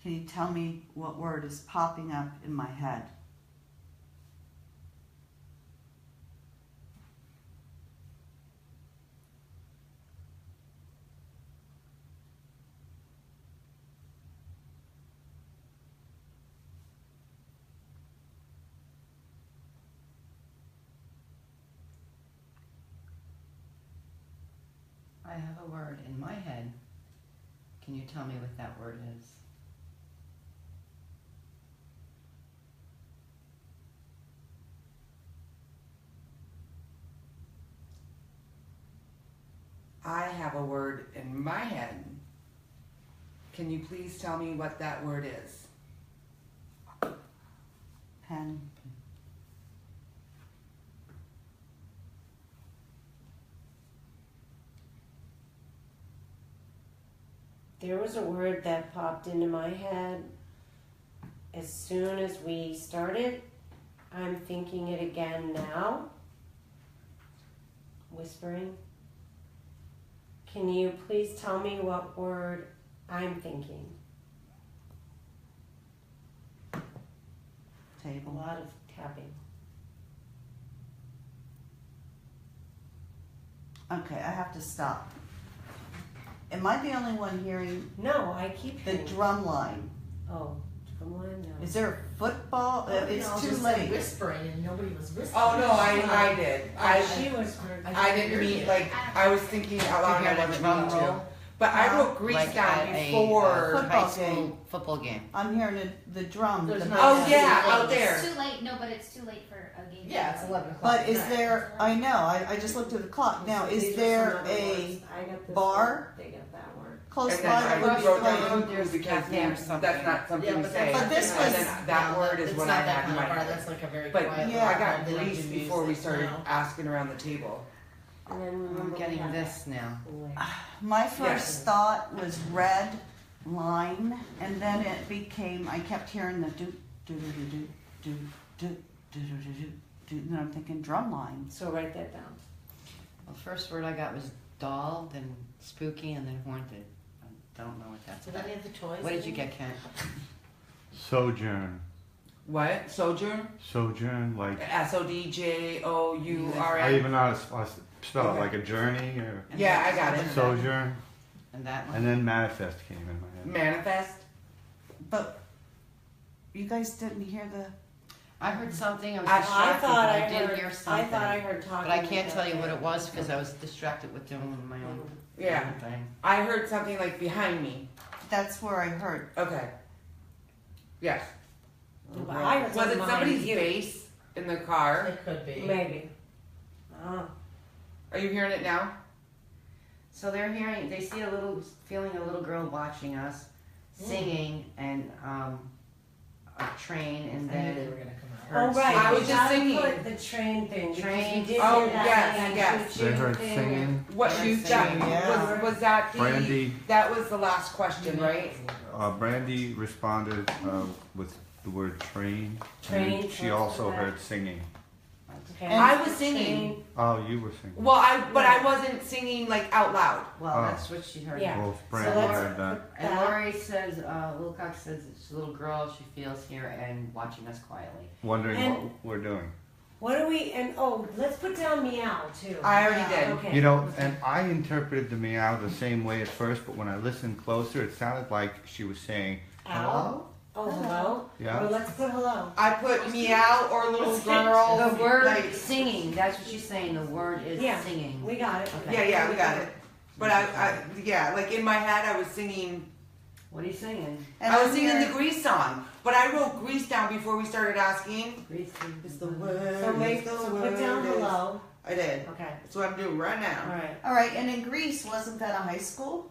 Can you tell me what word is popping up in my head?
I have a word in my head. Can you tell me what that word is?
I have a word in my head. Can you please tell me what that word is?
Pen.
There was a word that popped into my head as soon as we started. I'm thinking it again now. Whispering. Can you please tell me what word I'm thinking? A
Table.
lot of tapping.
Okay, I have to stop. Am I the only one hearing
No, I keep
the
hearing.
drum line?
Oh, drumline? No.
Is there a football? It's
No,
too
just
late.
whispering and nobody was whispering.
Oh no, I did.
She whispered.
I didn't mean like I was thinking out loud.
You
And I
hear the
wasn't
drum
meaning to.
roll?
But I wrote Grease
Like
down
at a,
before.
Football
high school
game.
football game.
I'm hearing the drum.
There's
the
no-
Oh
bass.
yeah,
It's
out there.
It's too late. No, but it's too late for a game.
Yeah, it's 11 o'clock.
But is
at night.
there, I know, I just looked at the clock. Now,
These
is
are
there
some other
a
words. I got this
bar?
word, They got that word.
close
And
by
then
that
I
would be
wrote
playing?
down because
cafe or something.
that's not something
Yeah,
we
but
say.
But this
And
was-
then that word is
it's
what
not
I
that
had in
kind
my
of bar.
head.
That's like a very
But
quiet
yeah,
I
bar.
got
They don't
Grease
do
before we
music
started
now.
asking around the table.
And then
I'm
remember
getting
we had
this now.
that.
My first
Yes.
thought was red line, and then it became, I kept hearing the do, do, do, do, do, do, do, do, do, do, do, and then I'm thinking drum line.
So write that down.
Well, the first word I got was doll, then spooky, and then haunted. I don't know what that's
Did
about.
any of the toys?
What did you get, Kent?
Sojourn.
What? Sojourn?
Sojourn, like,
SODJOURN.
I even know how to spell it,
Okay.
like a journey or
Yeah, I got it.
sojourn.
And that one?
And then manifest came in my head.
Manifest.
But you guys didn't hear the,
I heard something. I was
I
distracted,
thought
but
I
did
heard.
hear
I
something.
thought I heard talking.
But I can't
about
tell you what
that.
it was because I was distracted with doing my own
Yeah.
thing.
I heard something like behind me.
that's where I heard.
Okay. Yes.
But I heard
Was
something
it
behind
somebody's
you.
face in the car?
It could be.
Maybe. Oh.
Are you hearing it now?
So they're hearing, they see feeling a little girl watching us, singing, and a train, and
I knew they were
then
gonna come out.
Oh, right.
I was
We
just
gotta
singing.
put the train thing. because
Train.
we did
Oh,
hear that
yes,
thing,
yes.
choo-choo
They heard
thing.
singing.
What
Choo-choo,
yeah.
was that the
Brandy.
that was the last question, right?
Brandy responded with the word train.
Train,
And she
train,
also
okay.
heard singing.
Okay.
I was singing.
Oh, you were singing.
Well, I wasn't singing like out loud.
Well,
Oh.
that's what she heard.
Yeah.
Well,
So
Brandy
let's
heard that.
And
that.
Lori says, Wilcox says it's a little girl she feels here and watching us quietly.
Wondering
And-
what we're doing.
What do we, and oh, let's put down meow too.
I already did.
Okay.
You know, and I interpreted the meow the same way at first, but when I listened closer, it sounded like she was saying, hello?
Oh, hello?
Yeah.
Well, let's put hello.
I put meow or little girl.
The word
like,
singing, that's what she's saying. The word is
Yeah.
singing.
We got it.
yeah, we got it. But yeah, like in my head, I was singing.
What are you singing?
And
I was
I'm
singing
here-
the Grease song, but I wrote Grease down before we started asking.
Grease.
It's the word.
So make,
it's the
so
word
put down
is-
hello.
I did.
Okay.
That's what I'm doing right now.
Alright.
All right, and in Greece, wasn't that a high school?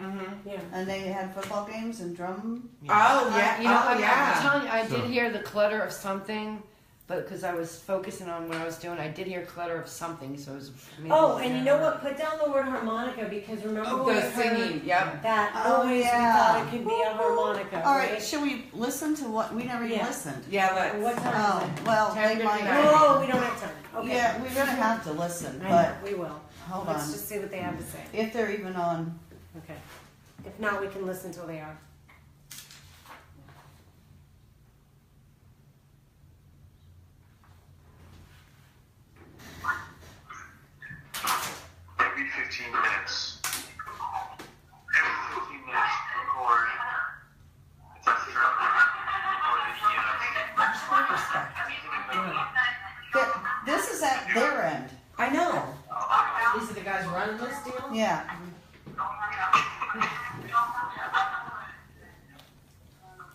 Mm-hmm.
Yeah.
And they had football games and drum.
Oh yeah.
You know,
oh
I'm
yeah.
telling you, I did
So-
hear the clutter of something, but because I was focusing on what I was doing, I did hear clutter of something. So it was. maybe
Oh, and you know what? Put down the word harmonica because remember
Oh,
when we
the
heard
singing. Yep.
that
Oh,
noise,
yeah.
we thought it could be a harmonica,
All right,
right?
should we listen to what we never even
Yeah.
listened?
Yeah, let's.
What time
Oh,
is it?
well, they
10:59.
might.
Oh, we don't have time. Okay.
Yeah, we're gonna have to listen,
I
but
know, we will.
hold
Let's
on.
just see what they have to say.
If they're even on.
Okay. If not, we can listen till they are.
Every 15 minutes. Every 15 minutes, record. It's a film.
This is at their end.
I know.
These are the guys running this deal.
Yeah.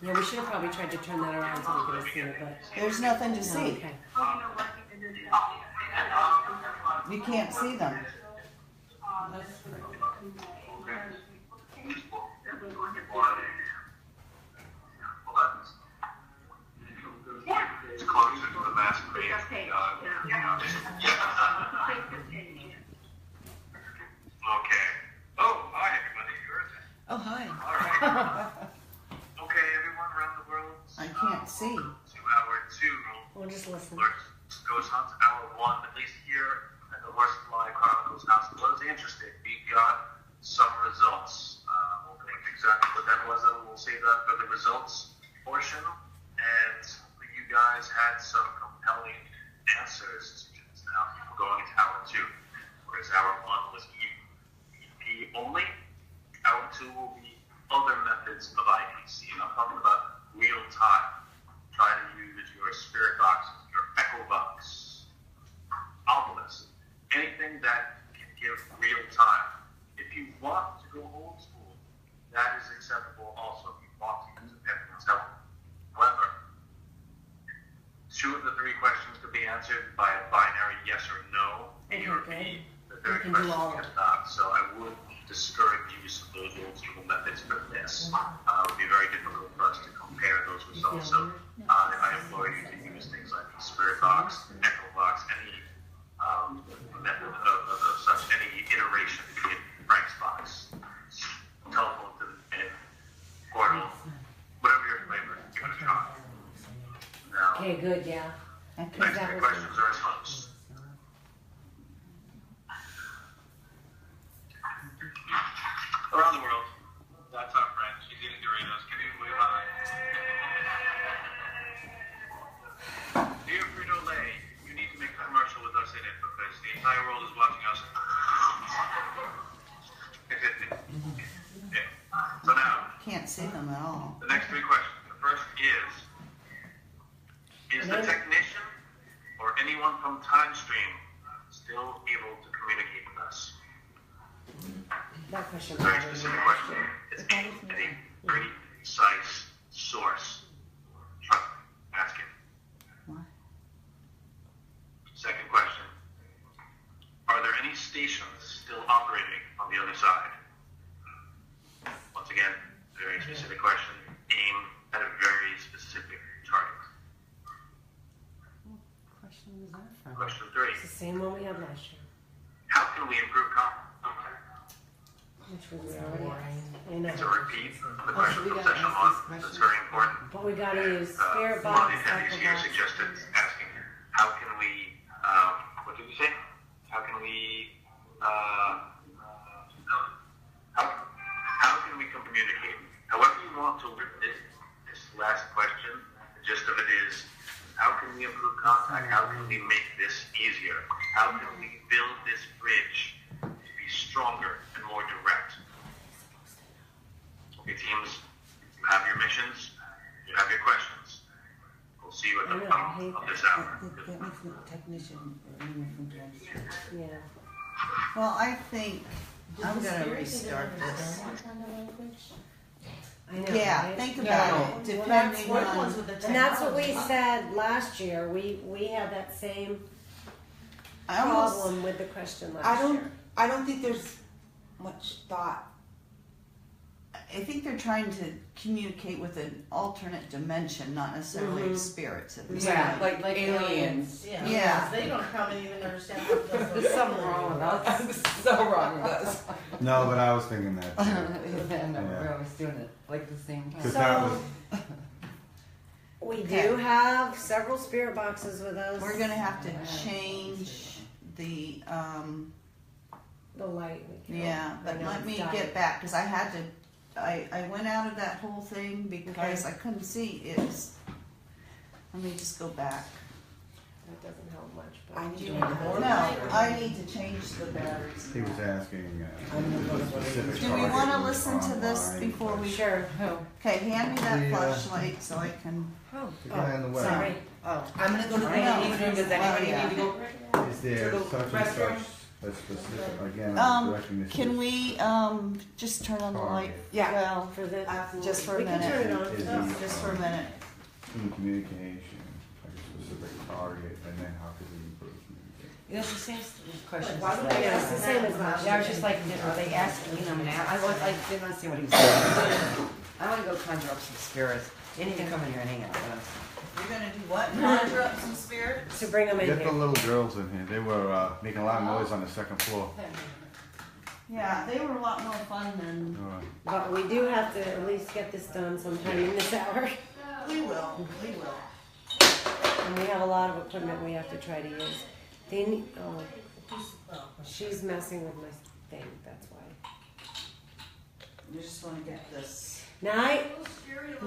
Yeah, we should have probably tried to turn that around so we could have seen it, but.
There's nothing to
No,
see.
okay.
You can't see them.
It's closer to the mass grave. Okay. Oh, hi everybody. Yours.
Oh hi.
All right. Okay, everyone around the world.
I can't see.
To hour 2.
We'll just listen.
Ghost Hunt, hour 1, at least here at the Horsefly Chronicles house. For those interested, we got some results. We'll think exactly what that was, and we'll save that for the results portion. And you guys had some compelling answers. Now we're going into hour 2, whereas hour 1 was EP only. Hour 2 will be other methods of IPC. And I'm talking about real time. Try to use your spirit boxes, your echo box, alchemist, anything that can give real time. If you want to go old school, that is acceptable also if you want to use everyone's help. However, 2 of the 3 questions could be answered by a binary yes or no, A or B. The third
We can do
question
all of
cannot. So I would discourage use of those old school methods for this. It would be very difficult for us to compare those results. So I implore you to use things like the Spirit Box, Echo Box, any method of such, any iteration, be it Frank's Box, telephone to the pin, portal, whatever your flavor, give it a try. Now,
Okay, good, yeah.
next
Because
3
that was.
questions are as follows. Around the world, that's our friend. She's eating Doritos. Can you wave hi? Dear Frito-Lay, you need to make a commercial with us in it because the entire world is watching us. Yeah. So now,
Can't see them at all.
the next 3 questions. The first is the technician or anyone from TimeStream still able to communicate with us?
That question.
Very specific question. It's a pretty precise source. Trust me, ask it.
What?
Second question. Are there any stations still operating on the other side? Once again, very specific question. Aim at a very specific target. Question 3.
It's the same one we had last year,
How can we improve contact?
which was we already asked. I know.
It's a repeat of the
Oh,
question
so we
from
gotta
session
ask
1.
these
That's
questions.
very important.
But we gotta use spirit
One of
box,
the attendees here
alcohol.
suggested asking, how can we, what did you say? How can we, how can we communicate? However you want to word this last question, the gist of it is, how can we improve contact? How can we make this easier? How can we build this bridge to be stronger and more direct? Okay, teams, you have your missions, you have your questions. We'll see you at the bottom of this hour.
That makes me technician or anyone from Kansas.
Yeah.
Well, I think I'm gonna restart this.
I know.
Yeah,
right?
think
No.
about it,
Well, that's
depending
what
on.
And that's what we said last year. We had that same
I almost,
problem with the question last year.
I don't think there's much thought.
I think they're trying to communicate with an alternate dimension, not necessarily
Mhm.
spirits at this
Yeah,
point.
like aliens.
Yeah.
They don't probably even understand what
There's something wrong with us.
This is so wrong with us.
No, but I was thinking that too.
No,
Yeah.
we're always doing it like the same time.
Because that was,
We
Okay.
do have several spirit boxes with us.
We're gonna have to change the,
The light. we can-
yeah,
I
but
know
let
it's
me
dying.
get back, cause I had to, I went out of that whole thing because I couldn't see it was, let me just go back.
That doesn't help much. But
I need
do
to
you
make
want
more
No, I need to change the batteries.
he was asking the specific
Do we
target
wanna
was
listen to this
online.
before we?
Sure.
Okay, hand me that
The,
flashlight so I can.
The guy on the web.
Sorry.
I'm gonna go to the
I
ladies'
know.
room. Does anybody
Yeah.
need to go?
Is there
To the
such and
restroom?
such a specific, again, I'm directing this.
Can
to-
we, just turn on the light?
Yeah.
Well,
For the
just for a
we can turn it
minute,
on.
Is he,
just for a minute.
in communication, like a specific target, and then how could we improve communication?
It's the same question.
Why would
I know, it's the same as last
Yeah, I was
year.
just like, are they asking them now? I didn't understand what he was saying. I want to go conjure up some spirits. Then you can come in here and hang out with us.
You're gonna do what? Conjure up some spirits?
To bring them in
Get the
here.
little girls in here, they were making a lot of noise on the second floor.
Yeah, they were a lot more fun than.
But we do have to at least get this done sometime in this hour.
We will, we will.
And we have a lot of equipment we have to try to use. They need, she's messing with my thing, that's why.
You just wanna get this.
Now,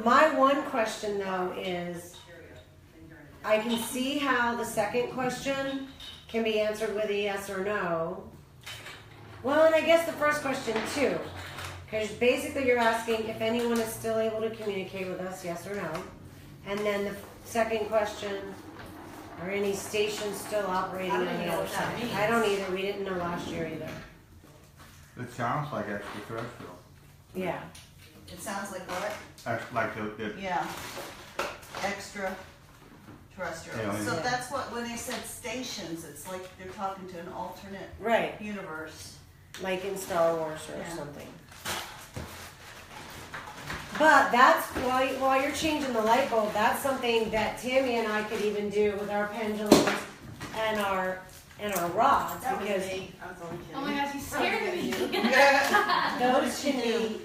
my one question though is, I can see how the second question can be answered with a yes or no. Well, and I guess the first question too, because basically you're asking if anyone is still able to communicate with us, yes or no. And then the second question, are any stations still operating on the other side? I don't either, we didn't know last year either.
It sounds like extraterrestrial.
Yeah.
It sounds like what?
Like the
Yeah. Extra terrestrial.
Yeah,
So
yeah.
that's what, when they said stations, it's like they're talking to an alternate
Right,
universe.
like in Star Wars or
Yeah.
something. But that's, while you're changing the light bulb, that's something that Tammy and I could even do with our pendulums and our rods, because
Oh my gosh, you scared me.
those can be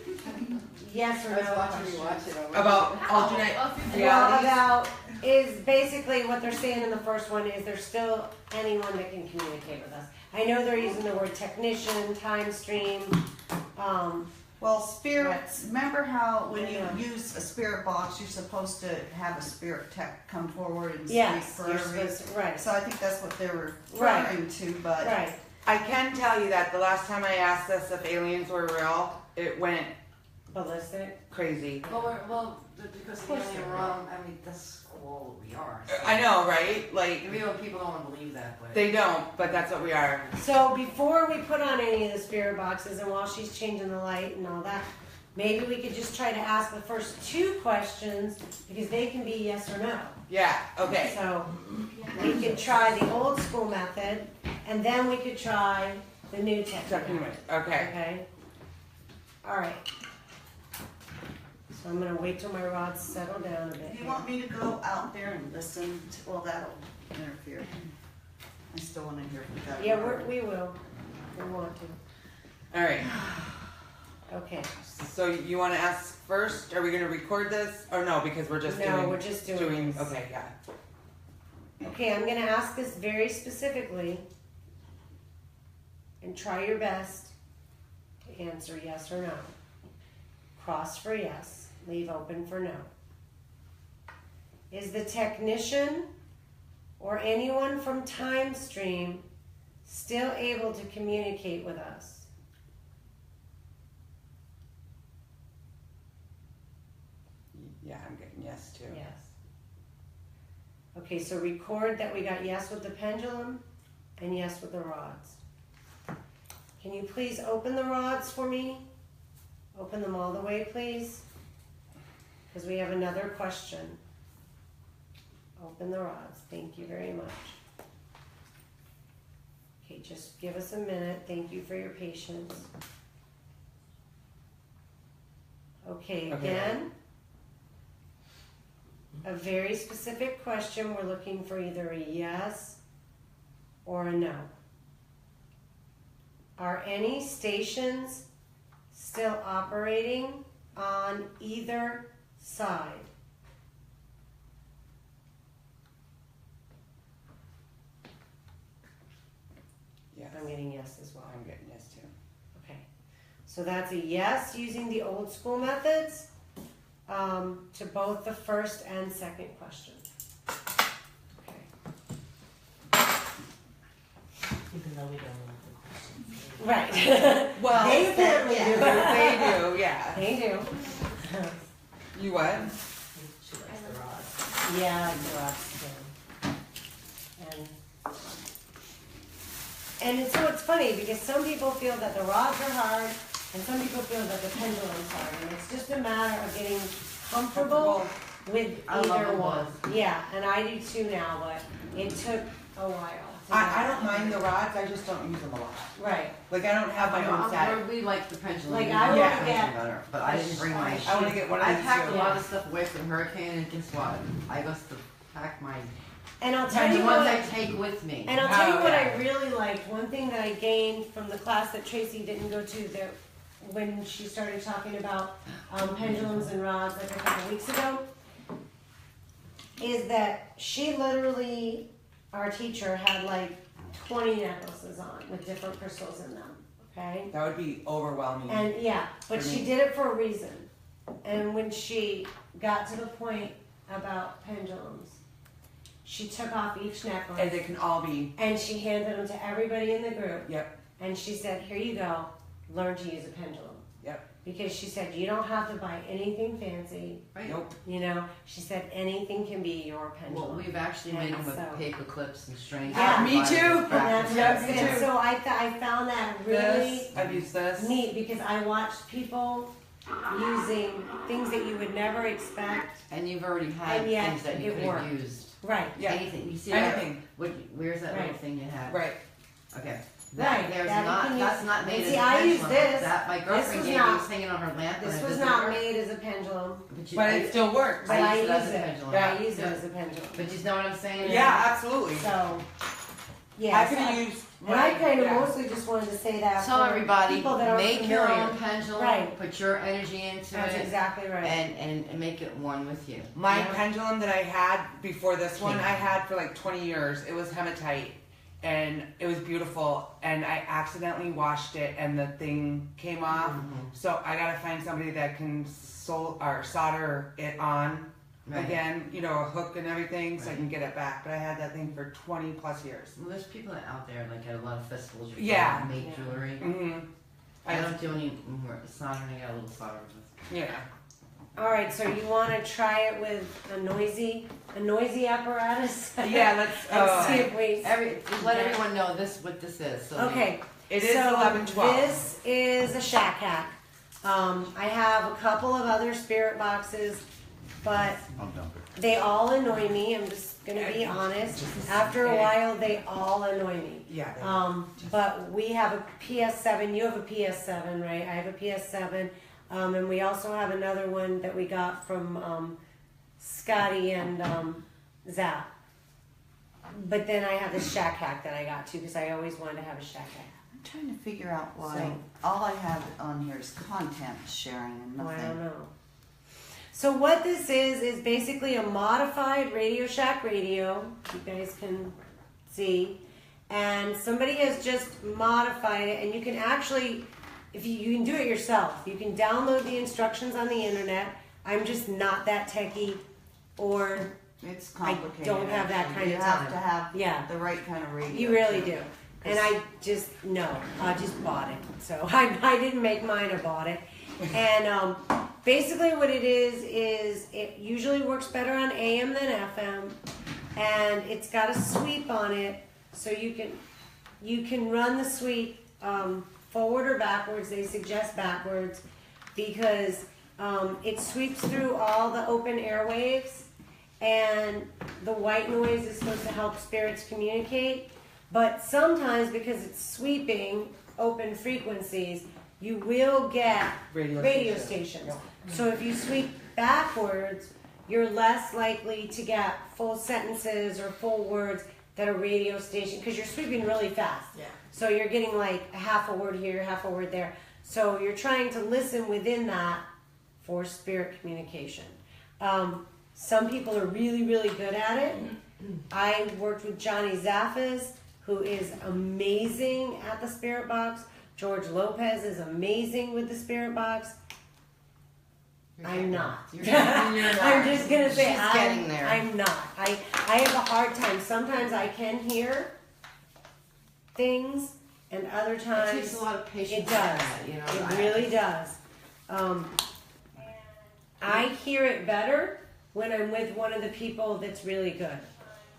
yes or
I was
no
watching
questions.
you watch it.
About alternate
Well,
realities.
about, is basically what they're saying in the first one is there's still anyone that can communicate with us. I know they're using the word technician, time stream,
Well, spirits, remember how when you
Yeah.
use a spirit box, you're supposed to have a spirit tech come forward and speak
yes,
for
you're
everybody?
supposed to, right,
So I think that's what they were
Right.
referring to, but.
right.
I can tell you that the last time I asked this if aliens were real, it went
Ballistic.
crazy.
Because the alien realm, I mean, that's all we are.
I know, right? Like,
Maybe people don't want to believe that, but.
they don't, but that's what we are.
So before we put on any of the spirit boxes and while she's changing the light and all that, maybe we could just try to ask the first two questions because they can be yes or no.
Yeah, okay.
So we could try the old school method and then we could try the new technique.
Okay.
Okay? All right. So I'm gonna wait till my rods settle down a bit.
Do you want me to go out there and listen to, well, that'll interfere. still want to hear from Kevin.
Yeah, we will. We want to.
All right.
Okay.
So you want to ask first? Are we going to record this? Or no, because we're just doing...
We're just doing this.
Okay, yeah.
Okay, I'm going to ask this very specifically, and try your best to answer yes or no. Cross for yes, leave open for no. Is the technician or anyone from TimeStream still able to communicate with us?
Yeah, I'm getting yes too.
Yes. Okay, so record that we got yes with the pendulum and yes with the rods. Can you please open the rods for me? Open them all the way, please. Because we have another question. Open the rods. Thank you very much. Okay, just give us a minute. Thank you for your patience. Okay, again, a very specific question. We're looking for either a yes or a no. Are any stations still operating on either side?
Yes.
I'm getting yes as well.
I'm getting yes too.
Okay. So that's a yes using the old school methods to both the first and second question. Okay.
Even though we don't know the question.
Right.
Well,
they apparently do.
They do, yeah.
They do.
You what?
She likes the rods.
Yeah, I like the rods too. And so it's funny because some people feel that the rods are hard and some people feel that the pendulum's hard. And it's just a matter of getting comfortable with either one. Yeah, and I do too now, but it took a while.
I don't mind the rods, I just don't use them a lot.
Right.
Like I don't have my own set.
We like the pendulum.
Like,
We
I
like
wanna
the
get
pendulum better, but I didn't bring my.
I want to get one of
I
these
packed
too.
a lot of stuff away from Hurricane, and guess what? I got to pack my
And I'll tell
the
you
ones
what,
I take with me.
and I'll tell you
Oh,
what
yeah.
I really liked. One thing that I gained from the class that Tracy didn't go to, that when she started talking about pendulums and rods like a couple weeks ago, is that she literally, our teacher, had like 20 necklaces on with different crystals in them. Okay.
That would be overwhelming.
And yeah, but
For
she
me.
did it for a reason. And when she got to the point about pendulums, she took off each necklace
And they can all be,
and she handed them to everybody in the group.
yep,
And she said, here you go, learn to use a pendulum.
yep,
Because she said, you don't have to buy anything fancy.
Right.
nope.
You know, she said, anything can be your
Well,
pendulum.
we've actually made them with
So-
paper clips and strings.
Yeah,
me too.
And that's what
Yeah,
I'm
me
saying.
too.
So I found that really
This, I've used this.
neat because I watched people using things that you would never expect.
And you've already had
And yet
things that you
it
could have
worked.
used.
Right.
Yeah.
Anything. You see
Anything.
that? Where's that little
Right.
thing you had?
Right.
Okay.
Right,
There's
that you
not.
can
That's
use-
not made
and
as
see,
a
I used
pendulum.
this.
That my
This
girlfriend
was
gave me
not-
was hanging on her lamp. when
This
I
was
visited
not
her.
made as a pendulum,
But it still works.
but I
use
use
it as a
it.
pendulum.
But I use it
Yeah.
as a pendulum.
But you know what I'm saying?
Yeah, absolutely.
So, yeah.
I could have used.
And I kind of
yeah.
mostly just wanted to say that
So
for
everybody,
people that aren't
make your
familiar.
own pendulum.
Right.
Put your energy into
That's
it.
exactly right.
And make it one with you.
My
Yeah.
pendulum that I had before this one, I had for like 20 years. It was hematite, and it was beautiful. And I accidentally washed it, and the thing came off. So I gotta find somebody that can solder it on
Right.
again. You know, a hook and everything, so I can get it back. But I had that thing for 20 plus years.
Well, there's people out there like at a lot of festivals. You
Yeah.
can make
Yeah.
jewelry.
Mm-hmm.
I don't do any more soldering. I got a little solder with.
Yeah.
All right, so you want to try it with a noisy apparatus?
Yeah. Let's.
And see if we.
Let everyone know what this is. So
Okay.
It is
so
11/12.
This is a shack hack. I have a couple of other spirit boxes, but
I'll dump it.
they all annoy me. I'm just gonna be honest. After a while, they all annoy me.
Yeah.
But we have a PS7. You have a PS7, right? I have a PS7, and we also have another one that we got from Scotty and Zap. but then I have the shack hack that I got too, because I always wanted to have a shack hack.
I'm trying to figure out why
So-
all I have on here is content sharing and
Well, I don't
nothing.
know. So what this is basically a modified Radio Shack radio. You guys can see. And somebody has just modified it, and you can actually, if you can do it yourself. You can download the instructions on the internet. I'm just not that techie, or
It's complicated.
I don't have that
actually.
kind
You
of
have
time.
to have
Yeah.
the right kind of radio.
You really
too.
do. And I just, no, I just bought it. So I didn't make mine, I bought it. And basically what it is it usually works better on AM than FM. And it's got a sweep on it, so you can run the sweep forward or backwards. They suggest backwards because it sweeps through all the open airwaves, and the white noise is supposed to help spirits communicate. But sometimes, because it's sweeping open frequencies, you will get radio stations. So if you sweep backwards, you're less likely to get full sentences or full words that a radio station, because you're sweeping really fast.
Yeah.
So you're getting like a half a word here, half a word there. So you're trying to listen within that for spirit communication. Some people are really, really good at it. I worked with Johnny Zaffis, who is amazing at the spirit box. George Lopez is amazing with the spirit box. I'm not.
You're not.
I'm just gonna say
She's getting there.
I'm not. I have a hard time. Sometimes I can hear things, and other times
It takes a lot of patience.
It does.
You know,
It really does. I hear it better when I'm with one of the people that's really good,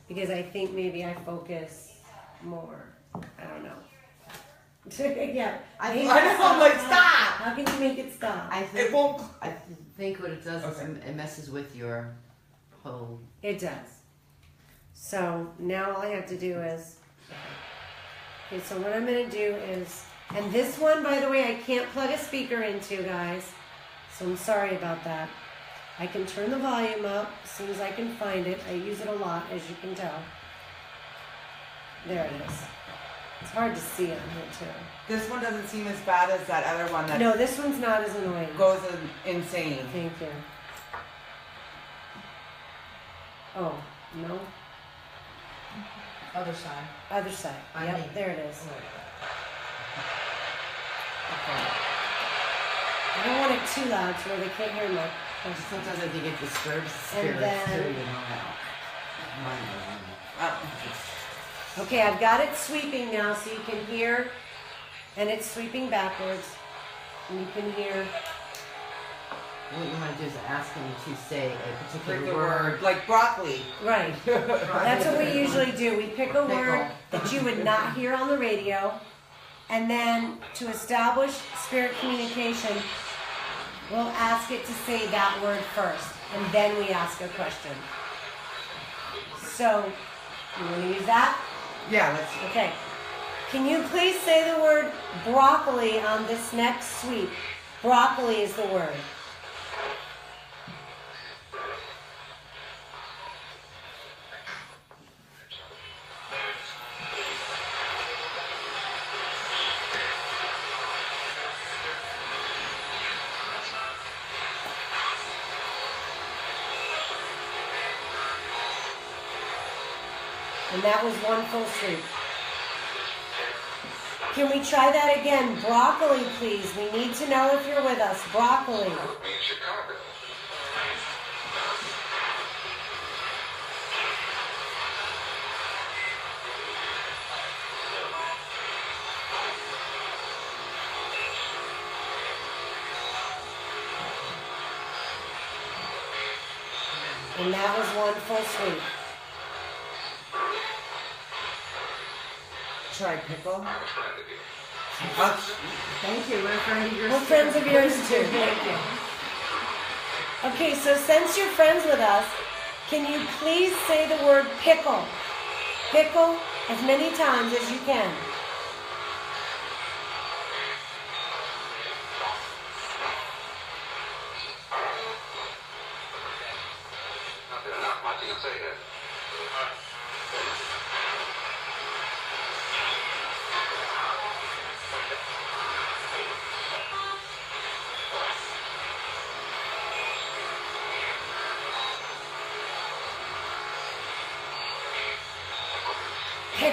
because I think maybe I focus more. I don't know. Yeah.
I know, I'm like, stop!
How can you make it stop?
I think,
It won't.
I think what it does
Okay.
is it messes with your whole.
It does. So now all I have to do is, okay, so what I'm going to do is, and this one, by the way, I can't plug a speaker into, guys. So I'm sorry about that. I can turn the volume up as soon as I can find it. I use it a lot, as you can tell. There it is. It's hard to see on here, too.
This one doesn't seem as bad as that other one that
No, this one's not as annoying.
goes insane.
Thank you. Oh, no.
Other side.
Other side.
I
Yep,
mean-
there it is. I don't want it too loud so they can't hear my question.
Sometimes I think it disturbs the
And
spirits
then-
too, you know. Mine
Okay, I've got it sweeping now so you can hear, and it's sweeping backwards. And you can hear.
What you want to do is ask him to say a
Like
particular
the
word.
word, like broccoli.
Right. That's what we usually do. We pick a
Pickle.
word that you would not hear on the radio, and then to establish spirit communication, we'll ask it to say that word first, and then we ask a question. So, you want to use that?
Yeah, let's.
Okay. Can you please say the word broccoli on this next sweep? Broccoli is the word. And that was one full sweep. Can we try that again? Broccoli, please. We need to know if you're with us. Broccoli. And that was one full sweep.
Try pickle.
Thank you. We're a friend of yours.
We're friends of yours too. Thank you. Okay, so since you're friends with us, can you please say the word pickle? Pickle as many times as you can.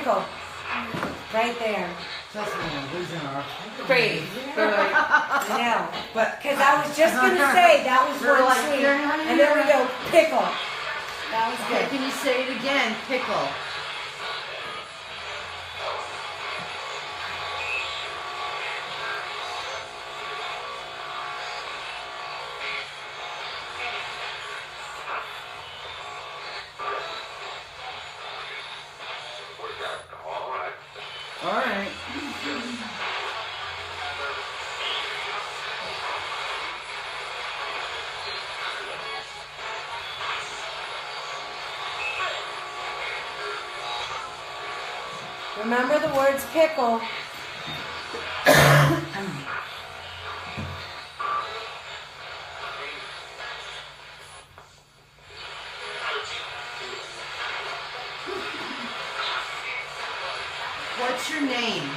pickle. Right there.
Trust me, I'm losing our
Faith. They're like,
I know.
but
Because I was just going to say that was
We're
one
like,
sweet.
yeah,
And then we go pickle. That was
Okay,
good.
can you say it again? Pickle.
all right.
Remember the words pickle.
What's your name?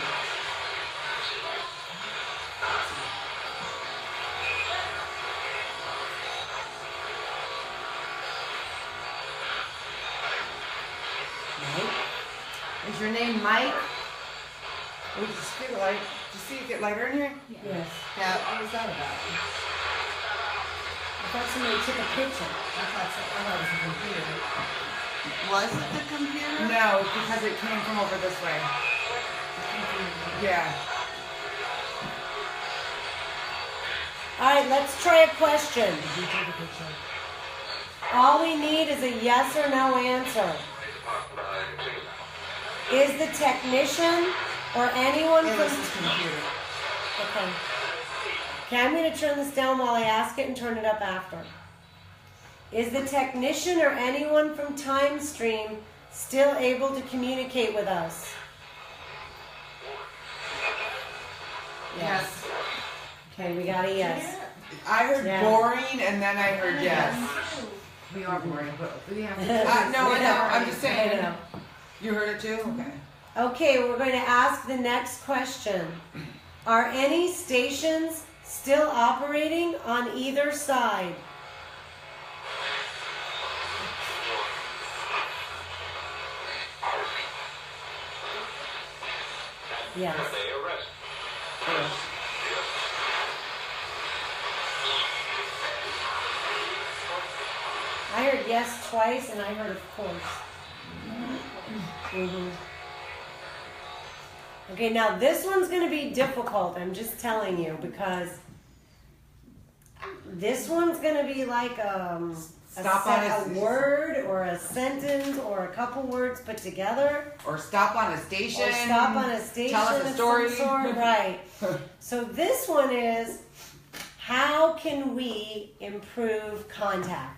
Is your name Mike?
We just get light. Do you see it get lighter in here?
Yes.
Yeah. What was that about?
I thought somebody took a picture.
I thought it was a computer.
Was it the computer?
No, because it came from over this way. Yeah.
All right, let's try a question. All we need is a yes or no answer. Is the technician or anyone
It
from...
was the computer.
Okay. Okay, I'm going to turn this down while I ask it and turn it up after. Is the technician or anyone from TimeStream still able to communicate with us?
Yes.
Okay, we got a yes.
I heard
Yeah.
boring and then I heard yes.
We are boring, but we have to.
No, I know. I'm just
I
saying.
know.
You heard it too? Okay.
Okay, we're going to ask the next question. Are any stations still operating on either side? Yes. I heard yes twice and I heard of course. Mhm. Okay, now this one's going to be difficult. I'm just telling you because this one's going to be like a word or a sentence or a couple words put together.
Or stop on a station.
Or stop on a station.
Tell us a
of
story.
some sort. Right. So this one is, how can we improve contact?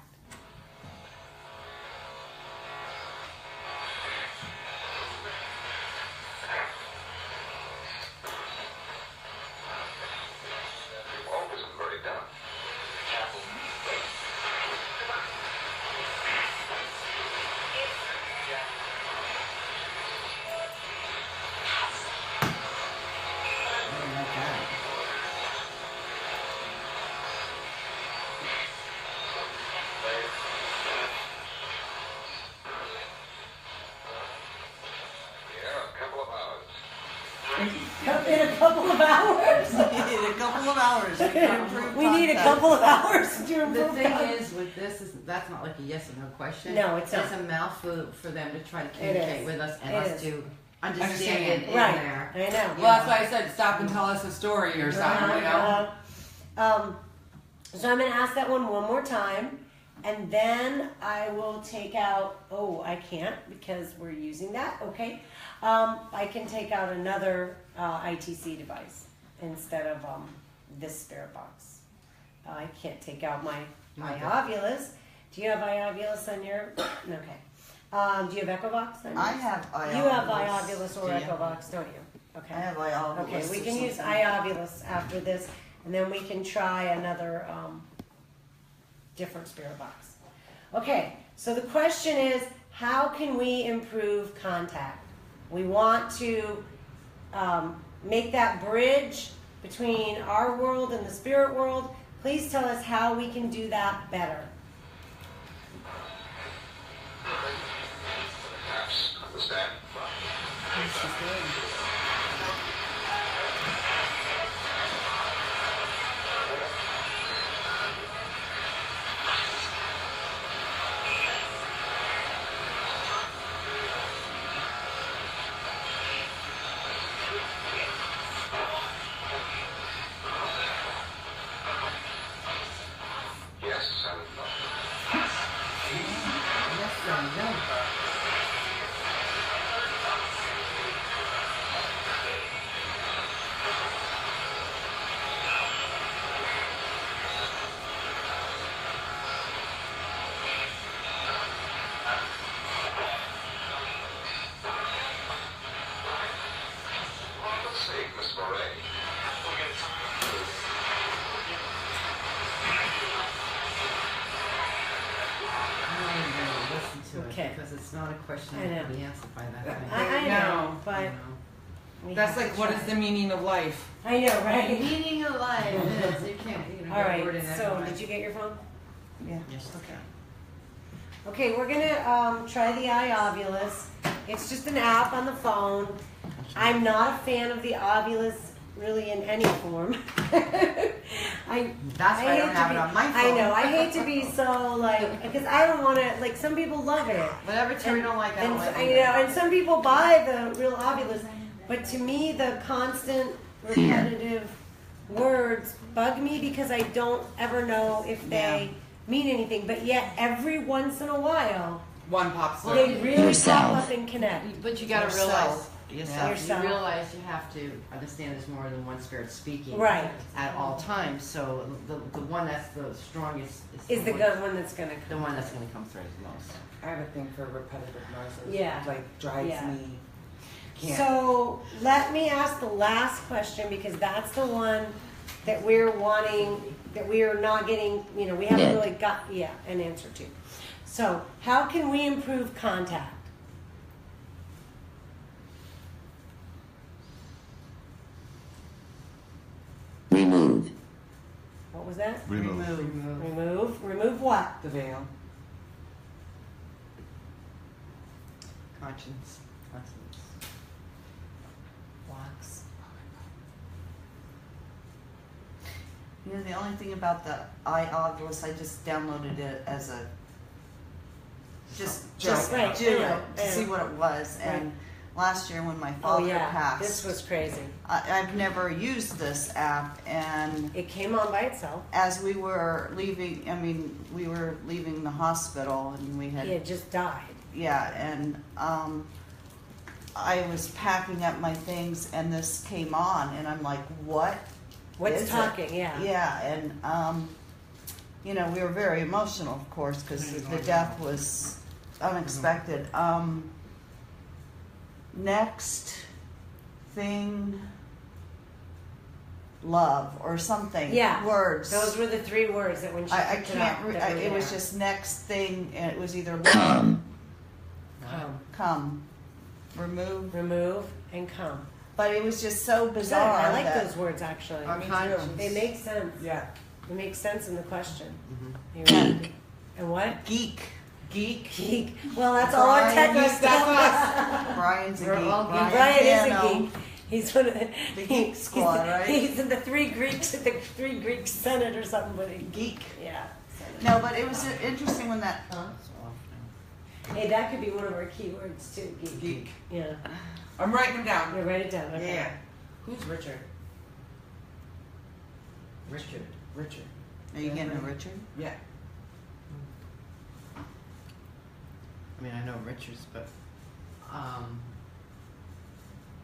In a couple of hours.
In a couple of hours, we can improve
We need a
contact.
couple of hours to
The
improve
thing
contact.
is, with this, is that's not like a yes or no question.
No, it's not.
It's a mouthful for them to try to
It
communicate
is.
with us and
It
us
is.
to understand
Understand.
it in
Right.
there.
I know.
Well, that's why I said stop and tell us a story or something, you know?
So I'm going to ask that one more time, and then I will take out. Oh, I can't because we're using that. Okay, I can take out another ITC device instead of this spirit box. I can't take out my iOvilus. Do you have iOvilus on your? Okay. Do you have EchoBox on yours?
I have iOvilus.
You have iOvilus or
Do you?
EchoBox, don't you? Okay.
I have iOvilus.
Okay, we
or
can use
something.
iOvilus after this, and then we can try another different spirit box. Okay, so the question is, how can we improve contact? We want to make that bridge between our world and the spirit world. Please tell us how we can do that better.
Understand?
Okay.
Because it's not a question
I know.
that can be answered by that way.
I know, but
You know.
we
That's
have
like,
to
what
try.
is the meaning of life?
I know, right?
Meaning of life is you can't, you know,
All
get a word
right,
in
so
edgewise.
did you get your phone?
Yeah.
Yes.
Okay, we're gonna try the iOvilus. It's just an app on the phone. I'm not a fan of the Ovilus really in any form.
That's why I
hate
don't
to
have
be-
it on my
I
phone.
know, I hate to be so like, because I don't want to, like some people love it.
Whatever Terry don't like, I
And
don't like.
I know, and some people buy the real Ovilus, but to me the constant repetitive words bug me because I don't ever know if they mean anything. But yet every once in a while,
One pops through.
they really pop up and connect.
But you gotta
Yourself.
realize yourself.
Yourself.
You realize you have to understand there's more than one spirit speaking
Right.
at all times. So the one that's the strongest
Is the
one,
good one that's gonna
the
come.
one that's gonna come through the most.
I have a thing for repetitive noises.
Yeah.
Like drives
Yeah.
me. Can't.
So let me ask the last question because that's the one that we're wanting, that we are not getting, you know, we haven't really got, an answer to. So how can we improve contact?
Remove.
What was that?
Remove.
Remove what?
The veil.
Conscience.
Blocks.
You know, the only thing about the iOvilus, I just downloaded it as a just
Right,
do
I
it
know,
to
I
see
know.
what it was. And
Right.
last year when my
Oh
father
yeah,
passed,
this was crazy.
I've never used this app, and
It came on by itself.
as we were leaving, we were leaving the hospital, and we had
He had just died.
and I was packing up my things, and this came on, and I'm like, what?
What's
is it?
talking? Yeah.
Yeah, and you know, we were very emotional, of course, because the death was unexpected. Next thing, love or something.
Yeah.
Words.
Those were the 3 words that when she
I
picked
can't.
it up,
It
that were
was
there.
just next thing, and it was either
Come.
come, remove,
and come.
but it was just so
Good.
bizarre.
I like
that-
those words actually.
Me too.
They make sense.
Yeah.
It makes sense in the question.
Mm-hmm.
You're right. And what?
Geek.
Geek. Well, that's all our
Brian,
techno
that's
stuff.
Brian's a
We're
geek.
all geeks.
Brian is a
Piano.
geek. He's one of the
geek squad, right?
He's in the 3 Greeks at the 3 Greek Senate or something. But he,
Geek.
yeah.
No, but it was interesting when that.
Hey, that could be one of our keywords too. Geek.
Geek.
Yeah.
I'm writing them down.
Yeah, write it down. Okay.
Yeah.
Who's Richard? Richard.
Are you getting a Richard?
Yeah.
I mean, I know Richards, but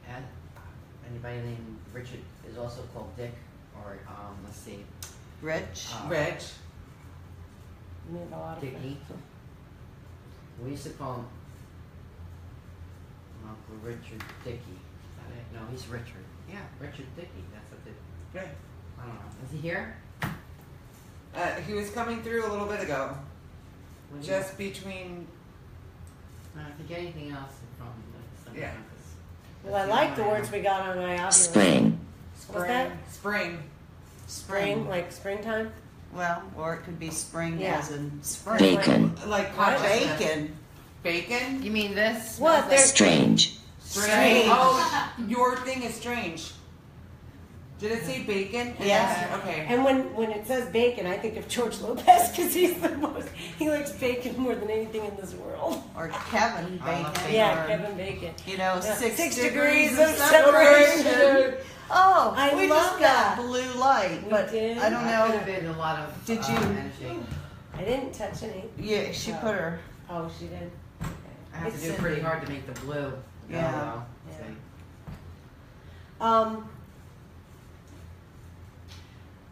and anybody named Richard is also called Dick, or let's see,
Rich.
Reg.
We have a lot of
Dickie. We used to call him Uncle Richard Dickey. No, he's Richard. Yeah, Richard Dickey. That's what they.
Yeah.
I don't know. Is he here?
He was coming through a little bit ago.
What do
Just between.
I don't think anything else from like
Yeah.
Well, I like the words we got on iOvilus.
Spring.
What's that?
Spring.
Spring, like springtime?
Well, or it could be spring
Yeah.
as in spring.
Bacon.
Like
What?
consciousness.
Bacon.
Bacon?
You mean this?
What? There's
Strange.
Strange.
Oh, your thing is strange. Did it say bacon?
Yeah.
Okay.
And when it says bacon, I think of George Lopez because he likes bacon more than anything in this world.
Or Kevin Bacon.
Yeah,
or,
Kevin Bacon.
You know,
Yeah.
6
degrees
degrees
of
of separation. Oh,
I
we
love
just
that.
got blue light,
We
but
did?
I don't
That could
know.
have been a lot of
Did you-
energy.
I didn't touch any.
Yeah, she put her.
Oh, she did. Okay.
I have
It's
to do pretty hard to make the blue.
Yeah.
Though,
Yeah.
see.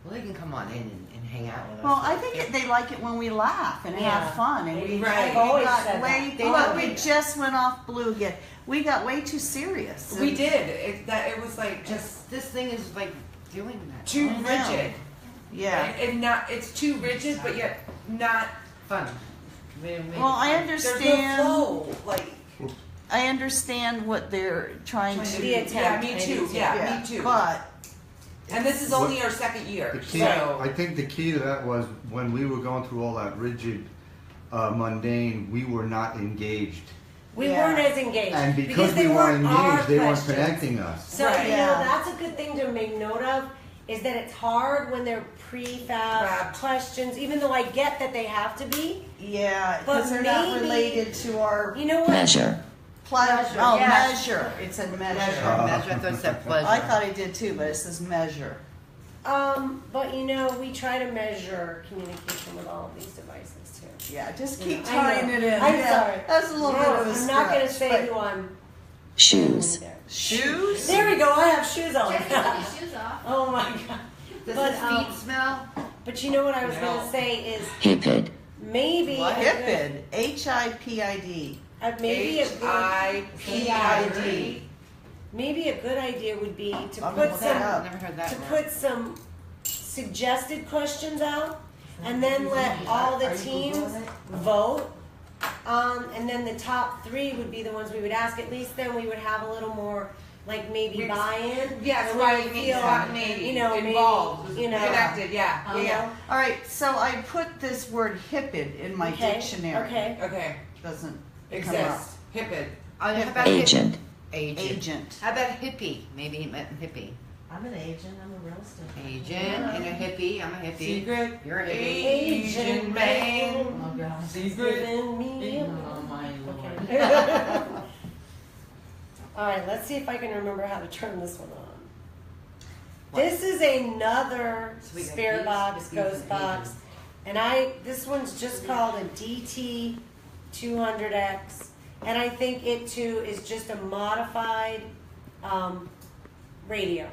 Well, they can come on in and hang out with us.
Well, I think they like it when we laugh and
Yeah.
have fun, and we,
Right.
I've always
got
said
way.
that. They
Look,
know
we
me.
just went off blue again. We got way too serious.
We did. It was like just
This thing is like doing that.
too
I know.
rigid.
Yeah.
And not. It's too rigid, but yet not.
Fun.
Well, I
There's no
understand.
flow. Like.
I understand what they're trying to.
The attempt.
Yeah, me
I
too.
do too.
Yeah, me too.
But
And this is only our second year.
The key,
So.
I think the key to that was when we were going through all that rigid, mundane, we were not engaged.
We
Yeah.
weren't as engaged.
And because
they
we weren't
our
engaged, they weren't
questions.
connecting us.
So,
Right.
you know,
Yeah.
that's a good thing to make note of, is that it's hard when they're prefab
Fab.
questions, even though I get that they have to be.
yeah,
But
because they're not
maybe-
related to our
You know what?
Measure.
pleasure.
Measure,
Oh,
yes.
measure. It's a measure.
Measure. I thought it said pleasure.
I thought it did too, but it says measure.
But you know, we try to measure communication with all of these devices too.
Yeah, just
You
keep
know, I
tying
know.
it in.
I'm
Yeah,
sorry.
That's a little
No,
bit of a
I'm not going to
stretch,
say
but-
who I'm.
Shoes.
Shoes?
There we go. I have shoes on.
Jesse, take your shoes off.
Oh my god.
Does
But,
his feet smell?
But you know what I was
No.
going to say is
Hipid.
maybe
What?
a good-
HIPID. HIPID.
maybe a good
HIPID.
maybe a good idea would be to
I'm gonna
put
look that
some
up.
Never heard that
to
word.
put some suggested questions out, and then let all the teams vote. And then the top 3 would be the ones we would ask. At least then we would have a little more, like maybe buy-in.
Yes,
and we
right.
would feel,
Spontaneity.
you know,
Involved.
maybe, you know,
Connected. Yeah.
you
Yeah.
know.
All right, so I put this word HIPID in my
Okay,
dictionary.
Okay.
Okay.
Doesn't come up.
Exists. Hipid.
How about
Agent.
Agent.
Agent.
How about hippie? Maybe he meant hippie.
I'm an agent. I'm a real estate
Agent and a hippie. I'm a hippie.
Secret.
You're an hippie.
Asian man.
Oh god.
Secret.
Giving me a-
Oh my lord.
Okay. All right, let's see if I can remember how to turn this one on. This is another
So we got
spare
these,
box,
these
ghost
and
box, and this one's just called a DT 200X, and I think it too is just a modified radio,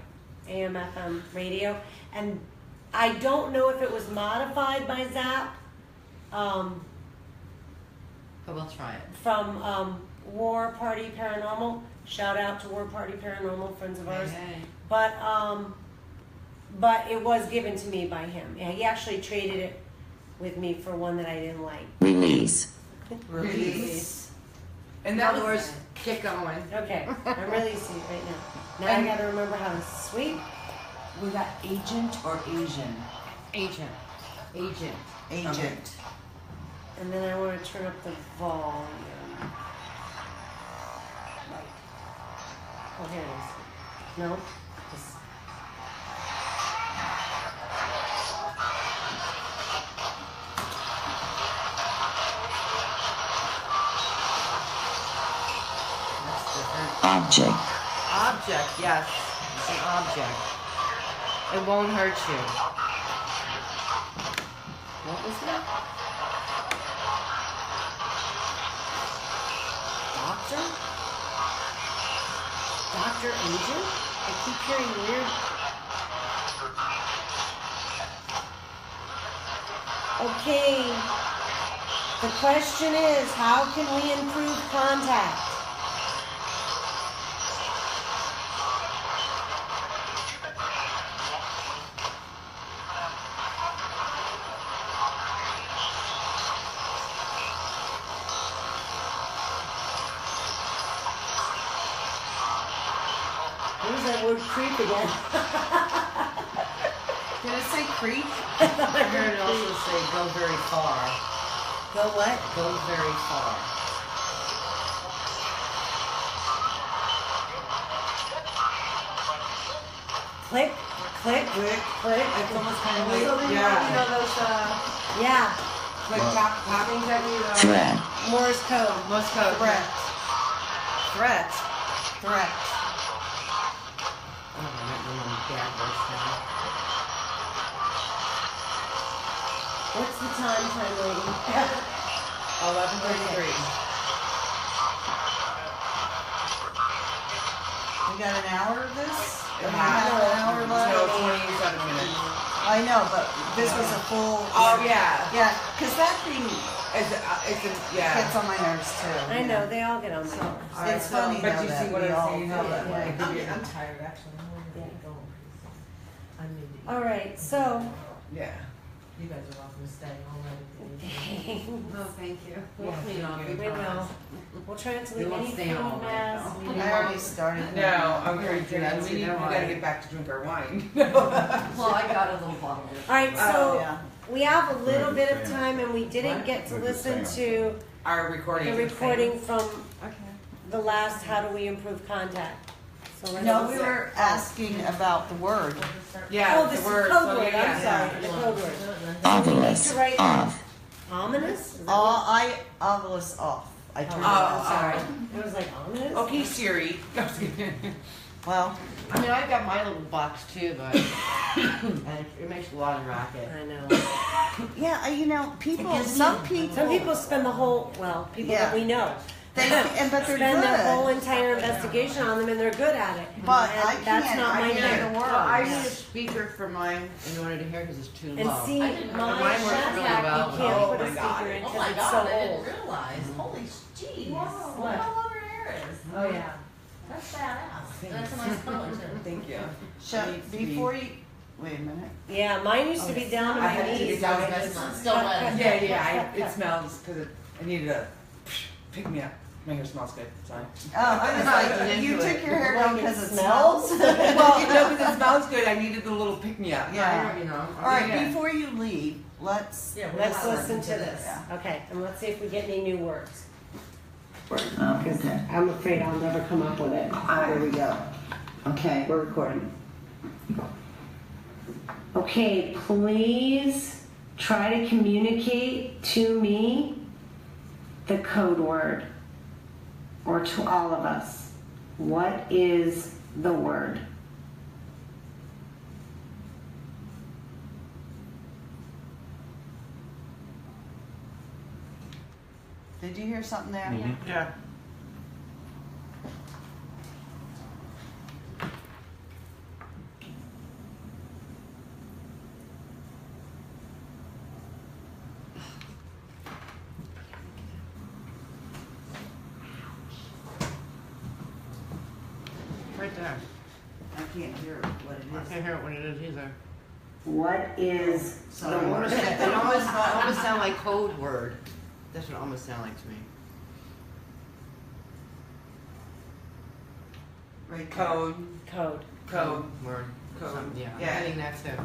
AM/FM radio, and I don't know if it was modified by Zap.
But we'll try it.
From War Party Paranormal. Shout out to War Party Paranormal, friends of ours.
Hey.
But it was given to me by him. Yeah, he actually traded it with me for one that I didn't like.
Release.
Release.
And
In
that
other
was
words, get going.
Okay, I'm releasing it right now. Now I gotta remember how to sweep.
Was that agent or Asian?
Agent. Agent.
Agent.
And then I want to turn up the volume. Right. Oh, here it is. No? This.
That's different.
Object.
Object, yes. It's an object. It won't hurt you. What was that?
Doctor? Dr. Agent? I keep hearing weird. Okay. The question is, how can we improve contact? There's that word creep again.
Did it say creep?
I heard it also say go very far.
Go what?
Go very far.
click, click,
Click.
click.
It's almost kind of like,
So then
yeah.
you know those
Yeah,
Click, tap, tap.
things that you
Threat.
Morse code.
most code.
Threat.
Threat.
Threat.
Oh, I might remember backwards now.
What's the time, lady?
11:33.
We got an hour of this?
It
We have an hour left?
No, 27 minutes.
I know, but this was a full.
Oh, yeah.
Yeah, because that thing
Yeah.
gets on my nerves too.
I know, they all get on my nerves.
It's funny
But
though
you
that
see what
we
I'm
all
saying?
feel that
Yeah.
way.
I'm tired actually. I'm ready to get going. I need to eat.
All right, so
Yeah.
You guys are welcome to stay all night.
Oh, thank you.
We'll clean off your
we will. We'll try not to leave
We won't
any
stay all
food
night,
mess.
though.
I already started.
No, I'm
Very
very
good.
drinking. We
You know
gotta
why.
get back to drink our wine.
Well, I got a little bottle of it.
All right, so
yeah.
we have a little bit of time, and we didn't get to listen to
Our recording.
the recording from
Okay.
the last "How do we improve contact?" So let's
No, we
listen.
were asking about the word.
Yeah,
Oh, this
the word.
is code
so
word.
yeah,
I'm sorry, the code word. So we need to write ominous. Is that what-
Ovilus off. I turned it
Oh,
off.
sorry. It was like ominous.
Okay, Siri.
Well,
I mean, I've got my little box too, but and it makes a lot of racket.
I know.
yeah, you know, people, some people,
Some people spend the whole people that we know.
but they're
Spend their whole
good.
entire investigation on them, and they're good at it.
But
And
I
that's
can't.
not
I
my
can't
thing.
hear the
Well, I
words.
need a speaker for mine in order to hear because it's too
And
low.
see,
I didn't know
mine
mine works really
Shazak,
well.
you can't
Oh
put a
my God.
speaker in
Oh
because
my
it's
god,
so
I didn't
old.
realize. Holy jeez.
What?
Look how long her hair is.
Oh yeah.
That's badass. That's a nice color too.
Thank you.
Before you, wait a minute.
Yeah, mine used to be down to
I
my
had to
knees.
get down
I
to
just
my-
Still wet.
Yeah, it smells because I needed a pick me up. My hair smells good. Sorry.
Oh, I was like, you took your hair down
Like
because
it
it smells?
Well, no, because it smells good. I needed a little pick me up.
Yeah.
You know.
All right,
Yeah.
before you leave, let's.
Yeah,
Let's listen to this.
Yeah.
Okay, and let's see if we get any new words.
Okay.
I'm afraid I'll never come up with it.
There we go.
Okay, we're recording. Okay, please try to communicate to me the code word, or to all of us. What is the word?
Did you hear something there?
Yeah.
Right there.
I can't hear what it
I
is.
can't hear what it is either.
What is the
Sorry.
word?
It almost sound like code word. That's what it almost sound like to me.
Right there.
Code.
Code.
Code.
Word.
Code.
Something, yeah.
Yeah.
I think that's it.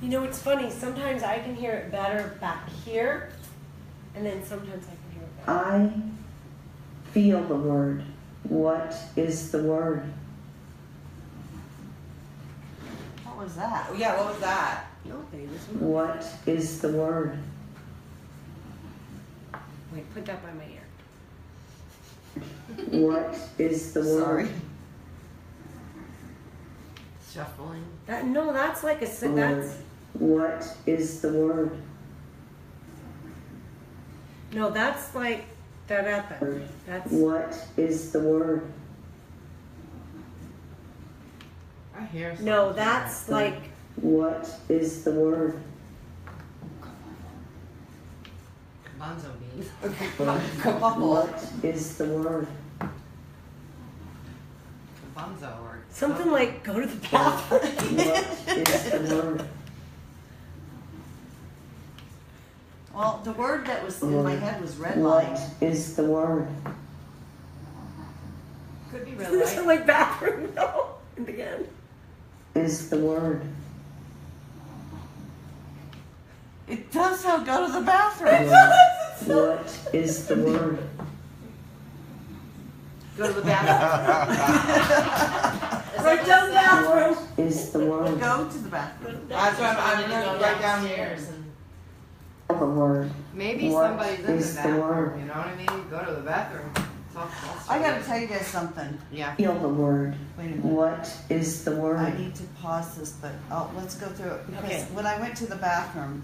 You know, it's funny. Sometimes I can hear it better back here, and then sometimes I can hear it better.
I feel the word. What is the word?
What was that?
Oh, yeah, what was that?
Okay, this
What is the word?
Wait, put that by my ear.
What is the word?
Sorry.
Shuffling.
No, that's like that's
What is the word?
no, that's like that. That's
What is the word?
I hear something.
no, that's like
What is the word?
Bonzo beans.
What is the word?
Bonzo word.
something like go to the bathroom.
What is the word?
Well, the word that was in my head was red line.
What is the word?
Could be
Doesn't
red
it
light.
sound like bathroom though in the end?
Is the word?
It does sound go to the bathroom.
What is the word?
Go to the bathroom.
Right down the bathroom.
Is the word.
Go to the bathroom.
That's what I'm gonna write down here.
downstairs and
The word.
Maybe
What
somebody's in
is
the
the
bathroom,
word?
you know what I mean? Go to the bathroom.
I gotta tell you guys something.
Yeah.
Feel the word.
Wait a minute.
What is the
I
word?
need to pause this, but let's go through it because
Okay.
when I went to the bathroom,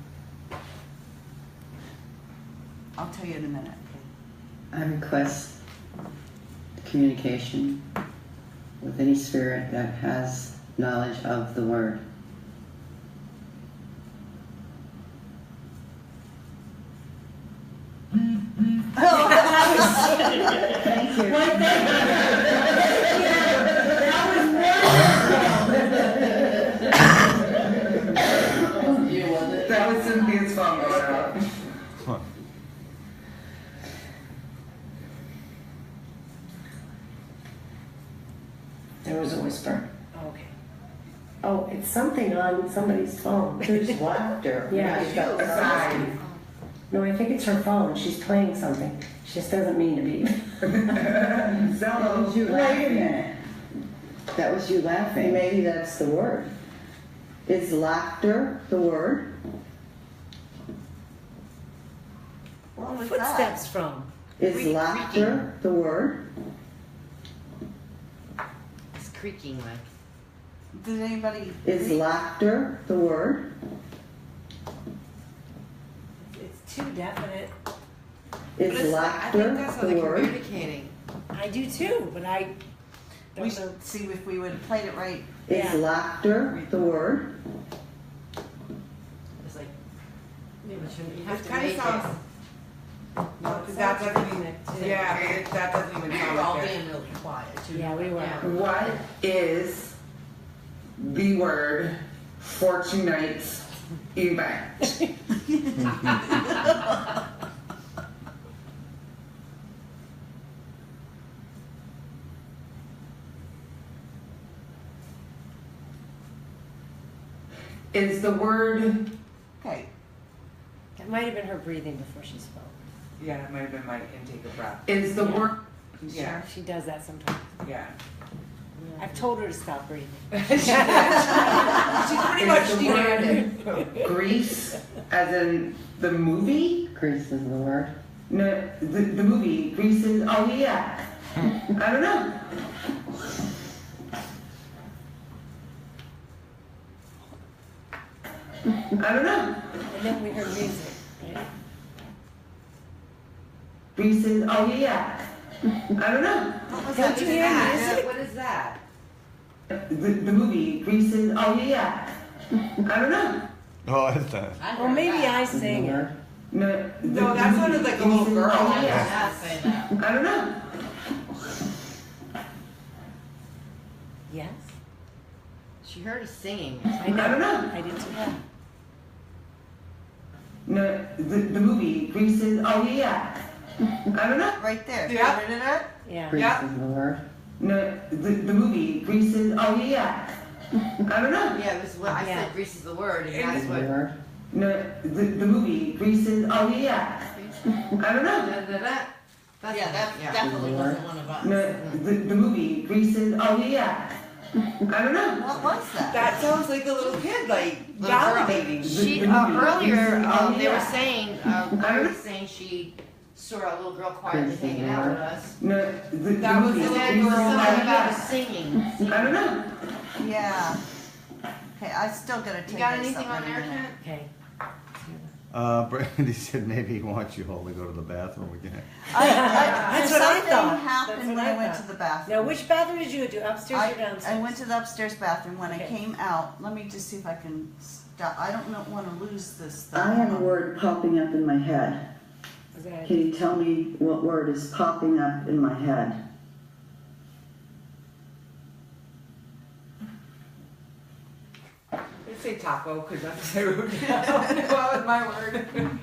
I'll tell you in a minute.
I request communication with any spirit that has knowledge of the word.
Thank you.
That was Cynthia's phone going out.
There was a whisper.
Okay.
Oh, it's something on somebody's phone. There's laughter.
Yeah.
She's got the sign. No, I think it's her phone. She's playing something. She just doesn't mean to be.
That was you
Wait a
laughing.
minute.
That was you laughing.
Maybe that's the word. Is laughter the word?
What was
Footsteps
that?
from.
Is laughter the word?
It's creaking like.
Did anybody?
Is laughter the word?
It's too definite.
Is
I think
laughter
that's how
the
they're
word?
communicating.
I do too, but I
We
don't know.
should see if we would have played it right.
Is
Yeah.
laughter the word?
it's like, maybe you have
It
to
kind
make
of sounds.
it.
No, because that doesn't even. Yeah, but that doesn't even
We
sound
were all
like it.
being really quiet too.
Yeah, we were.
What is the word for tonight's event? Is the word
Okay.
It might have been her breathing before she spoke.
Yeah, it might have been my intake of breath.
is the
Yeah.
word
Yeah,
She does that sometimes.
yeah.
I've told her to stop breathing.
She's pretty much
is the
demanded.
word Grease as in the movie?
Grease is the word.
No, the movie Grease is. Oh yeah. I don't know. I don't know.
And then we heard music, right?
Grease is. Oh yeah. I don't know.
Don't you hear music?
What is that?
The movie Grease is. Oh yeah. I don't know.
Oh, is that?
Well, maybe I
Is the
sang it.
word.
No,
No, that sounded like a little girl.
Oh, yeah.
Yeah, say that.
I don't know.
Yes?
She heard us singing.
I know.
I don't know.
I did too.
No, the movie Grease is. Oh yeah. I don't know.
Right there.
Yeah.
Da-da-da-da.
Yeah.
Grease
Yeah.
is the word.
No, the movie Grease is. Oh yeah. I don't know.
Yeah, it was what I
Yeah.
said. Grease is the word, and
Is
that's
the
what.
word.
No, the movie Grease is. Oh yeah. I don't know.
That's Yeah, that
Yeah.
definitely wasn't one of us.
No, the movie Grease is. Oh yeah. I don't know.
What was that?
That sounds like a little kid, like
Little girl.
validating.
She
The movie
earlier
Grease is. Oh,
they were
yeah.
saying Claire was saying she saw a little girl quietly
Grease is
hanging
the
out
word.
with us.
No, the
That was
movie
the
Grease
And
is.
then there was
Oh
something about
yeah.
us singing.
I don't know.
Yeah. Okay, I still gotta take
You got
this
anything
up
on
in a
there,
minute.
Kent?
Okay.
Brandy said maybe he wants you all to go to the bathroom again.
That's what I
Something
thought.
happened
That's
when
what
I
I
went
thought.
to the bathroom.
Now, which bathroom did you do? Upstairs or downstairs?
I went to the upstairs bathroom. When I
Okay.
came out, let me just see if I can stop. I don't want to lose this thing.
I have a word popping up in my head.
Is that
Can you tell me what word is popping up in my head?
I'd say taco because that's food. That was my word.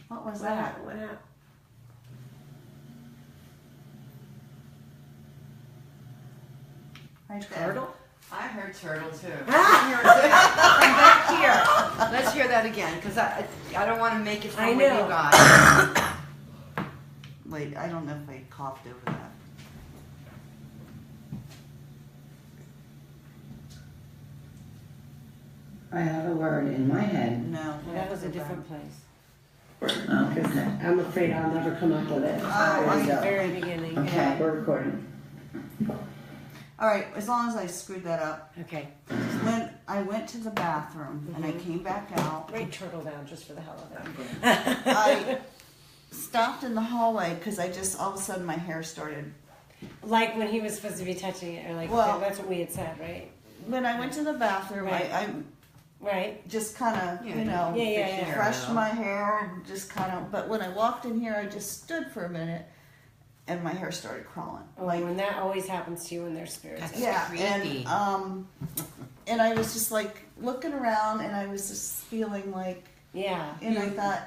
What was
What
that?
happened? What happened?
Right there.
Turtle?
I heard turtle too.
Ah!
Come back here. Let's hear that again, because I don't want to make it
I
from what you
know.
got.
Wait, I don't know if I coughed over that.
I have a word in my head.
No.
That was a different place.
Oh, okay.
I'm afraid I'll never come up with it.
Oh,
It was the
I-
very beginning.
Okay, we're recording.
All right, as long as I screwed that up.
Okay.
When I went to the bathroom and I came back out,
Write turtle down just for the hell of it.
I stopped in the hallway because I just all of a sudden my hair started.
Like when he was supposed to be touching it, or like
Well-
that's what we had said, right?
When I went to the bathroom,
Right.
I
Right.
just kind of,
Yeah,
you know,
yeah.
brushed my hair and just kind of. But when I walked in here, I just stood for a minute, and my hair started crawling.
Oh, like when that always happens to you when there's spirits.
That's
Yeah,
creepy.
and I was just like looking around, and I was just feeling like,
Yeah.
and I thought,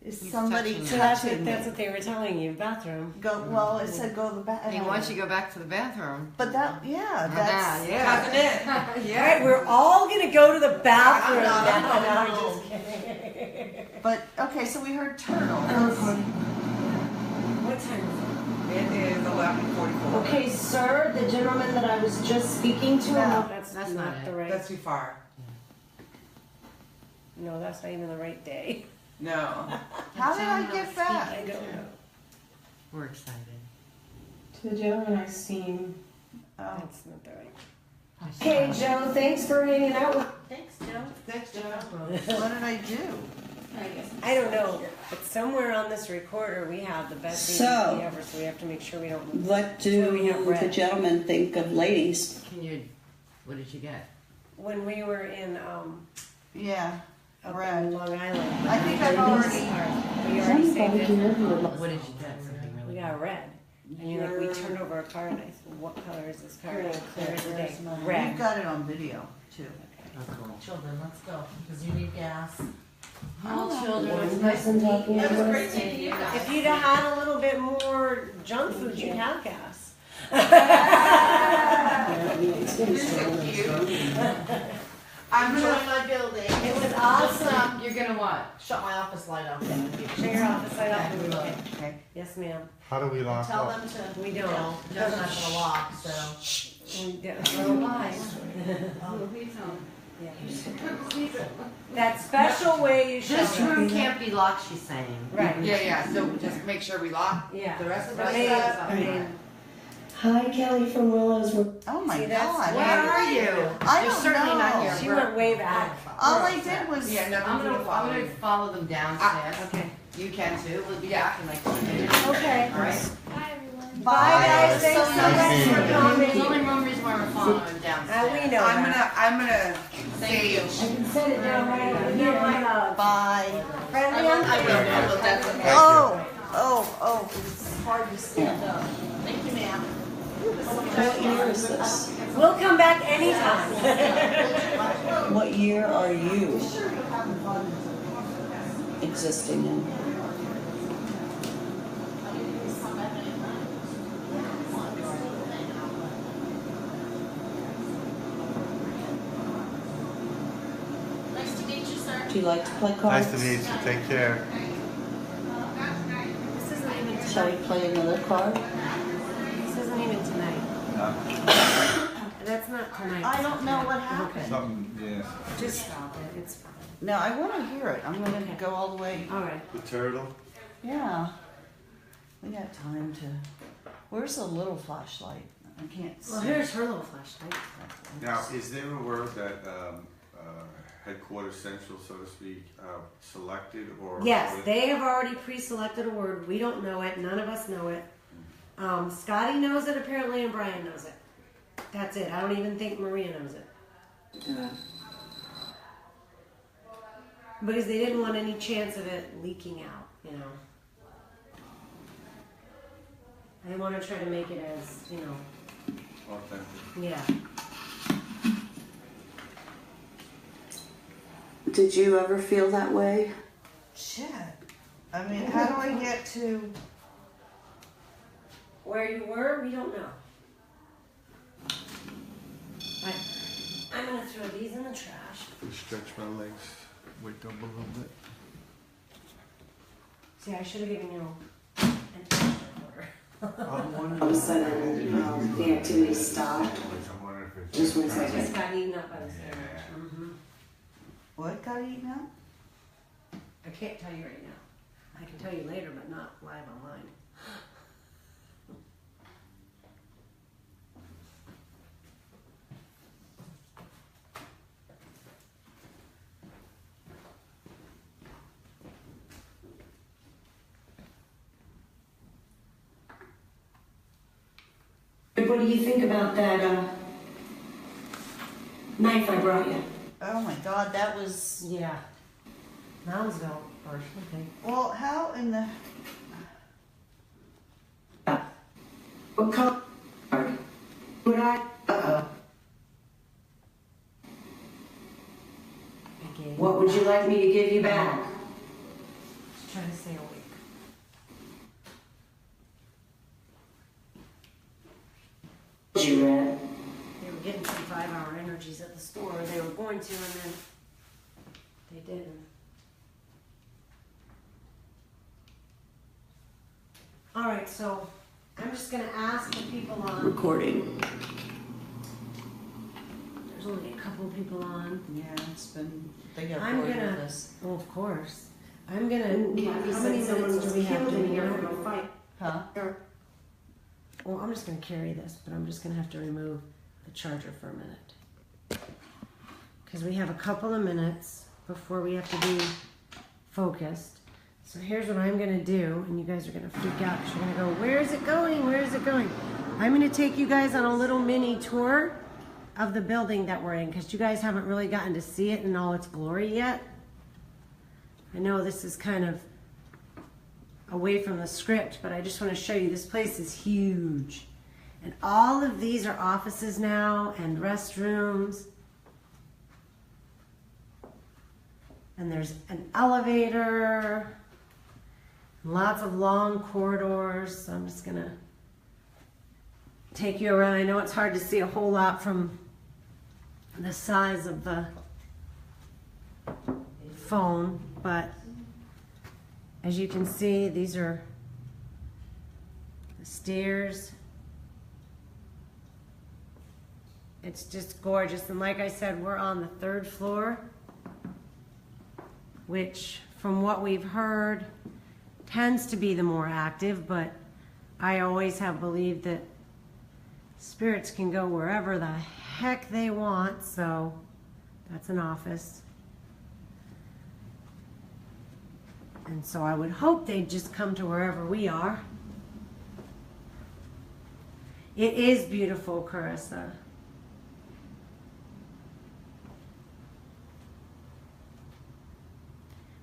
is
He's
somebody
touching
So that's
touching
what,
me?
that's what they were telling you. Bathroom.
Go well. It said go to the bathroom.
He wants you to go back to the bathroom.
But that, yeah, that's
Doesn't it?
All right, we're all gonna go to the bathroom. No, I'm just kidding.
But okay, so we heard turtle.
What time is it?
It is 11:44.
Okay, sir, the gentleman that I was just speaking to.
No.
That's
That's
not
not
the
it.
right.
That's too far.
No, that's not even the right day.
No.
How did I get
I
that?
don't know.
We're excited.
To the gentleman I seen.
Oh.
That's not the right.
Okay, Joe, thanks for hanging out with.
Thanks, Joe.
Thanks, Joe.
What did I do?
I don't know, but somewhere on this recorder we have the best
So-
DVD ever, so we have to make sure we don't.
What
So we have
do
red.
the gentlemen think of ladies?
What did you get?
When we were in
Yeah,
up
red.
in Long Island.
I think I've already.
We already saved it.
What did you get? Something really
We got red. I mean, like we turned over a car and I said, "What color is this car?" Clear as day.
We've
Red.
got it on video too.
Children, let's go, because you need gas.
Oh, children, it's
One
nice
person talking
It was
about
great
it.
seeing you guys.
If you'd have had a little bit more junk food, you'd have gas.
I'm
Enjoy
gonna.
my building.
It was awesome.
You're gonna what?
Shut my office light off.
Shut your office light off.
Okay.
Okay.
Yes, ma'am.
How do we lock
Tell
up?
them to.
We don't.
No, Joe's not gonna lock, so.
We don't. That special way you show
This
us.
room can't be locked, she's saying.
Right.
Yeah. So just make sure we lock
Yeah.
the rest of the
I mean,
stuff.
I mean,
Hi, Kelly from Willows.
Oh my
See, that's
God.
Where are you?
I
You're
don't
certainly
know.
not here.
she went way back.
All I did was.
Yeah, no,
I'm gonna follow them downstairs.
Okay.
You can too. We'll be back in like 2 minutes.
Okay.
All right.
Bye, everyone.
Bye, guys. Thanks so much for
There's
coming.
only one reason why we're following them downstairs.
We know that.
I'm gonna
Thank you.
I can set it down right over here, my love.
Bye.
Friendly on
I will, that's okay.
Oh, it's hard to stand up.
Thank you, ma'am.
What year is this?
We'll come back anytime.
What year are you existing in?
Nice to meet you, sir.
Do you like to play cards?
Nice to meet you. Take care.
This isn't even
Shall we play another card?
This isn't even tonight. That's not tonight.
I don't know what happened.
Something, yeah.
Just stop it. It's fine.
No, I want to hear it. I'm going to go all the way.
All right.
The turtle?
Yeah. We got time to. Where's the little flashlight? I can't see.
Well, here's her little flashlight.
Now, is there a word that Headquarters Central, so to speak, selected or?
Yes, they have already pre-selected a word. We don't know it. None of us know it. Scotty knows it apparently, and Brian knows it. That's it. I don't even think Maria knows it. Because they didn't want any chance of it leaking out, you know. They want to try to make it as, you know,
Authentic.
yeah.
Did you ever feel that way?
Shit. I mean, how do I get to.
Where you were, we don't know. I'm gonna throw these in the trash.
Stretch my legs, wake up a little bit.
See, I should have given you an extra order.
All of a sudden, the activity stopped. Just 1 second.
Just got eaten up by the sandwich.
What got eaten up?
I can't tell you right now. I can tell you later, but not live online.
What do you think about that knife I brought you?
Oh my God, that was.
Yeah. Moundsville first, okay.
Well, how in the.
What color would I? What would you like me to give you back?
Just trying to stay awake.
You read?
They were getting some 5-hour energies at the store. They were going to, and then they didn't. All right, so I'm just gonna ask the people on.
Recording.
There's only a couple of people on.
Yeah, it's been. They got
I'm
bored
gonna.
with this.
Well, of course. I'm gonna.
Kathy
How
said
many
someone
minutes
was
do we have
killed
to
in
be
here
done?
in a fight.
Huh?
Well, I'm just gonna carry this, but I'm just gonna have to remove the charger for a minute. Because we have a couple of minutes before we have to be focused. So here's what I'm gonna do, and you guys are gonna freak out because you're gonna go, where is it going? Where is it going? I'm gonna take you guys on a little mini tour of the building that we're in, because you guys haven't really gotten to see it in all its glory yet. I know this is kind of away from the script, but I just want to show you this place is huge. And all of these are offices now and restrooms. And there's an elevator, lots of long corridors. So I'm just gonna take you around. I know it's hard to see a whole lot from the size of the phone, but as you can see, these are the stairs. It's just gorgeous. And like I said, we're on the 3rd floor, which from what we've heard tends to be the more active, but I always have believed that spirits can go wherever the heck they want, so that's an office. And so I would hope they'd just come to wherever we are. It is beautiful, Carissa.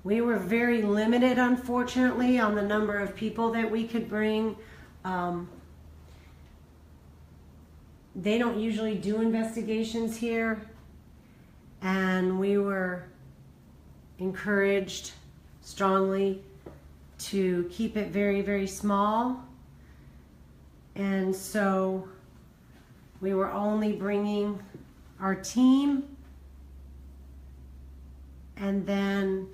We were very limited, unfortunately, on the number of people that we could bring. They don't usually do investigations here, and we were encouraged strongly to keep it very, very small. And so we were only bringing our team, and then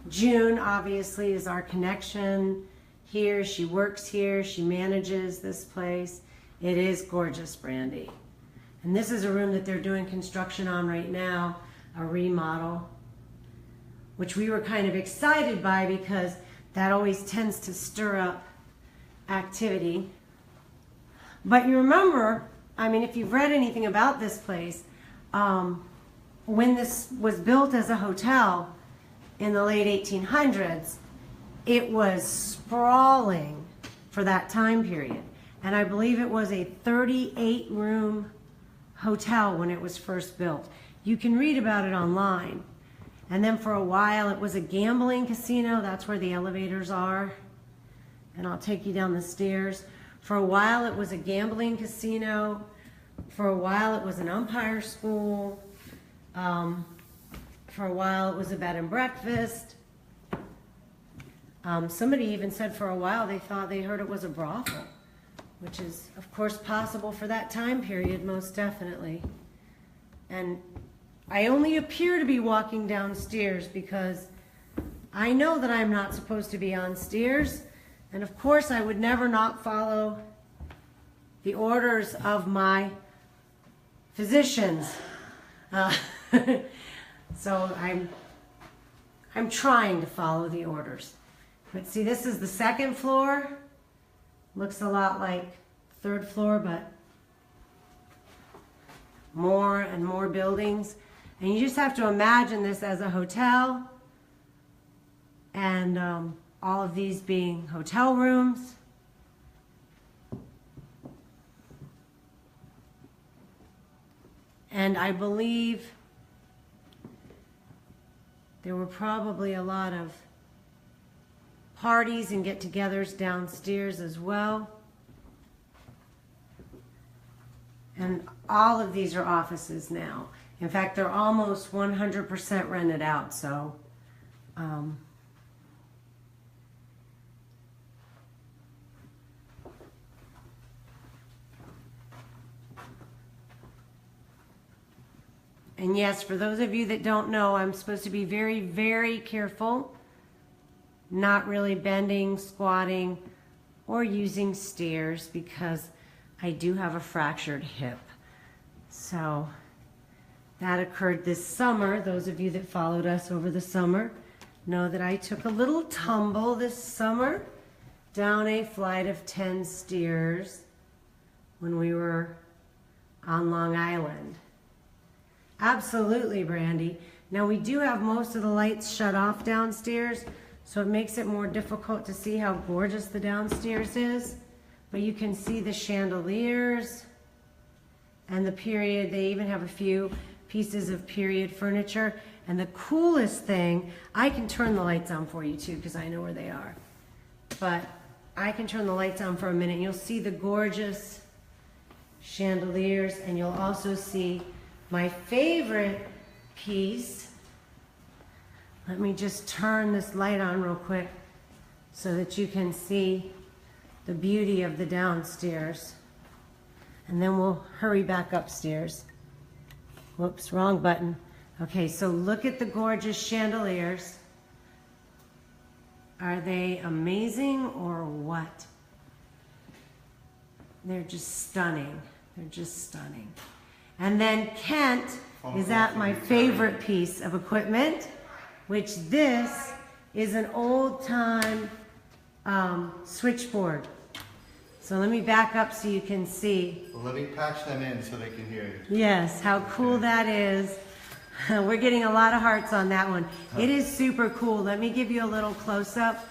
June obviously is our connection here. She works here. She manages this place. It is gorgeous, Brandy. And this is a room that they're doing construction on right now, a remodel, which we were kind of excited by because that always tends to stir up activity. But you remember, I mean, if you've read anything about this place, when this was built as a hotel in the late 1800s, it was sprawling for that time period. And I believe it was a 38-room hotel when it was first built. You can read about it online. And then for a while it was a gambling casino. That's where the elevators are. And I'll take you down the stairs. For a while it was a gambling casino. For a while it was an umpire school. For a while it was a bed and breakfast. Somebody even said for a while they thought they heard it was a brothel. which is, of course, possible for that time period, most definitely. And I only appear to be walking downstairs because I know that I'm not supposed to be on stairs. And of course, I would never not follow the orders of my physicians. So I'm trying to follow the orders. But see, this is the second floor. Looks a lot like third floor, but more and more buildings. And you just have to imagine this as a hotel, and all of these being hotel rooms. And I believe there were probably a lot of parties and get-togethers downstairs as well. And all of these are offices now. In fact, they're almost 100% rented out, so and yes, for those of you that don't know, I'm supposed to be very, very careful, not really bending, squatting, or using stairs because I do have a fractured hip. So that occurred this summer. Those of you that followed us over the summer know that I took a little tumble this summer down a flight of 10 stairs when we were on Long Island. Absolutely, Brandy. Now we do have most of the lights shut off downstairs, so it makes it more difficult to see how gorgeous the downstairs is. But you can see the chandeliers and the period. They even have a few pieces of period furniture. And the coolest thing, I can turn the lights on for you too because I know where they are. But I can turn the lights on for a minute. You'll see the gorgeous chandeliers, and you'll also see my favorite piece. Let me just turn this light on real quick so that you can see the beauty of the downstairs. And then we'll hurry back upstairs. Whoops, wrong button. Okay, so look at the gorgeous chandeliers. Are they amazing or what? They're just stunning. They're just stunning. And then Kent is at my favorite piece of equipment, which this is an old-time switchboard. So let me back up so you can see.
Well, let me patch them in so they can hear you.
Yes, how cool that is. We're getting a lot of hearts on that one. It is super cool. Let me give you a little close-up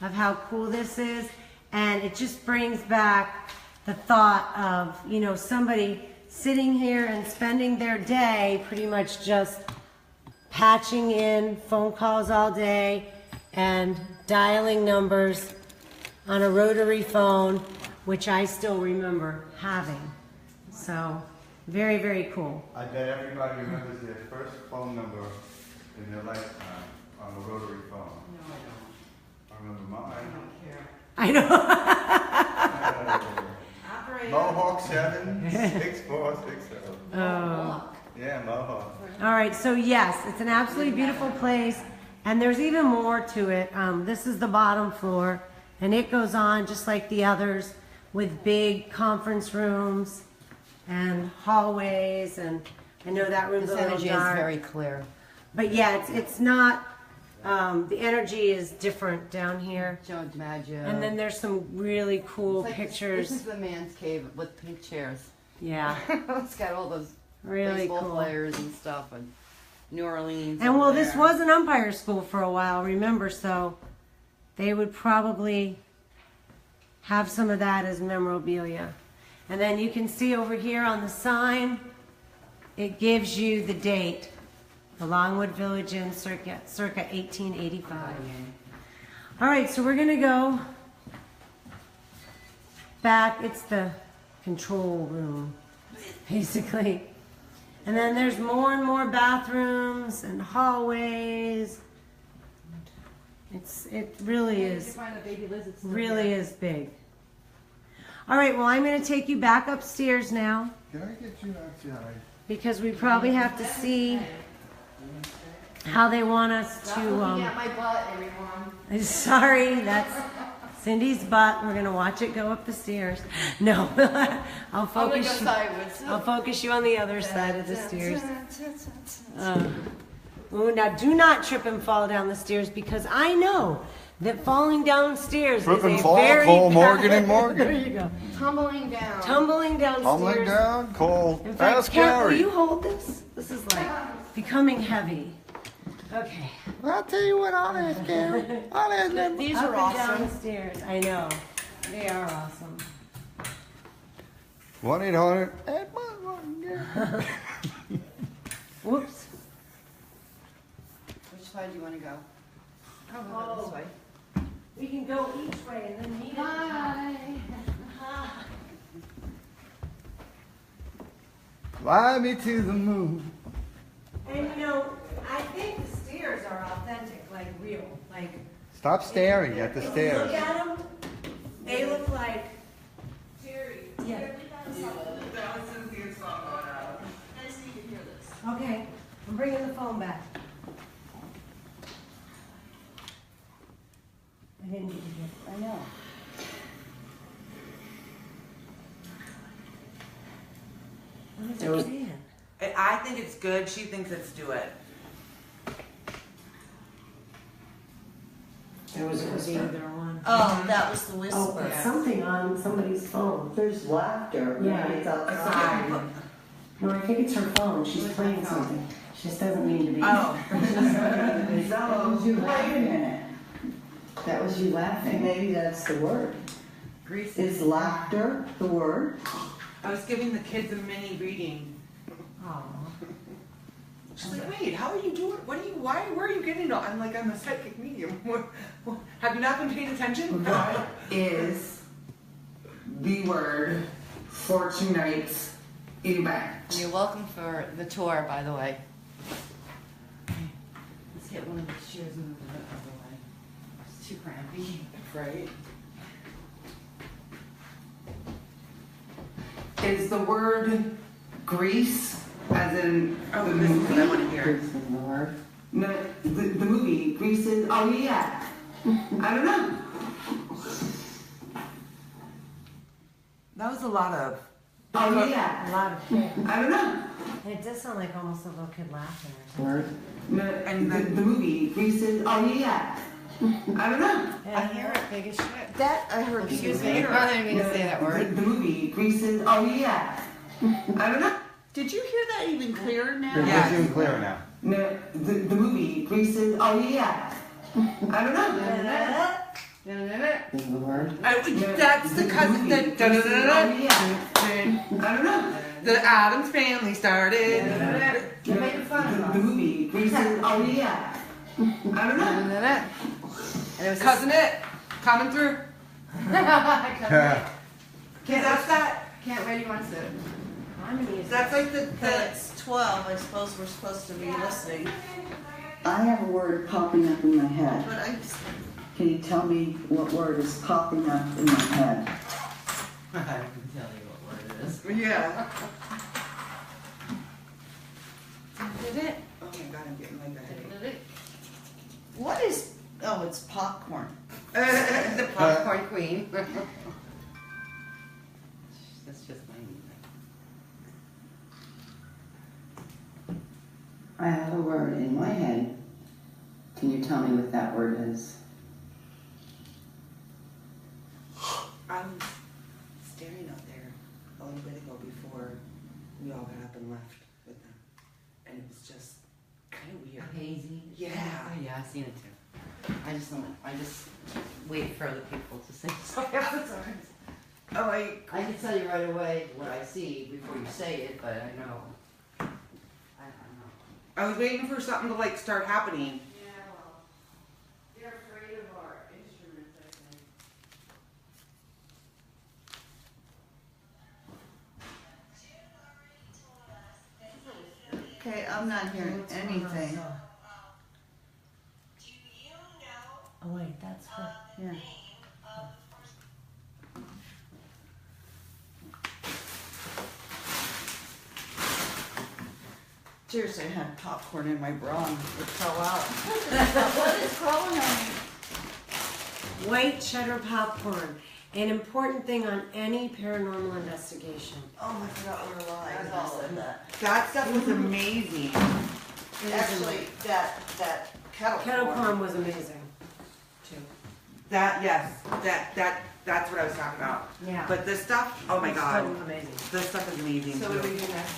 of how cool this is. And it just brings back the thought of, you know, somebody sitting here and spending their day pretty much just patching in phone calls all day and dialing numbers on a rotary phone, which I still remember having. So, very, very cool.
I bet everybody remembers their first phone number in their lifetime on a rotary phone.
No, I don't.
I remember mine.
I don't care.
I know.
Mohawk 76467.
Oh.
Yeah, Mohawk.
All right, so yes, it's an absolutely beautiful place, and there's even more to it. This is the bottom floor, and it goes on just like the others with big conference rooms and hallways, and I know that room's
This
a little
energy
dark.
is very clear.
But yeah, it's not, the energy is different down here.
Don't imagine.
And then there's some really cool
It's like
pictures.
This is the man's cave with pink chairs.
Yeah.
It's got all those
Really
baseball
cool.
players and stuff, and New Orleans.
And well,
over
this
there.
was an umpire school for a while, remember, so they would probably have some of that as memorabilia. And then you can see over here on the sign, it gives you the date, the Longwood Village Inn circa 1885. All right, so we're gonna go back. It's the control room, basically. And then there's more and more bathrooms and hallways. It really is, really is big. All right, well, I'm going to take you back upstairs now
Can I get you outside?
because we probably have to see how they want us
Stop
to.
looking at my butt, everyone.
Sorry, that's Cindy's butt. We're going to watch it go up the stairs. No, I'll focus.
I'm gonna go sideways.
I'll focus you on the other side of the stairs. Ooh, now do not trip and fall down the stairs because I know that falling downstairs
Trip
is
and
a
fall,
very
call Morgan and Morgan.
There you go.
Tumbling down.
Tumbling downstairs.
Tumbling down, call.
In fact,
Ask
Kat, will
Gary.
you hold this? This is like becoming heavy. Okay.
I'll tell you what, I'll ask Gary. I'll ask him.
These
Up
are
and
awesome.
downstairs. I know. They are awesome.
1-800.
Whoops.
Which side do you want to go?
I'll go this way.
We can go each way and then meet at the top.
Fly me to the moon.
And you know, I think the stairs are authentic, like real. Like
Stop staring at the
if you
stairs.
look at them, they look like. Yeah. Okay, I'm bringing the phone back. I didn't need to get. I know. What is it saying?
I think it's good. She thinks it's do it.
There was a whisper.
Either one.
Oh, that was the
Oh,
whisper.
it's something on somebody's phone.
There's laughter.
Yeah.
It's outside.
No, I think it's her phone. She's playing something. She just doesn't mean to be.
Oh.
That was you laughing. That was you laughing. Maybe that's the word.
Grease.
Is laughter the word?
I was giving the kids a mini reading.
Aw.
She's like, wait, how are you doing? Where are you getting all? I'm like, I'm a psychic medium. Have you not been paying attention?
What is the word for tonight's event?
You're welcome for the tour, by the way. Let's get one of the chairs and move it out of the way. It's too crampy.
Right.
Is the word Grease, as in
Oh,
the
this is what I
movie?
want to hear.
Lord.
No, the movie Grease is. Oh yeah. I don't know.
That was a lot of.
Oh yeah.
A lot of kids.
I don't know.
And it does sound like almost a little kid laughing or something.
Word.
No, and the movie Grease is. Oh yeah. I don't know.
I hear it big as shit.
That I heard.
Excuse me, I didn't mean to say that word.
The movie Grease is. Oh yeah. I don't know.
Did you hear that even clearer now?
It's even clearer now.
No, the movie Grease is. Oh yeah. I don't know.
Is the word.
That's the cousin that.
Oh yeah. I don't know.
The Addams family started.
You're making fun of
The
us.
movie Grease is. Oh yeah. I don't know.
And it was
Cousin it. Coming through.
Can't
That's that.
wait, you want to sit?
That's like the.
It's 12. I suppose we're supposed to be listening.
I have a word popping up in my head.
But I
Can you tell me what word is popping up in my head?
I can tell you what word it is.
Yeah.
did it.
Oh my god, I'm getting like that.
What is? Oh, it's popcorn.
The popcorn queen. That's just my name.
I have a word in my head. Can you tell me what that word is?
I was staring out there a little bit ago before we all got up and left with them. And it was just kind of weird.
Hazy.
Yeah.
Oh, yeah, I've seen it too. I just wait for other people to say something.
Oh, like,
I can tell you right away what I see before you say it, but I know. I don't know.
I was waiting for something to like start happening.
Yeah, well, they're afraid of our instruments, I think.
Okay, I'm not hearing anything.
Oh wait, that's her.
Yeah. Seriously, I had popcorn in my bra and it fell out. What is crawling on me?
White cheddar popcorn. An important thing on any paranormal investigation.
Oh, I forgot we were live.
That's
I
all.
said that.
That stuff was amazing.
Actually, that kettle
corn was amazing, too.
That's what I was talking about.
Yeah.
But this stuff, oh my
It's
god.
so amazing.
This stuff is amazing
So
too.
what are we doing next?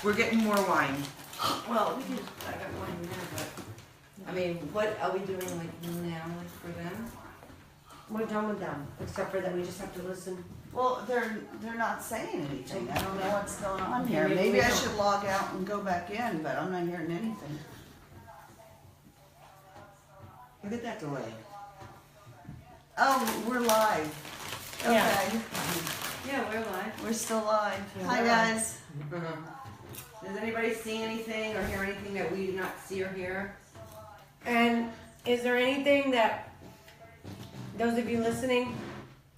We're getting more wine.
Well, we can, I got one there, but, I mean, what are we doing like now, like for them?
We're done with them, except for that we just have to listen.
Well, they're not saying anything. I don't know what's going on
Okay,
here.
maybe
Maybe
we
I
don't.
should log out and go back in, but I'm not hearing anything.
Look at that delay.
Oh, we're live. Okay.
Yeah, we're live.
We're still live.
Yeah,
Hi,
we're live.
guys.
Does anybody see anything or hear anything that we do not see or hear?
And is there anything that, those of you listening,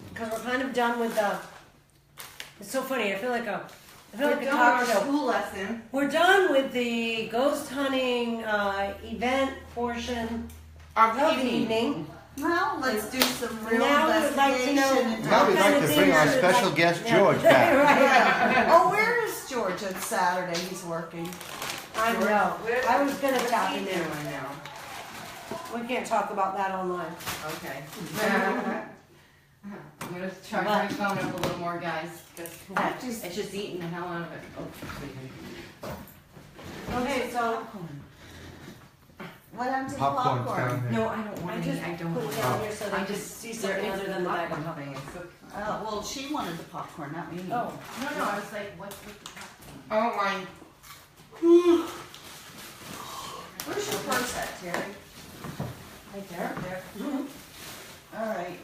because we're kind of done with the, it's so funny, I feel like a talk show.
School lesson.
We're done with the ghost hunting event portion of the evening.
Now let's do some real
Now we would like to know.
investigation.
Now we'd like to bring our special guest George back.
Yeah. Oh, where is George? It's Saturday. He's working.
I know. I was gonna tap him in.
right now.
We can't talk about that online.
Okay.
I'm gonna charge my phone up a little more, guys, because
It's just eating the hell out of it. Oh, sweet.
Okay, so
What happened to the
Popcorn's
popcorn?
down there.
No, I don't want
I
any.
just
I don't
put
want
it down here so they
I
can
just
see something other than the bag of
thing. It's so,
Well, she wanted the popcorn, not me.
Oh,
no, I was like, what's with the popcorn?
Oh, wine.
Where's your purse at, Terry?
right there.
All right.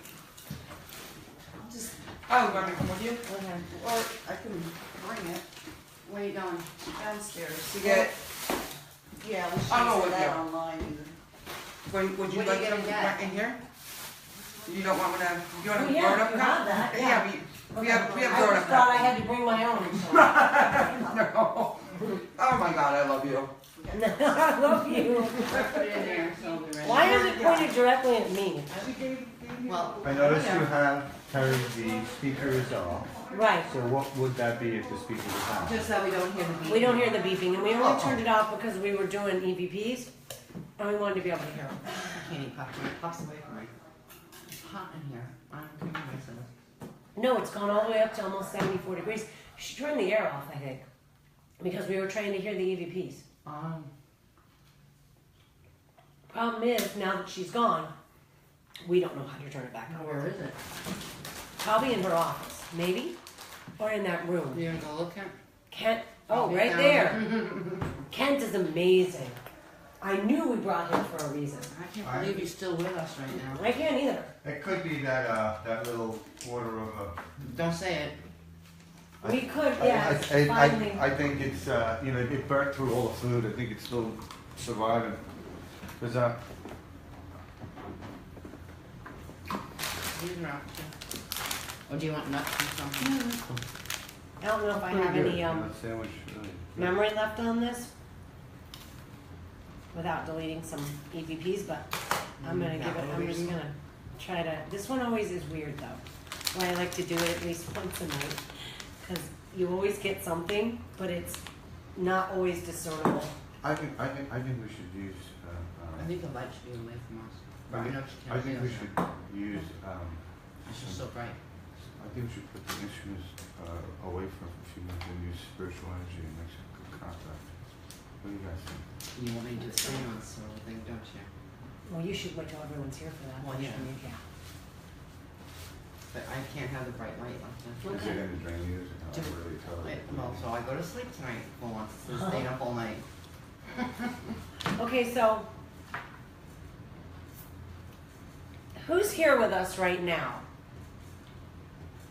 I'll just,
Oh, you want me to come with you?
or I can bring it
where are you going?
downstairs.
To get,
Yeah, we should
I'll go
say
with
that
you.
online either.
would you
What are
like
you
some
gonna get?
right in here? You don't want me to, you want
Oh,
a
yeah,
grown up
you
cup?
have that, yeah.
Yeah, we have
I
grown
just
up
thought I
cups.
had to bring my own. So.
No. Oh my god, I love you.
I love you.
Put it in there, so I'll be ready.
Why is it pointed directly at me?
Well,
I noticed you have turned the speakers off.
Right.
So what would that be if the speakers were on?
Just so we don't hear the beep.
We don't hear the beeping, and we only turned it off because we were doing EVPs, and we wanted to be able to hear them.
I can't eat popcorn. It pops away from me. It's hot in here. I'm cooking myself.
No, it's gone all the way up to almost 74 degrees. You should turn the air off, I think, because we were trying to hear the EVPs. Problem is, now that she's gone, we don't know how to turn it back on.
Where is it?
Probably in her office, maybe, or in that room.
you're gonna go look at?
Kent, oh,
Be
right
down
there. Kent is amazing. I knew we brought him for a reason.
I can't believe he's still with us right now.
I can't either.
It could be that that little quarter of a.
Don't say it.
We could, yes, finally.
I think it's it burnt through all the food. I think it's still surviving. Cause
These are out too. Or do you want nuts or something?
I don't know if I
pretty
have
good.
any
Sandwich. Really.
memory left on this without deleting some EVPs, but I'm gonna give it, I'm just gonna try to, this one always is weird though. Why I like to do it at least once a night, cause you always get something, but it's not always discernible.
I think we should use.
I think the light should be away from us.
I think,
know she
I
can't
think
see
we
us.
should use.
It's just so bright.
I think we should put the instruments away from a few minutes and use spiritual energy and make some good contact. What do you guys think?
You want me to do the screen on sort of thing, don't you?
Well, you should wait till everyone's here for that.
Well, yeah.
Yeah.
But I can't have the bright light like that.
Is it going to drain you? Is it
Do-
not really tell
Wait, well, so I go to sleep tonight for once. Instead of staying up all night.
Okay, so who's here with us right now?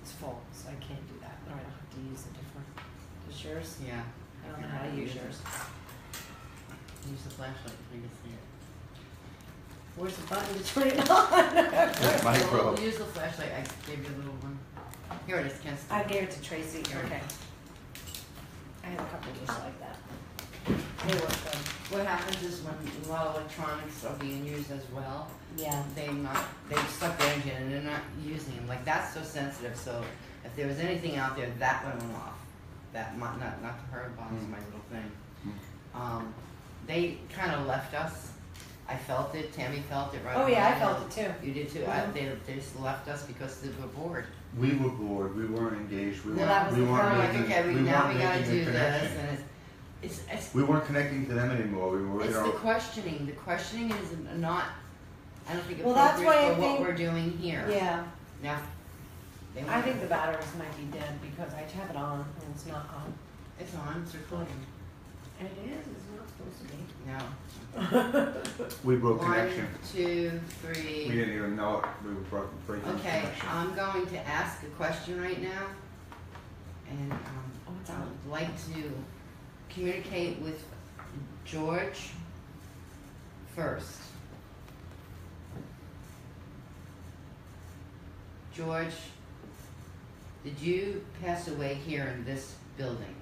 It's full, so I can't do that. Or I don't have to use a different. Is yours?
Yeah.
I don't know how to use yours.
Use the flashlight so you can see it.
Where's the button to turn it on?
Micro.
We'll use the flashlight. I gave you a little one. Here it is, Ken.
I gave it to Tracy. Okay. I have a couple just like that. They work good.
What happens is when a lot of electronics are being used as well,
Yeah.
they suck their engine and they're not using them. Like that's so sensitive. So if there was anything out there, that would went off. That not the herb box, my little thing. They kind of left us. I felt it. Tammy felt it right
Oh yeah, I
away.
felt it too.
You did too. They just left us because they were bored.
We were bored. We weren't engaged. We
Well, that
weren't.
was
We
the
weren't
problem.
making.
Okay,
we
now
weren't
we gotta
making
do
a
this,
connection.
and it's
We weren't connecting to them anymore. We were,
it's the questioning. The questioning is not. I don't think
Well, that's
appropriate
why I
for what
think-
we're doing here.
Yeah.
Now, they
I
want-
think the batteries might be dead because I have it on and it's not on.
It's on. It's recording.
And it is. It's not supposed to be.
No.
we broke
1,
connection.
2, 3.
We didn't even know it. We were breaking
Okay,
connection.
I'm going to ask a question right now, and I would like to communicate with George first. George, did you pass away here in this building?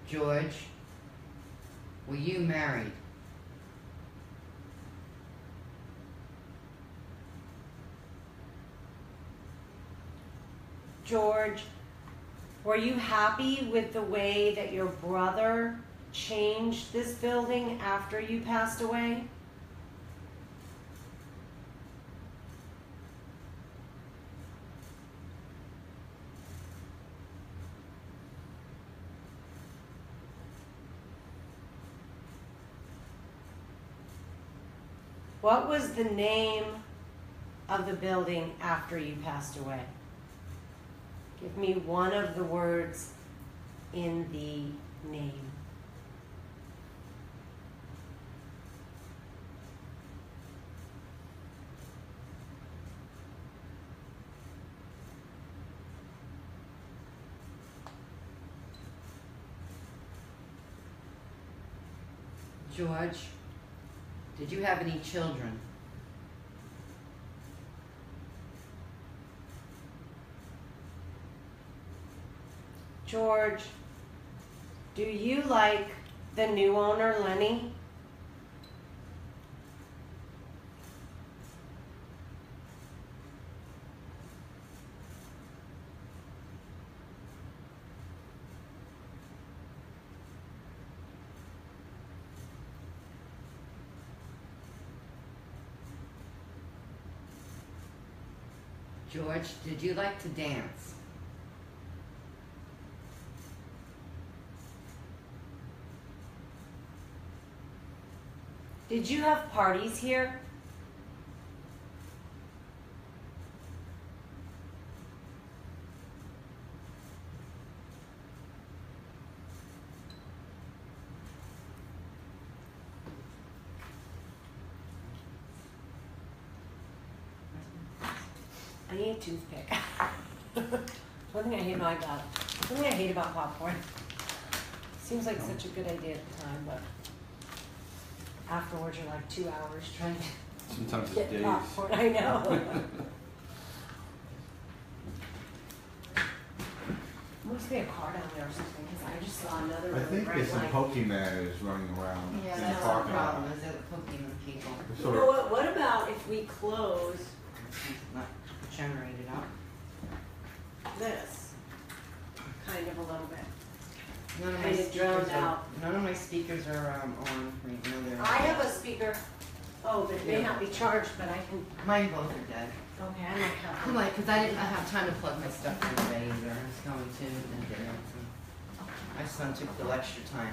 George, were you married?
George, were you happy with the way that your brother changed this building after you passed away? What was the name of the building after you passed away? Give me one of the words in the name.
George, did you have any children?
George, do you like the new owner, Lenny?
George, did you like to dance?
Did you have parties here? I need a toothpick. One thing I hate, no, I got it. One thing I hate about popcorn. Seems like such a good idea at the time, but afterwards you're like 2 hours trying to
Sometimes
get
it's days.
popcorn. I know. Must be a car down there or something, because I just saw another
I think
red
it's a
light.
Pokemon is running around
Yeah,
in the
that's the
parking lot.
problem, is that the Pokemon people
You
Sort
know
of.
what about if we close
not generated up.
this? Kind of a little bit.
None of my
Kind of drowned
speakers are,
out.
none of my speakers are on right now. They're
I have a speaker. Oh, that may
Yeah.
not be charged, but I can.
Mine both are dead.
Okay, I might have.
I'm like, because I didn't have time to plug my stuff in today either. I was going to and didn't. So my son took the lecture time.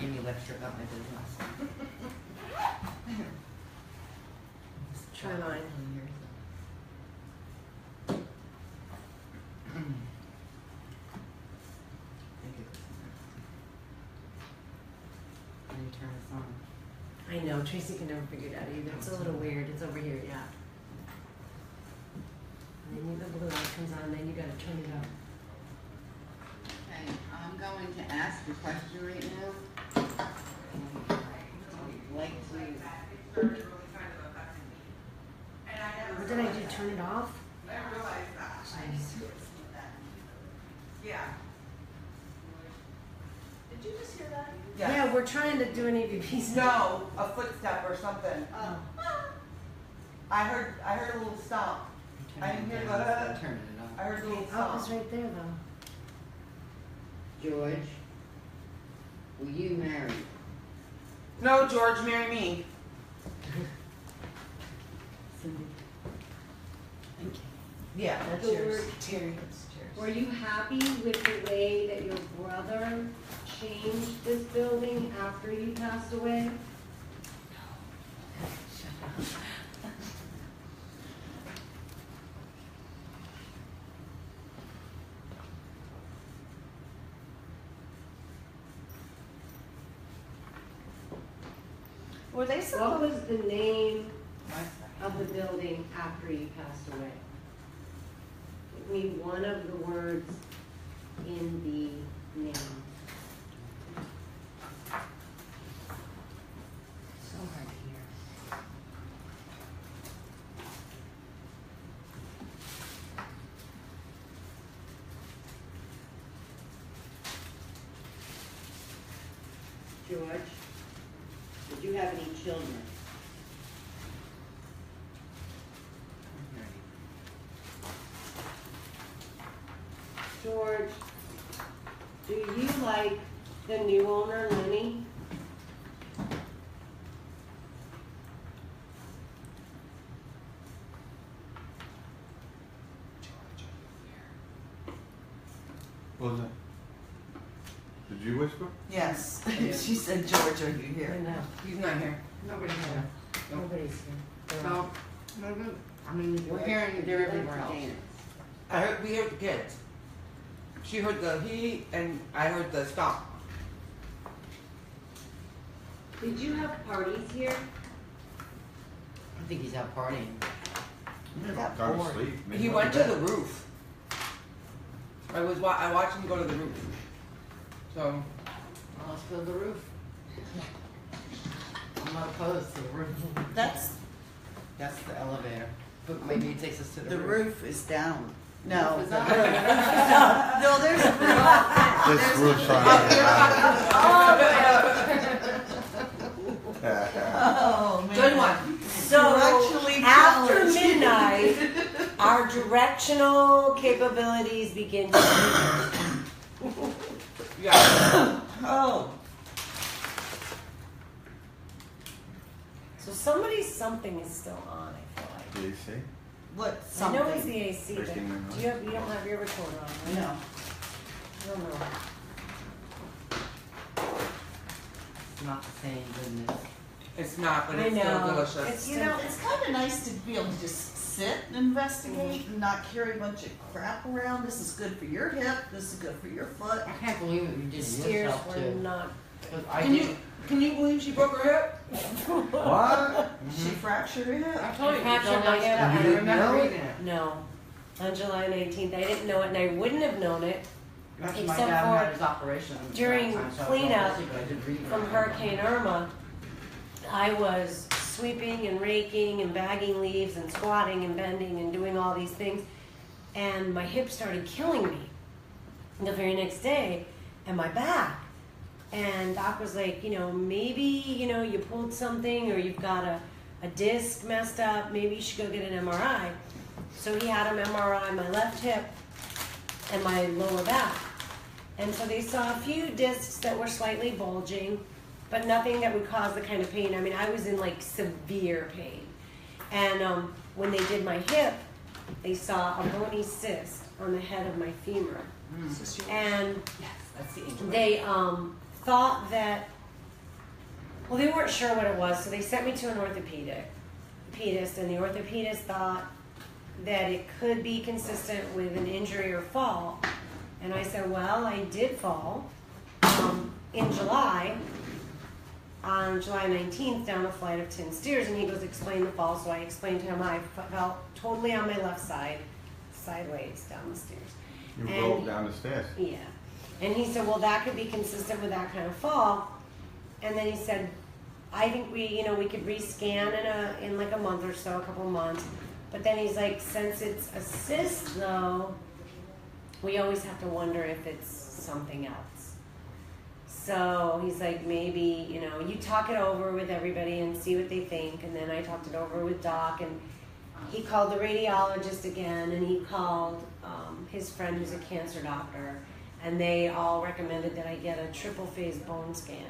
Gave me a lecture about my business.
Try mine.
And you turn this on.
I know, Tracy can never figure it out either. It's a little weird. It's over here, yeah. And then the blue light comes on, then you gotta turn it up.
Okay, I'm going to ask a question right now. I'd like to.
We're trying to do any of your pieces.
No, a footstep or something.
Oh.
I heard a little stomp. I didn't hear the.
Turn it on.
I heard a little
Oh, it
stomp.
was right there though.
George, will you marry?
No, George, marry me. Yeah, that's
George,
yours. Terry.
were you happy with the way that your brother changed this building after you passed away?
Were they
What
supposed?
was the name of the building after you passed away? Give me one of the words in the name.
So hard to hear.
George, did you have any children?
George, do you like the new owner, Lenny?
What was that? Did you whisper?
Yes. She said, George, are you here?
I know.
He's not here.
Nobody's here.
Nobody's here.
No. I mean, we're hearing they're everywhere else.
I heard we heard the kids. She heard the he and I heard the stomp.
Did you have parties here?
I think he's out partying.
Gone to sleep. Maybe
He
went
went to
bed.
the roof. I watched him go to the roof. So
Well, let's go to the roof. I'm not opposed to the roof.
That's,
That's the elevator. But maybe it takes us to the
the
roof.
roof is down. No.
Roof is up.
No, there's a roof.
This roof's on.
Oh, man.
good one.
So
Directionally
after
challenged.
midnight, our directional capabilities begin to
Yeah.
Oh.
So something is still on, I feel like.
Did you see?
What,
I know it's
something?
the AC, but
Breaking my mind.
you don't have your recorder on, right?
No.
I don't know.
It's not the same goodness.
It's not, but
I
it's still
know.
delicious.
It's,
It's kind of nice to be able to just sit and investigate and not carry a bunch of crap around. This is good for your hip. This is good for your foot.
I can't believe that you
the
did it
steers
yourself
were
too.
not.
But I
Can
did.
you can you believe she broke her hip?
What?
She fractured her hip.
I told you.
Fractured
don't
my
know.
hip.
I
You didn't
remember
know?
reading it.
No. On July 19th, I didn't know it, and I wouldn't have known it
Actually, my
except
dad
for
had his operation
during
that time, so I
cleanup
fell asleep, but I did read
from
about it.
Hurricane Irma. I was sweeping and raking and bagging leaves and squatting and bending and doing all these things, and my hip started killing me the very next day, and my back. And Doc was like, maybe, you pulled something or you've got a disc messed up, maybe you should go get an MRI. So he had him MRI my left hip and my lower back. And so they saw a few discs that were slightly bulging, but nothing that would cause the kind of pain. I mean, I was in like severe pain. And when they did my hip, they saw a bony cyst on the head of my femur. And
That's the angel.
they thought that, well, they weren't sure what it was, so they sent me to an orthopedist, and the orthopedist thought that it could be consistent with an injury or fall. And I said, well, I did fall in July, on July 19th, down a flight of 10 stairs, and he goes, explain the fall. So I explained to him I fell totally on my left side, sideways down the stairs.
You
And-
rolled down the stairs.
Yeah. And he said, well, that could be consistent with that kind of fall. And then he said, I think we could rescan in like a month or so, a couple of months. But then he's like, since it's a cyst though, we always have to wonder if it's something else. So he's like, maybe, you know, you talk it over with everybody and see what they think. And then I talked it over with Doc, and he called the radiologist again, and he called his friend who's a cancer doctor, and they all recommended that I get a triple phase bone scan.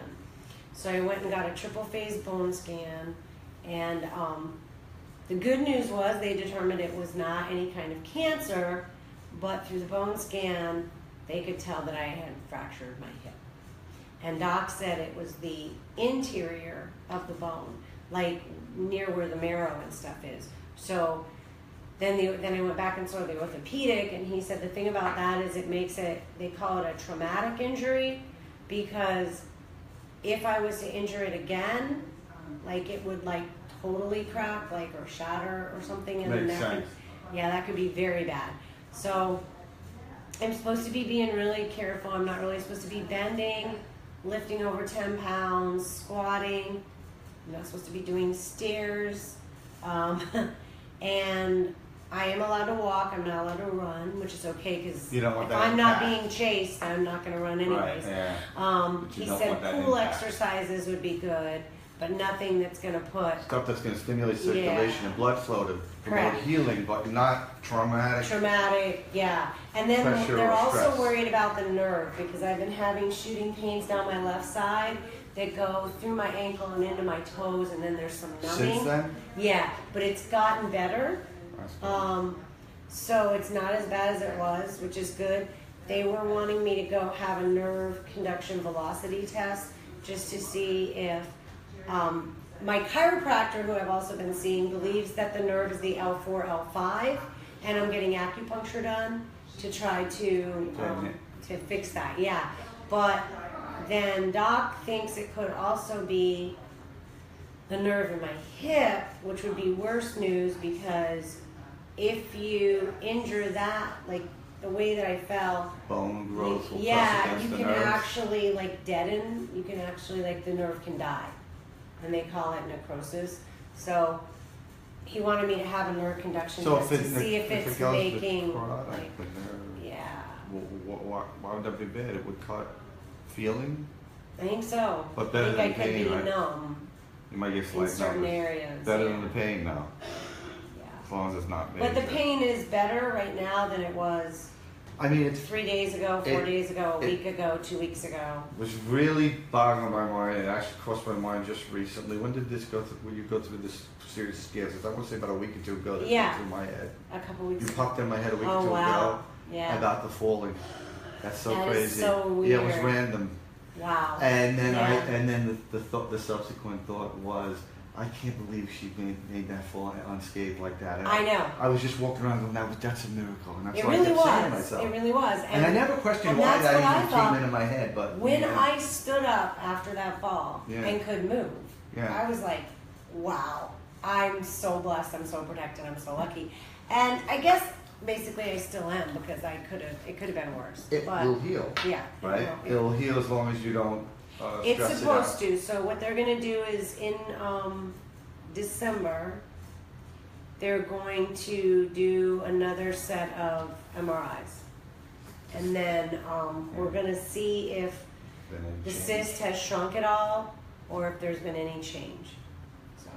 So I went and got a triple phase bone scan, and the good news was they determined it was not any kind of cancer, but through the bone scan, they could tell that I had fractured my hip. And Doc said it was the interior of the bone, like near where the marrow and stuff is. So then I went back and saw the orthopedic, and he said the thing about that is it makes it, they call it a traumatic injury, because if I was to injure it again, like it would like totally crack, like, or shatter or something, and then that could be very bad. So I'm supposed to be being really careful. I'm not really supposed to be bending, lifting over 10 pounds, squatting. I'm not supposed to be doing stairs. And I am allowed to walk. I'm not allowed to run, which is okay, because if I'm not being chased, I'm not going to run anyways.
Right, yeah.
He said pool exercises would be good, but nothing that's going to put...
Stuff that's going to stimulate circulation and blood flow to promote healing, but not traumatic.
Traumatic, yeah. And then they're also worried about the nerve, because I've been having shooting pains down my left side that go through my ankle and into my toes, and then there's some numbing.
Since then?
Yeah, but it's gotten better. So it's not as bad as it was, which is good. They were wanting me to go have a nerve conduction velocity test just to see if my chiropractor, who I've also been seeing, believes that the nerve is the L4, L5, and I'm getting acupuncture done to try to fix that. Yeah, but then Doc thinks it could also be the nerve in my hip, which would be worse news, because if you injure that, like the way that I fell,
bone growth will press against
you
the
can
nerves.
actually like deaden. You can actually, like, the nerve can die, and they call it necrosis. So he wanted me to have a nerve conduction test to see if it's making like,
why would that be bad? It would cut feeling.
I think so.
But better than
I think I
pain,
could be
right?
numb.
You might get slight
in certain
numbness.
areas.
Better than the pain now. As long as it's not major.
But the pain is better right now than it was.
I mean, it's
3 days ago, 4 days ago, a week ago, 2 weeks ago.
Was really boggling my mind. It actually crossed my mind just recently. When did this go through? When you go through this series of scans? I want to say about a week or two ago. That went through my head.
A couple weeks.
You popped in my head a week or
Oh,
two
wow.
ago.
Yeah.
About the falling. That's so
That
crazy.
is so weird.
Yeah, it was random.
Wow.
And then
Yeah.
the subsequent thought was, I can't believe she made that fall unscathed like that.
I know.
I was just walking around going, that's a miracle. And that's
It
what
really
I kept saying to
was.
myself.
It really was.
And I never questioned why
that's what I
that even
thought.
came into my head. But
When I stood up after that fall and could move,
Yeah.
I was like, wow, I'm so blessed, I'm so protected, I'm so lucky. And I guess basically I still am, because it could have been worse.
It will heal.
Yeah.
Right? It'll heal as long as you don't
It's
stress
supposed
it out.
to. So what they're going to do is in December, they're going to do another set of MRIs. And then we're going to see if the cyst has shrunk at all, or if there's been any change. So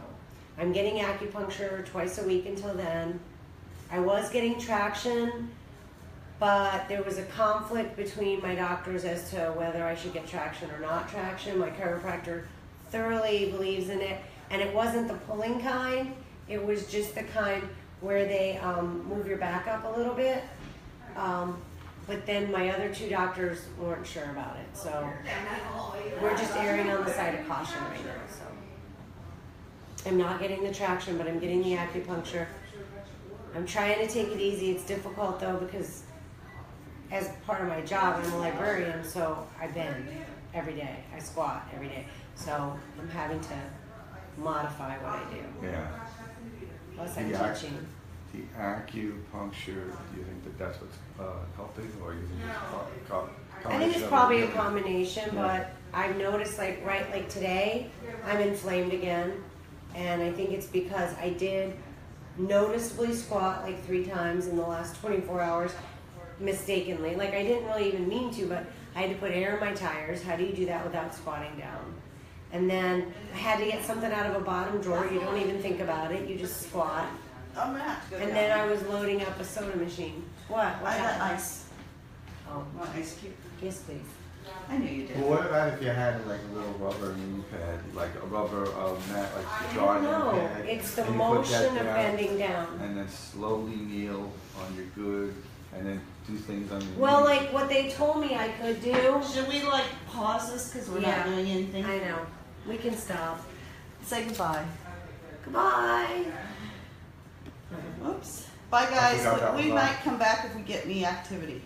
I'm getting acupuncture twice a week until then. I was getting traction, but there was a conflict between my doctors as to whether I should get traction or not traction. My chiropractor thoroughly believes in it, and it wasn't the pulling kind. It was just the kind where they move your back up a little bit. But then my other two doctors weren't sure about it, so we're just erring on the side of caution right now. So I'm not getting the traction, but I'm getting the acupuncture. I'm trying to take it easy. It's difficult though, because as part of my job, I'm a librarian, so I bend every day. I squat every day. So I'm having to modify what I do.
Yeah.
Plus I'm teaching.
The acupuncture, do you think that that's what's helping, or you think it's a combination?
I think it's probably a combination, but I've noticed like today, I'm inflamed again, and I think it's because I did noticeably squat like 3 times in the last 24 hours mistakenly. Like I didn't really even mean to, but I had to put air in my tires. How do you do that without squatting down? And then I had to get something out of a bottom drawer. You don't even think about it. You just squat.
I'm gonna have to go
And
down.
then I was loading up a soda machine. What?
I got
happened?
ice.
Oh,
Want ice cube?
yes, please.
I knew you did.
Well, what about if you had like a little rubber knee pad, like a rubber mat, like the
I don't
garden
know.
pad?
It's the
and you put that
motion of
down,
bending down.
And then slowly kneel on your good, and then do things on your
Well,
knees.
like what they told me I could do.
Should we like pause this because we're not doing anything?
I know. We can stop.
Say goodbye.
Goodbye.
Oops. Bye
I forgot that
guys. We
was on.
might come back if we get any activity.